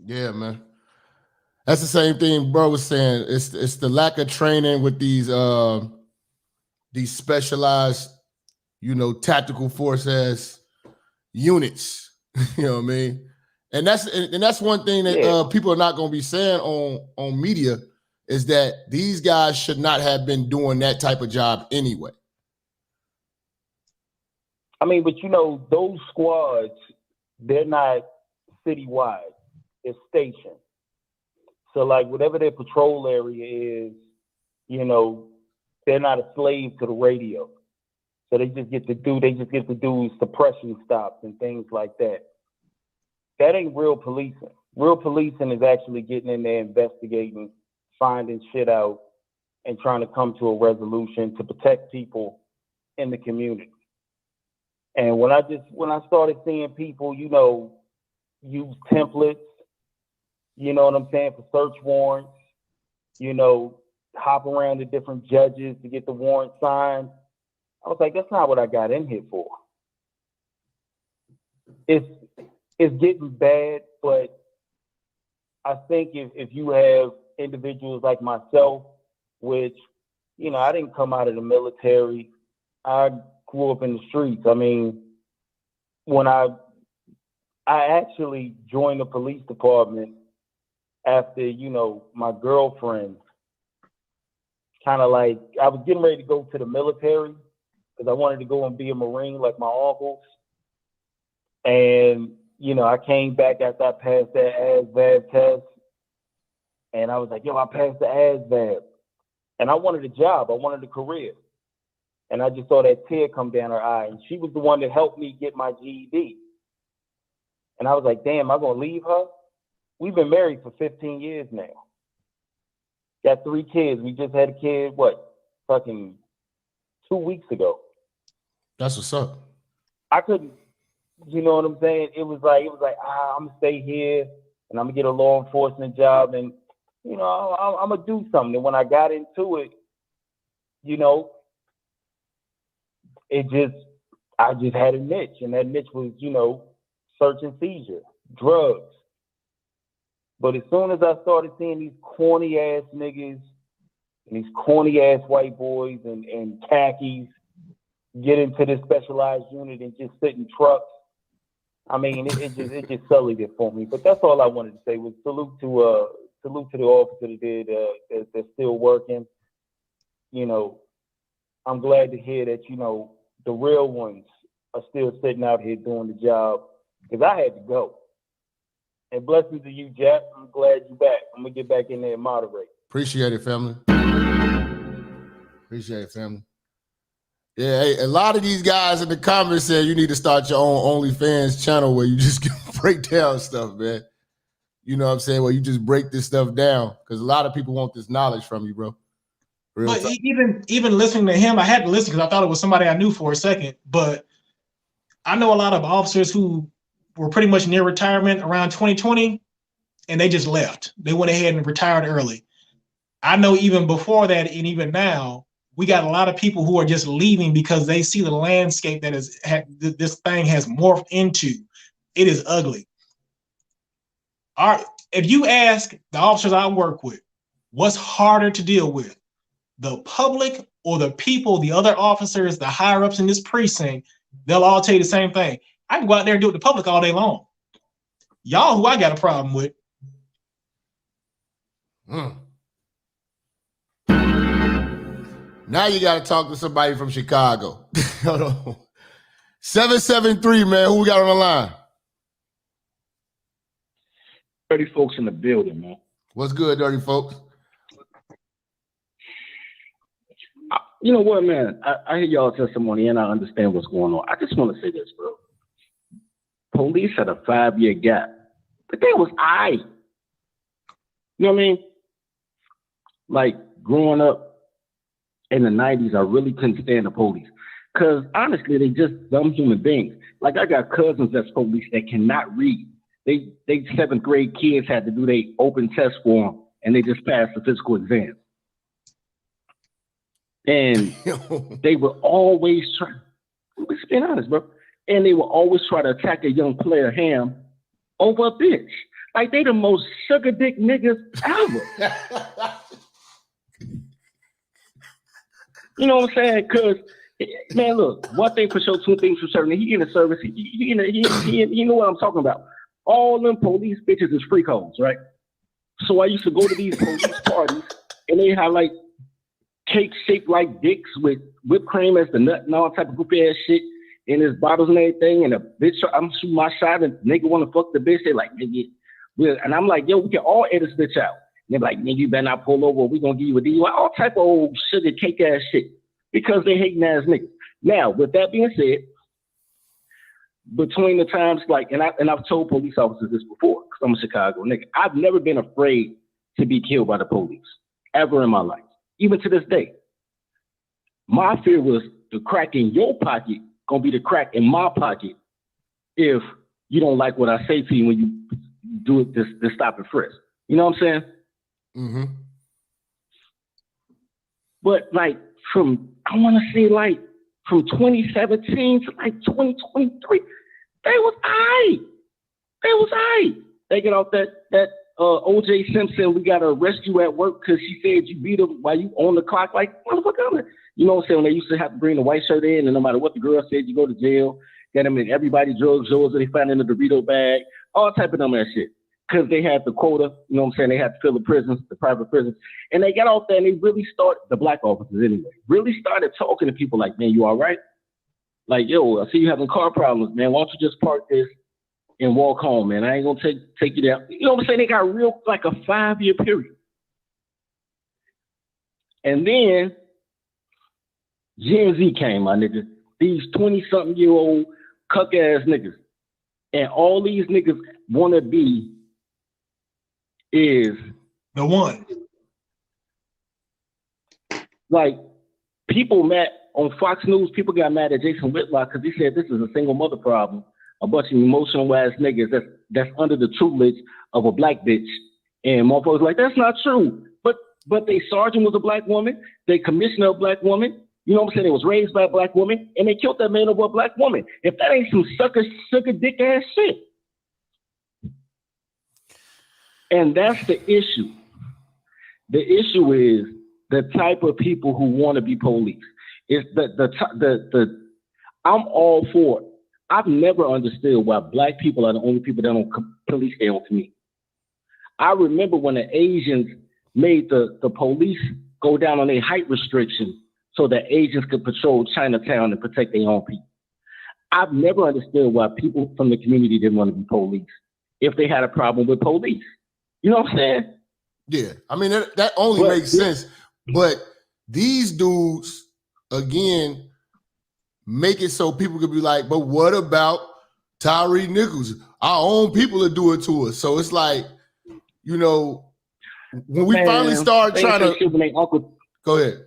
Yeah, man. That's the same thing bro was saying. It's the lack of training with these specialized, tactical forces units. You know what I mean? And that's one thing that people are not going to be saying on media is that these guys should not have been doing that type of job anyway. I mean, but those squads, they're not citywide. They're stationed. So like whatever their patrol area is, they're not a slave to the radio. So they just get to do suppression stops and things like that. That ain't real policing. Real policing is actually getting in there, investigating, finding shit out, and trying to come to a resolution to protect people in the community. And when I started seeing people, use templates, you know what I'm saying, for search warrants, hop around to different judges to get the warrant signed, I was like, that's not what I got in here for. It's getting bad, but I think if you have individuals like myself, which, I didn't come out of the military. I grew up in the streets. I mean, when I actually joined the police department after, my girlfriend kind of like, I was getting ready to go to the military because I wanted to go and be a Marine like my uncles. And I came back after I passed that ASVAB test, and I was like, yo, I passed the ASVAB. And I wanted a job. I wanted a career. And I just saw that tear come down her eye. And she was the one that helped me get my GED. And I was like, damn, am I going to leave her? We've been married for 15 years now. Got 3 kids. We just had a kid, fucking 2 weeks ago. That's what's up. I couldn't, you know what I'm saying? It was like, I'm going to stay here and I'm going to get a law enforcement job and, I'm going to do something. And when I got into it, I just had a niche. And that niche was, search and seizure, drugs. But as soon as I started seeing these corny ass niggas and these corny ass white boys and khakis get into this specialized unit and just sit in trucks, I mean, it just sullied it for me. But that's all I wanted to say was salute to the officer that did that's still working. I'm glad to hear that the real ones are still sitting out here doing the job because I had to go. And blessings to you, Jap. I'm glad you're back. I'm gonna get back in there and moderate. Appreciate it, family. Appreciate it, family. Yeah, hey, a lot of these guys in the comments said you need to start your own OnlyFans channel where you just can break down stuff, man. You know what I'm saying? Where you just break this stuff down because a lot of people want this knowledge from you, bro. But even listening to him, I had to listen because I thought it was somebody I knew for a second. But I know a lot of officers who were pretty much near retirement around 2020, and they just left. They went ahead and retired early. I know even before that, and even now, we got a lot of people who are just leaving because they see the landscape that this thing has morphed into. It is ugly. If you ask the officers I work with, what's harder to deal with, the public or the people, the other officers, the higher ups in this precinct, they'll all tell you the same thing. I can go out there and do it with the public all day long. Y'all who I got a problem with. Now you got to talk to somebody from Chicago. Hold on. 773, man. Who we got on the line? 30 folks in the building, man. What's good, dirty folks? You know what, man? I hear y'all testimony and I understand what's going on. I just want to say this, bro. Police had a 5-year gap, but they was aight. You know what I mean? Like growing up in the 90s, I really couldn't stand the police because honestly, they just dumb human beings. Like I got cousins that's police that cannot read. They 7th grade kids had to do their open test for them, and they just passed the physical exam. And they were always trying. Let's be honest, bro. And they will always try to attack a young player, Ham, over a bitch. Like they the most sugar dick niggas ever. You know what I'm saying? Because, man, look, one thing for sure, 2 things for certain. He in the service. He know what I'm talking about. All them police bitches is freak hoes, right? So I used to go to these police parties, and they had like cake shaped like dicks with whipped cream as the nut and all type of goofy ass shit. And there's bottles and everything, and a bitch, I'm shooting my shot, and nigga want to fuck the bitch. They like, nigga, and I'm like, yo, we can all edit this bitch out. And they're like, nigga, you better not pull over. We gonna give you a DUI, all type of old sugar cake ass shit because they hating ass niggas. Now, with that being said, between the times like, and I've told police officers this before because I'm a Chicago nigga, I've never been afraid to be killed by the police ever in my life, even to this day. My fear was the crack in your pocket gonna be the crack in my pocket if you don't like what I say to you when you do it this stop and frisk. You know what I'm saying? Mm-hmm. But like I want to say like from 2017 to like 2023, they was aight. They was aight. They get off that O.J. Simpson, we gotta arrest you at work because she said you beat him while you on the clock. Like, motherfucker, you know what I'm saying? When they used to have to bring the white shirt in, and no matter what the girl said, you go to jail. Get them in everybody drugs yours that they found in the Dorito bag, all type of dumb ass shit. Because they had the quota, you know what I'm saying? They had to fill the prisons, the private prisons. And they got off there and they really started, the black officers anyway, really started talking to people like, man, you all right? Like, yo, I see you having car problems, man. Why don't you just park this and walk home, man. I ain't gonna take you there. You know what I'm saying? They got real like a 5-year period. And then Gen Z came, my nigga. These 20-something-year-old cuck-ass niggas. And all these niggas want to be is the one. Like, people mad on Fox News, people got mad at Jason Whitlock because he said this is a single mother problem. A bunch of emotional-ass niggas that's under the tutelage of a black bitch. And motherfuckers like, that's not true. But they sergeant was a black woman. They commissioner a black woman. You know what I'm saying? They was raised by a black woman. And they killed that man over a black woman. If that ain't some sucker dick ass shit. And that's the issue. The issue is the type of people who want to be police. It's I'm all for it. I've never understood why black people are the only people that don't police down to me. I remember when the Asians made the police go down on their height restriction so that Asians could patrol Chinatown and protect their own people. I've never understood why people from the community didn't want to be police if they had a problem with police. You know what I'm saying? Yeah, I mean, that only makes sense. But these dudes, again, make it so people could be like, but what about Tyree Nichols? Our own people are doing it to us. So it's like, you know, when we finally start trying to go ahead.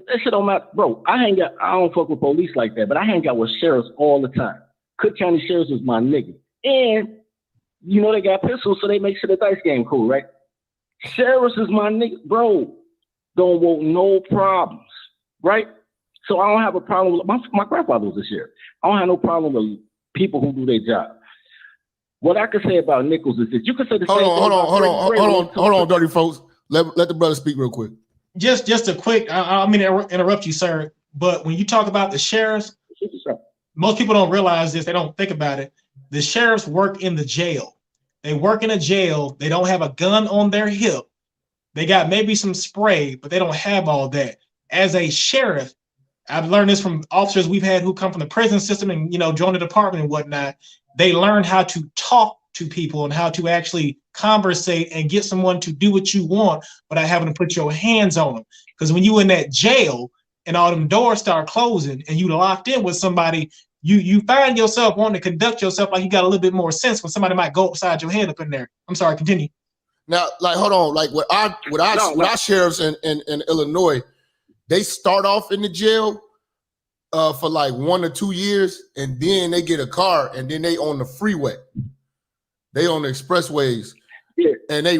That shit don't matter, bro. I don't fuck with police like that, but I hang out with sheriffs all the time. Cook County Sheriffs is my nigga. And you know they got pistols, so they make sure the dice game cool, right? Sheriffs is my nigga, bro. Don't want no problems, right? So I don't have a problem with my grandfather was a sheriff. I don't have no problem with people who do their job. What I can say about Nichols is that you can say the same thing. Hold on, dirty folks. Let the brother speak real quick. Just a quick. I mean to interrupt you, sir. But when you talk about the sheriffs, most people don't realize this. They don't think about it. The sheriffs work in the jail. They work in a jail. They don't have a gun on their hip. They got maybe some spray, but they don't have all that. As a sheriff, I've learned this from officers we've had who come from the prison system and, you know, join the department and whatnot. They learn how to talk to people and how to actually conversate and get someone to do what you want without having to put your hands on them. Because when you in that jail and all them doors start closing and you locked in with somebody, you find yourself wanting to conduct yourself like you got a little bit more sense when somebody might go upside your head up in there. I'm sorry, continue. Now, like, hold on, like with our sheriffs in Illinois, they start off in the jail for like 1 or 2 years, and then they get a car, and then they on the freeway. They on the expressways, yeah. And they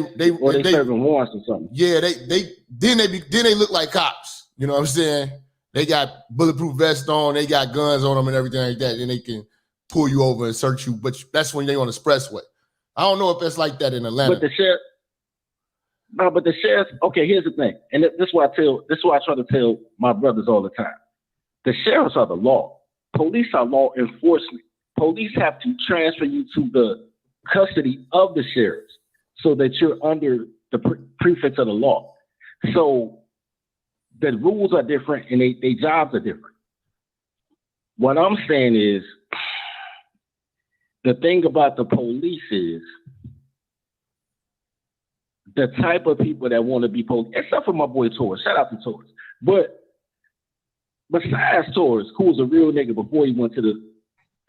serving warrants or something. Yeah, they look like cops. You know what I'm saying? They got bulletproof vests on, they got guns on them and everything like that, and they can pull you over and search you. But that's when they on the expressway. I don't know if that's like that in Atlanta. But the sheriff. Okay, here's the thing, and this is why I try to tell my brothers all the time. The sheriffs are the law. Police are law enforcement. Police have to transfer you to the custody of the sheriffs so that you're under the prefix of the law. So the rules are different and they jobs are different. What I'm saying is, the thing about the police is the type of people that want to be police, except for my boy Torres. Shout out to Torres. But besides Torres, who was a real nigga before he went to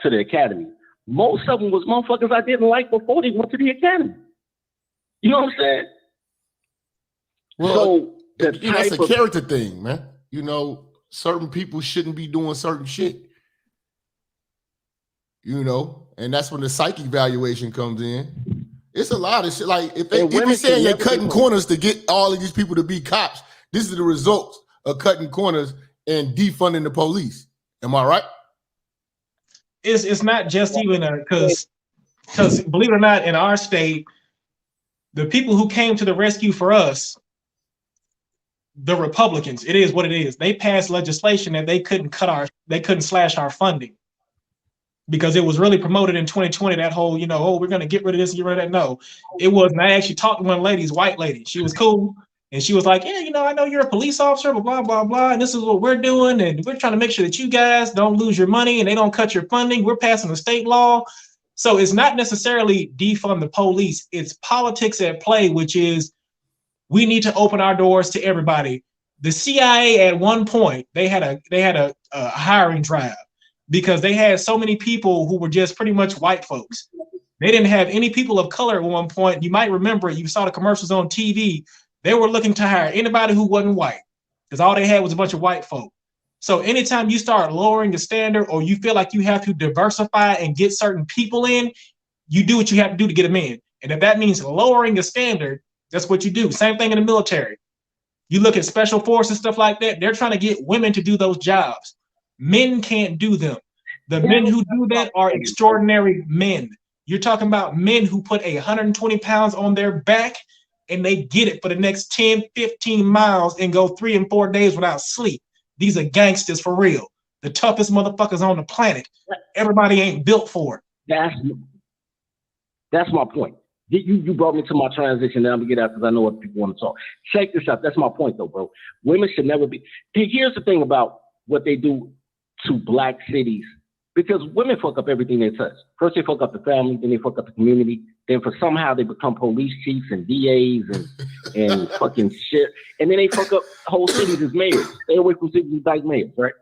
the academy, most of them was motherfuckers I didn't like before they went to the academy. You know what I'm saying? Well, so that's a character thing, man. You know, certain people shouldn't be doing certain shit. You know, and that's when the psychic evaluation comes in. It's a lot of shit. Like if you're saying you're cutting corners to get all of these people to be cops, this is the results of cutting corners and defunding the police. Am I right? It's not just even because believe it or not, in our state, the people who came to the rescue for us, the Republicans, it is what it is. They passed legislation that they couldn't slash our funding because it was really promoted in 2020. That whole, we're going to get rid of this and get rid of that. No, it wasn't. I actually talked to one lady, white lady. She was cool. And she was like, yeah, I know you're a police officer, blah, blah, blah. And this is what we're doing. And we're trying to make sure that you guys don't lose your money and they don't cut your funding. We're passing a state law. So it's not necessarily defund the police. It's politics at play, which is we need to open our doors to everybody. The CIA at one point, they had a hiring drive because they had so many people who were just pretty much white folks. They didn't have any people of color at one point. You might remember it. You saw the commercials on TV. They were looking to hire anybody who wasn't white because all they had was a bunch of white folk. So anytime you start lowering the standard or you feel like you have to diversify and get certain people in, you do what you have to do to get them in. And if that means lowering the standard, that's what you do. Same thing in the military. You look at special forces, stuff like that. They're trying to get women to do those jobs. Men can't do them. The men who do that are extraordinary men. You're talking about men who put 120 pounds on their back and they get it for the next 10, 15 miles and go 3 and 4 days without sleep. These are gangsters for real. The toughest motherfuckers on the planet. Everybody ain't built for it. That's my point. You brought me to my transition. Now I'm gonna get out because I know what people want to talk. Check this out. That's my point though, bro. Women should never be. Here's the thing about what they do to black cities. Because women fuck up everything they touch. First they fuck up the family, then they fuck up the community. Then for somehow they become police chiefs and DAs and fucking shit. And then they fuck up whole cities as mayors. Stay away from cities as like mayors, right?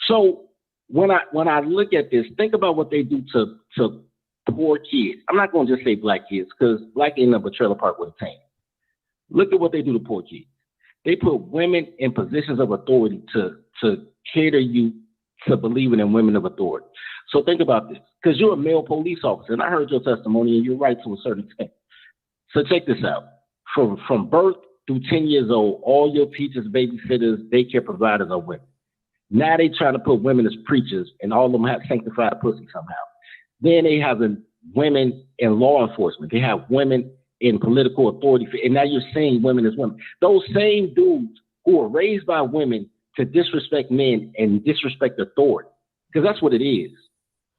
So when I look at this, think about what they do to poor kids. I'm not gonna just say black kids because black ain't up a trailer park with a tank. Look at what they do to poor kids. They put women in positions of authority to cater you to believing in women of authority. So think about this, because you're a male police officer, and I heard your testimony, and you're right to a certain extent. So check this out. From birth through 10 years old, all your teachers, babysitters, daycare providers are women. Now they trying to put women as preachers, and all of them have sanctified pussy somehow. Then they have women in law enforcement. They have women in political authority, and now you're saying women as women. Those same dudes who are raised by women to disrespect men and disrespect authority, because that's what it is.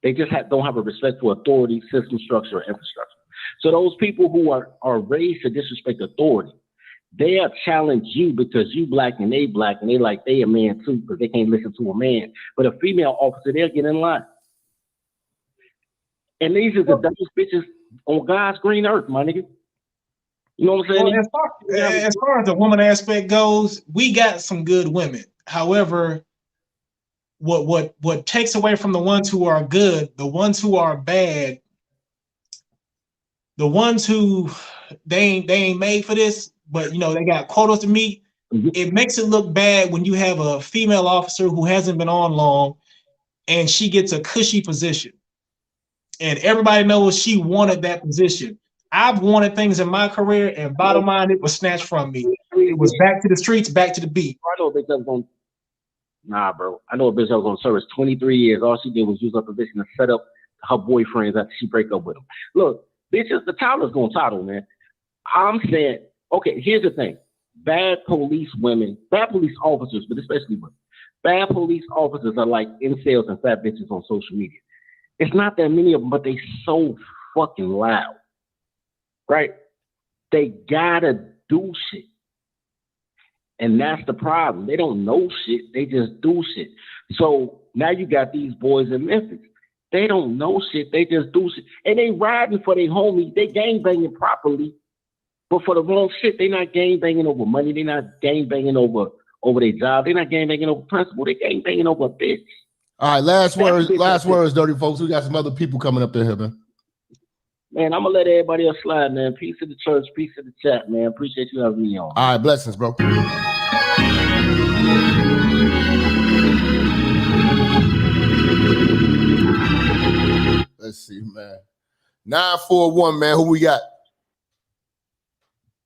They just don't have a respect for authority, system, structure, or infrastructure. So those people who are raised to disrespect authority, they have challenged you because you black and they like they a man too because they can't listen to a man. But a female officer, they'll get in line. And these are the dumbest bitches on God's green earth, my nigga. You know what I'm saying? Well, as far as the woman aspect goes, we got some good women. However, what takes away from the ones who are good, the ones who are bad, the ones who they ain't made for this, but they got quotas to meet. Mm-hmm. It makes it look bad when you have a female officer who hasn't been on long and she gets a cushy position. And everybody knows she wanted that position. I've wanted things in my career, and bottom line, it was snatched from me. It was back to the streets, back to the beat. I know a bitch that was on. Nah, bro. I know a bitch that was on service 23 years. All she did was use her position to set up her boyfriends after she break up with them. Look, bitches, the toddler's gonna toddle, man. I'm saying, okay, here's the thing. Bad police women, bad police officers, but especially women, bad police officers are like incels and fat bitches on social media. It's not that many of them, but they so fucking loud. Right? They gotta do shit. And that's the problem. They don't know shit. They just do shit. So now you got these boys in Memphis. They don't know shit. They just do shit. And they riding for their homies. They gangbanging properly. But for the wrong shit, they not gangbanging over money. They not gangbanging over their job. They not gangbanging over principle. They gangbanging over a bitch. All right, last words, dirty folks. We got some other people coming up in here, man. Man, I'm gonna let everybody else slide, man. Peace to the church, peace to the chat, man. Appreciate you having me on. All right, blessings, bro. Let's see, man. 941, man. Who we got?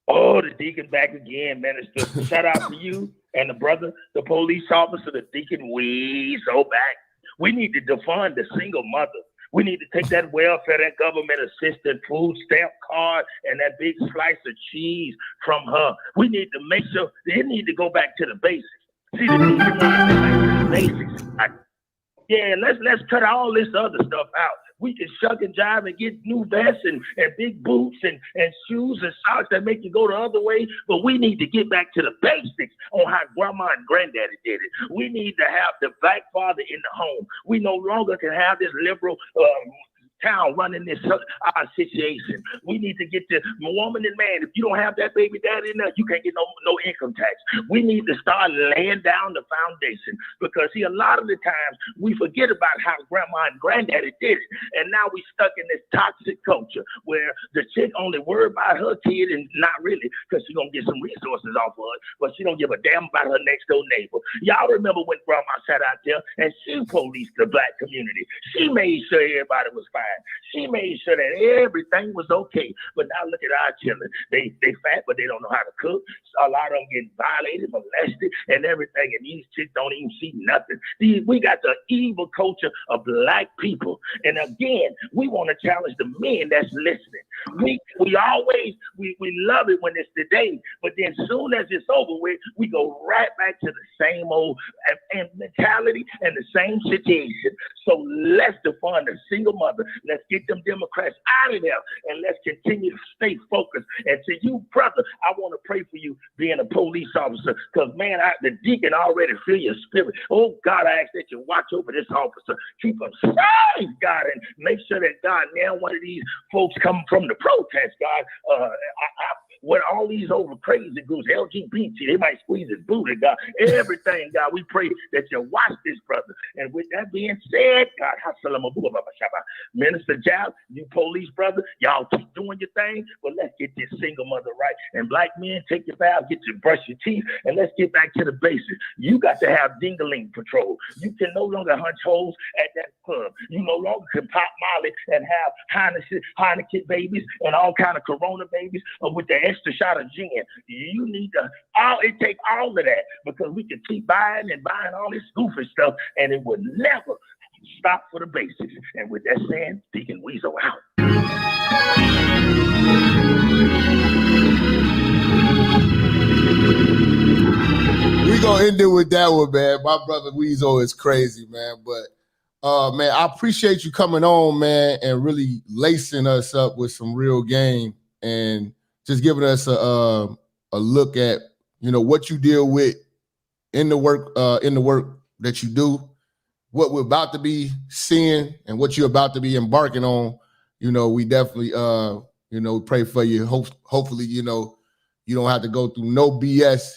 Oh, the deacon back again, Minister. Shout out to you and the brother, the police officer, the deacon. We so back. We need to defund the single mother. We need to take that welfare, that government assisted food stamp card, and that big slice of cheese from her. We need to make sure they need to go back to the basics. See, the deacon wants to go back to the basics. Yeah, let's cut all this other stuff out. We can shuck and jive and get new vests and big boots and shoes and socks that make you go the other way. But we need to get back to the basics on how grandma and granddaddy did it. We need to have the black father in the home. We no longer can have this liberal town running this situation. We need to get the woman and man. If you don't have that baby daddy in there, you can't get no income tax. We need to start laying down the foundation, because see, a lot of the times we forget about how grandma and granddaddy did it, and now we stuck in this toxic culture where the chick only worried about her kid and not really, because she's gonna get some resources off of it, but she don't give a damn about her next door neighbor. Y'all remember when grandma sat out there and she policed the black community? She made sure everybody was fine. She made sure that everything was okay. But now look at our children. They fat, but they don't know how to cook. A lot of them get violated, molested, and everything. And these chicks don't even see nothing. We got the evil culture of black people. And again, we want to challenge the men that's listening. We always love it when it's the day, but then soon as it's over with, we go right back to the same old mentality and the same situation. So let's defund the single mother. Let's get them Democrats out of there, and let's continue to stay focused. And to you, brother, I want to pray for you being a police officer, because, man, the deacon already feel your spirit. Oh, God, I ask that you watch over this officer. Keep him safe, God, and make sure that, God, now one of these folks come from the protest, God, with all these over crazy groups, LGBT, they might squeeze his booty, God. Everything, God, we pray that you watch this, brother. And with that being said, God, Minister Jap, you police brother, y'all keep doing your thing, but let's get this single mother right. And black men, take your bath, get your brush your teeth, and let's get back to the basics. You got to have ding-a-ling patrol. You can no longer hunch holes at that club. You no longer can pop Molly and have Heineken babies and all kind of Corona babies with the extra shot of gin. You need to, it take all of that, because we can keep buying all this goofy stuff, and it would never stop for the basics. And with that said, Deacon Weasel out. We gonna end it with that one, man. My brother Weasel is crazy, man. But man, I appreciate you coming on, man, and really lacing us up with some real game and just giving us a look at, you know, what you deal with in the work that you do, what we're about to be seeing, and what you're about to be embarking on. You know, we definitely pray for you. Hopefully, you know, you don't have to go through no BS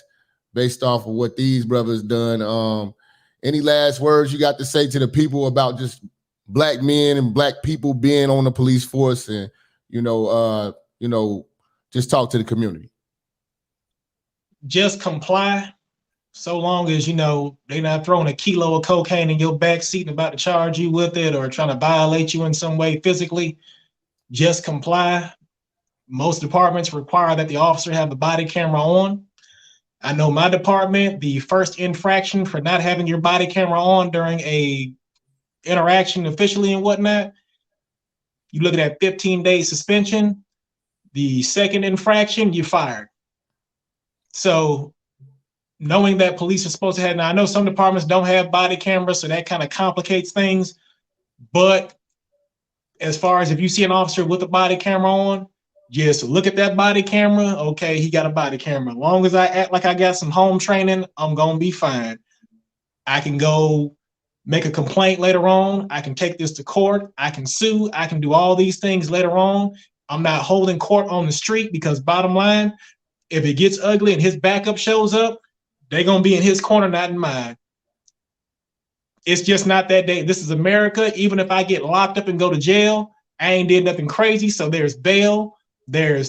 based off of what these brothers done. Any last words you got to say to the people about just black men and black people being on the police force, and just talk to the community? Just comply, so long as, you know, they're not throwing a kilo of cocaine in your back seat and about to charge you with it or trying to violate you in some way physically. Just comply. Most departments require that the officer have the body camera on. I know my department, the first infraction for not having your body camera on during a interaction officially and whatnot, you look at that 15-day suspension. The second infraction, you're fired. So knowing that police are supposed to have, now I know some departments don't have body cameras, so that kind of complicates things. But as far as if you see an officer with a body camera on, just look at that body camera. Okay, he got a body camera. As long as I act like I got some home training, I'm going to be fine. I can go make a complaint later on. I can take this to court. I can sue. I can do all these things later on. I'm not holding court on the street, because bottom line, if it gets ugly and his backup shows up, they're going to be in his corner, not in mine. It's just not that day. This is America. Even if I get locked up and go to jail, I ain't did nothing crazy. So there's bail. You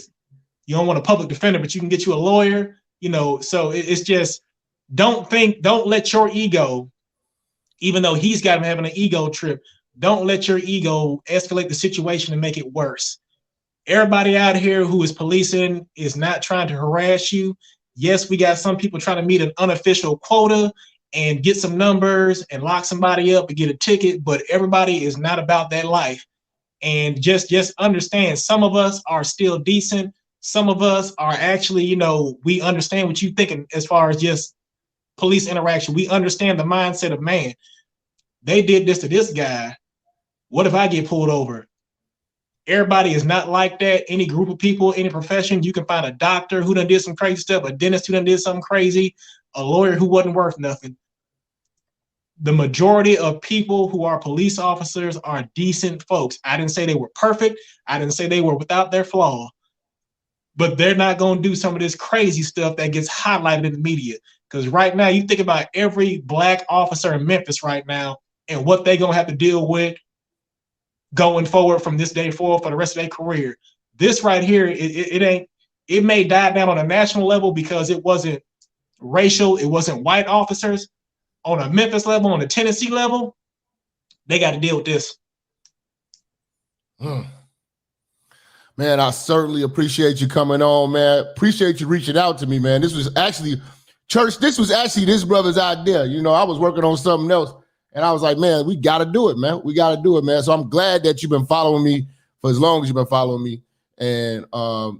don't want a public defender, but you can get you a lawyer, you know. So it's just, don't let your ego, even though he's got him having an ego trip, don't let your ego escalate the situation and make it worse. Everybody out here who is policing is not trying to harass you. Yes, we got some people trying to meet an unofficial quota and get some numbers and lock somebody up and get a ticket, but everybody is not about that life. And just understand, some of us are still decent. Some of us are actually, you know, we understand what you're thinking as far as just police interaction. We understand the mindset of, man, they did this to this guy. What if I get pulled over? Everybody is not like that. Any group of people, any profession, you can find a doctor who done did some crazy stuff, a dentist who done did something crazy, a lawyer who wasn't worth nothing. The majority of people who are police officers are decent folks. I didn't say they were perfect. I didn't say they were without their flaw. But they're not going to do some of this crazy stuff that gets highlighted in the media. Because right now, you think about every black officer in Memphis right now and what they're going to have to deal with going forward from this day forward for the rest of their career. This right here, it may die down on a national level because it wasn't racial, it wasn't white officers. On a Memphis level, on a Tennessee level, they got to deal with this. Man, I certainly appreciate you coming on, man. Appreciate you reaching out to me, man. This was actually, Church, this was actually this brother's idea. You know, I was working on something else, and I was like, man, we got to do it, man. We got to do it, man. So I'm glad that you've been following me for as long as you've been following me. And,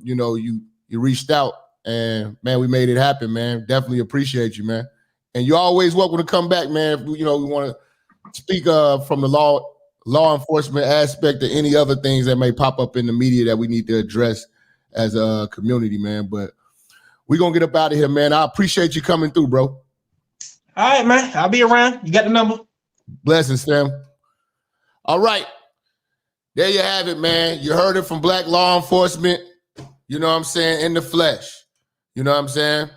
you know, you reached out, and, man, we made it happen, man. Definitely appreciate you, man. And you're always welcome to come back, man. If, you know, we want to speak from the law enforcement aspect or any other things that may pop up in the media that we need to address as a community, man. But we're going to get up out of here, man. I appreciate you coming through, bro. All right, man. I'll be around. You got the number. Blessings, Sam. All right. There you have it, man. You heard it from black law enforcement, you know what I'm saying, in the flesh. You know what I'm saying?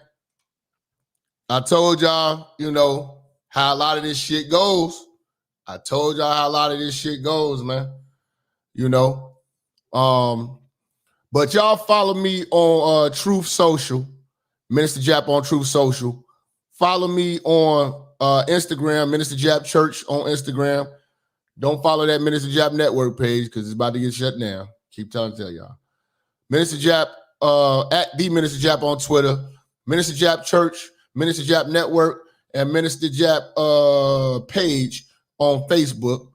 I told y'all, you know, how a lot of this shit goes. I told y'all how a lot of this shit goes, man. You know. But y'all follow me on Truth Social, Minister Jap on Truth Social. Follow me on Instagram, Minister Jap Church on Instagram. Don't follow that Minister Jap Network page because it's about to get shut down. Keep trying to tell y'all. Minister Jap, at the Minister Jap on Twitter, Minister Jap Church, Minister Jap Network, and Minister Jap page on Facebook.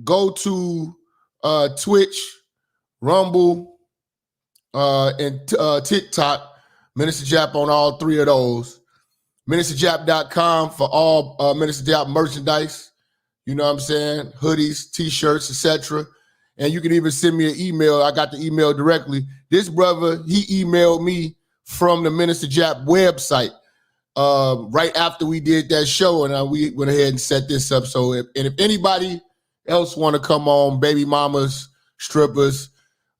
Go to Twitch, Rumble, and TikTok. Minister Jap on all three of those. MinisterJap.com for all Minister Jap merchandise. You know what I'm saying? Hoodies, T-shirts, etc. And you can even send me an email. I got the email directly. This brother, he emailed me from the Minister Jap website right after we did that show, and we went ahead and set this up. So if anybody else want to come on, baby mamas, strippers,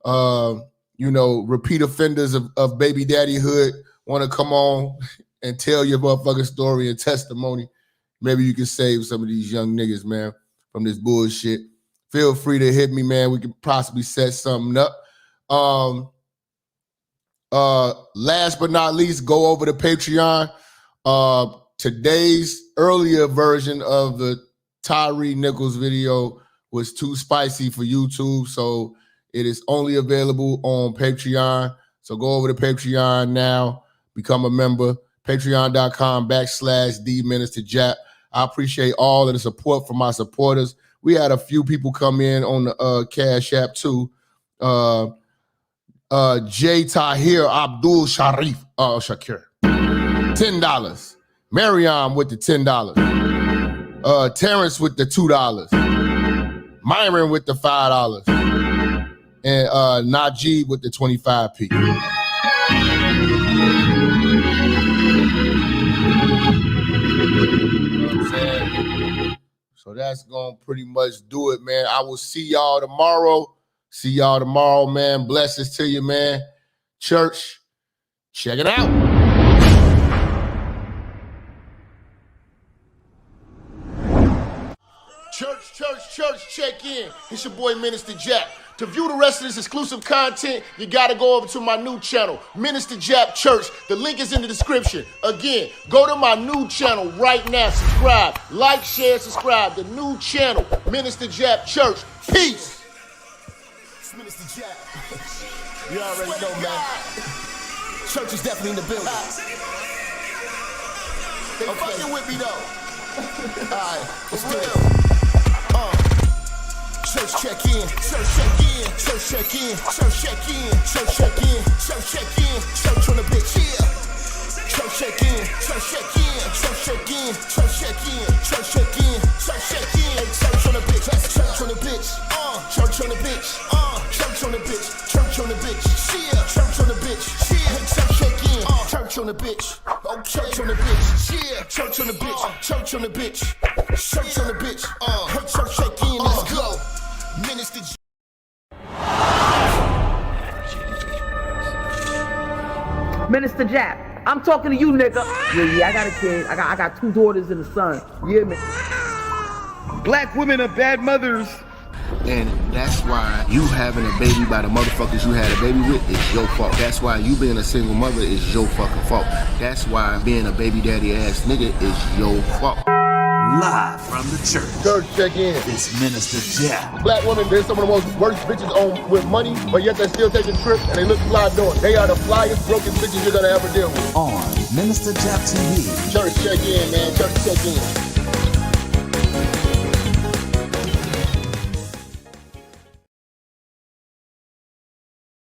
you know, repeat offenders of baby daddyhood want to come on and tell your motherfucking story and testimony, maybe you can save some of these young niggas, man, from this bullshit. Feel free to hit me, man. We can possibly set something up. Last but not least, go over to Patreon. Today's earlier version of the Tyree Nichols video was too spicy for YouTube, so it is only available on Patreon. So go over to Patreon now, become a member, patreon.com/TheMinisterJap. I appreciate all of the support from my supporters. We had a few people come in on the Cash App too. J. Tahir Abdul Sharif Shakir, $10. Mariam with the $10. Terrence with the $2. Myron with the $5. And Najee with the 25p. So that's gonna pretty much do it, man. I will see y'all tomorrow. See y'all tomorrow, man. Blessings to you, man. Church, check it out. Church, check in. It's your boy, Minister Jap. To view the rest of this exclusive content, you gotta go over to my new channel, Minister Jap Church. The link is in the description. Again, go to my new channel right now. Subscribe, like, share, subscribe. The new channel, Minister Jap Church. Peace. It's Minister Jap. You already know, man. Church is definitely in the building. They fucking with me, though. All right, let's do it. Church check in, church check in, church check in, church check in, church check in, church check in, church on the bitch, yeah. church check in, church check in, church check in, church check in, church check in, church check in. Hey, church on the bitch, that's church on the bitch, church on the bitch, church on the bitch, church on the bitch, yeah, church on the bitch, yeah. Hey, church check in, church on the bitch, oh, church on the bitch, yeah, church on the bitch, church on the bitch, church on the bitch, hey, church check in, let's go. Minister Jap. Minister Jap, I'm talking to you, nigga. Yeah, I got a kid. I got 2 daughters and a son. Yeah, man. Black women are bad mothers. And that's why you having a baby by the motherfuckers you had a baby with is your fault. That's why you being a single mother is your fucking fault. That's why being a baby daddy ass nigga is your fault. Live from the church. Church check in. It's Minister Jap. Black women, they're some of the most worst bitches on with money, but yet they're still taking trips and they look fly doing. They are the flyest broken bitches you're gonna ever deal with. On Minister Jap TV. Church check in, man. Church check in.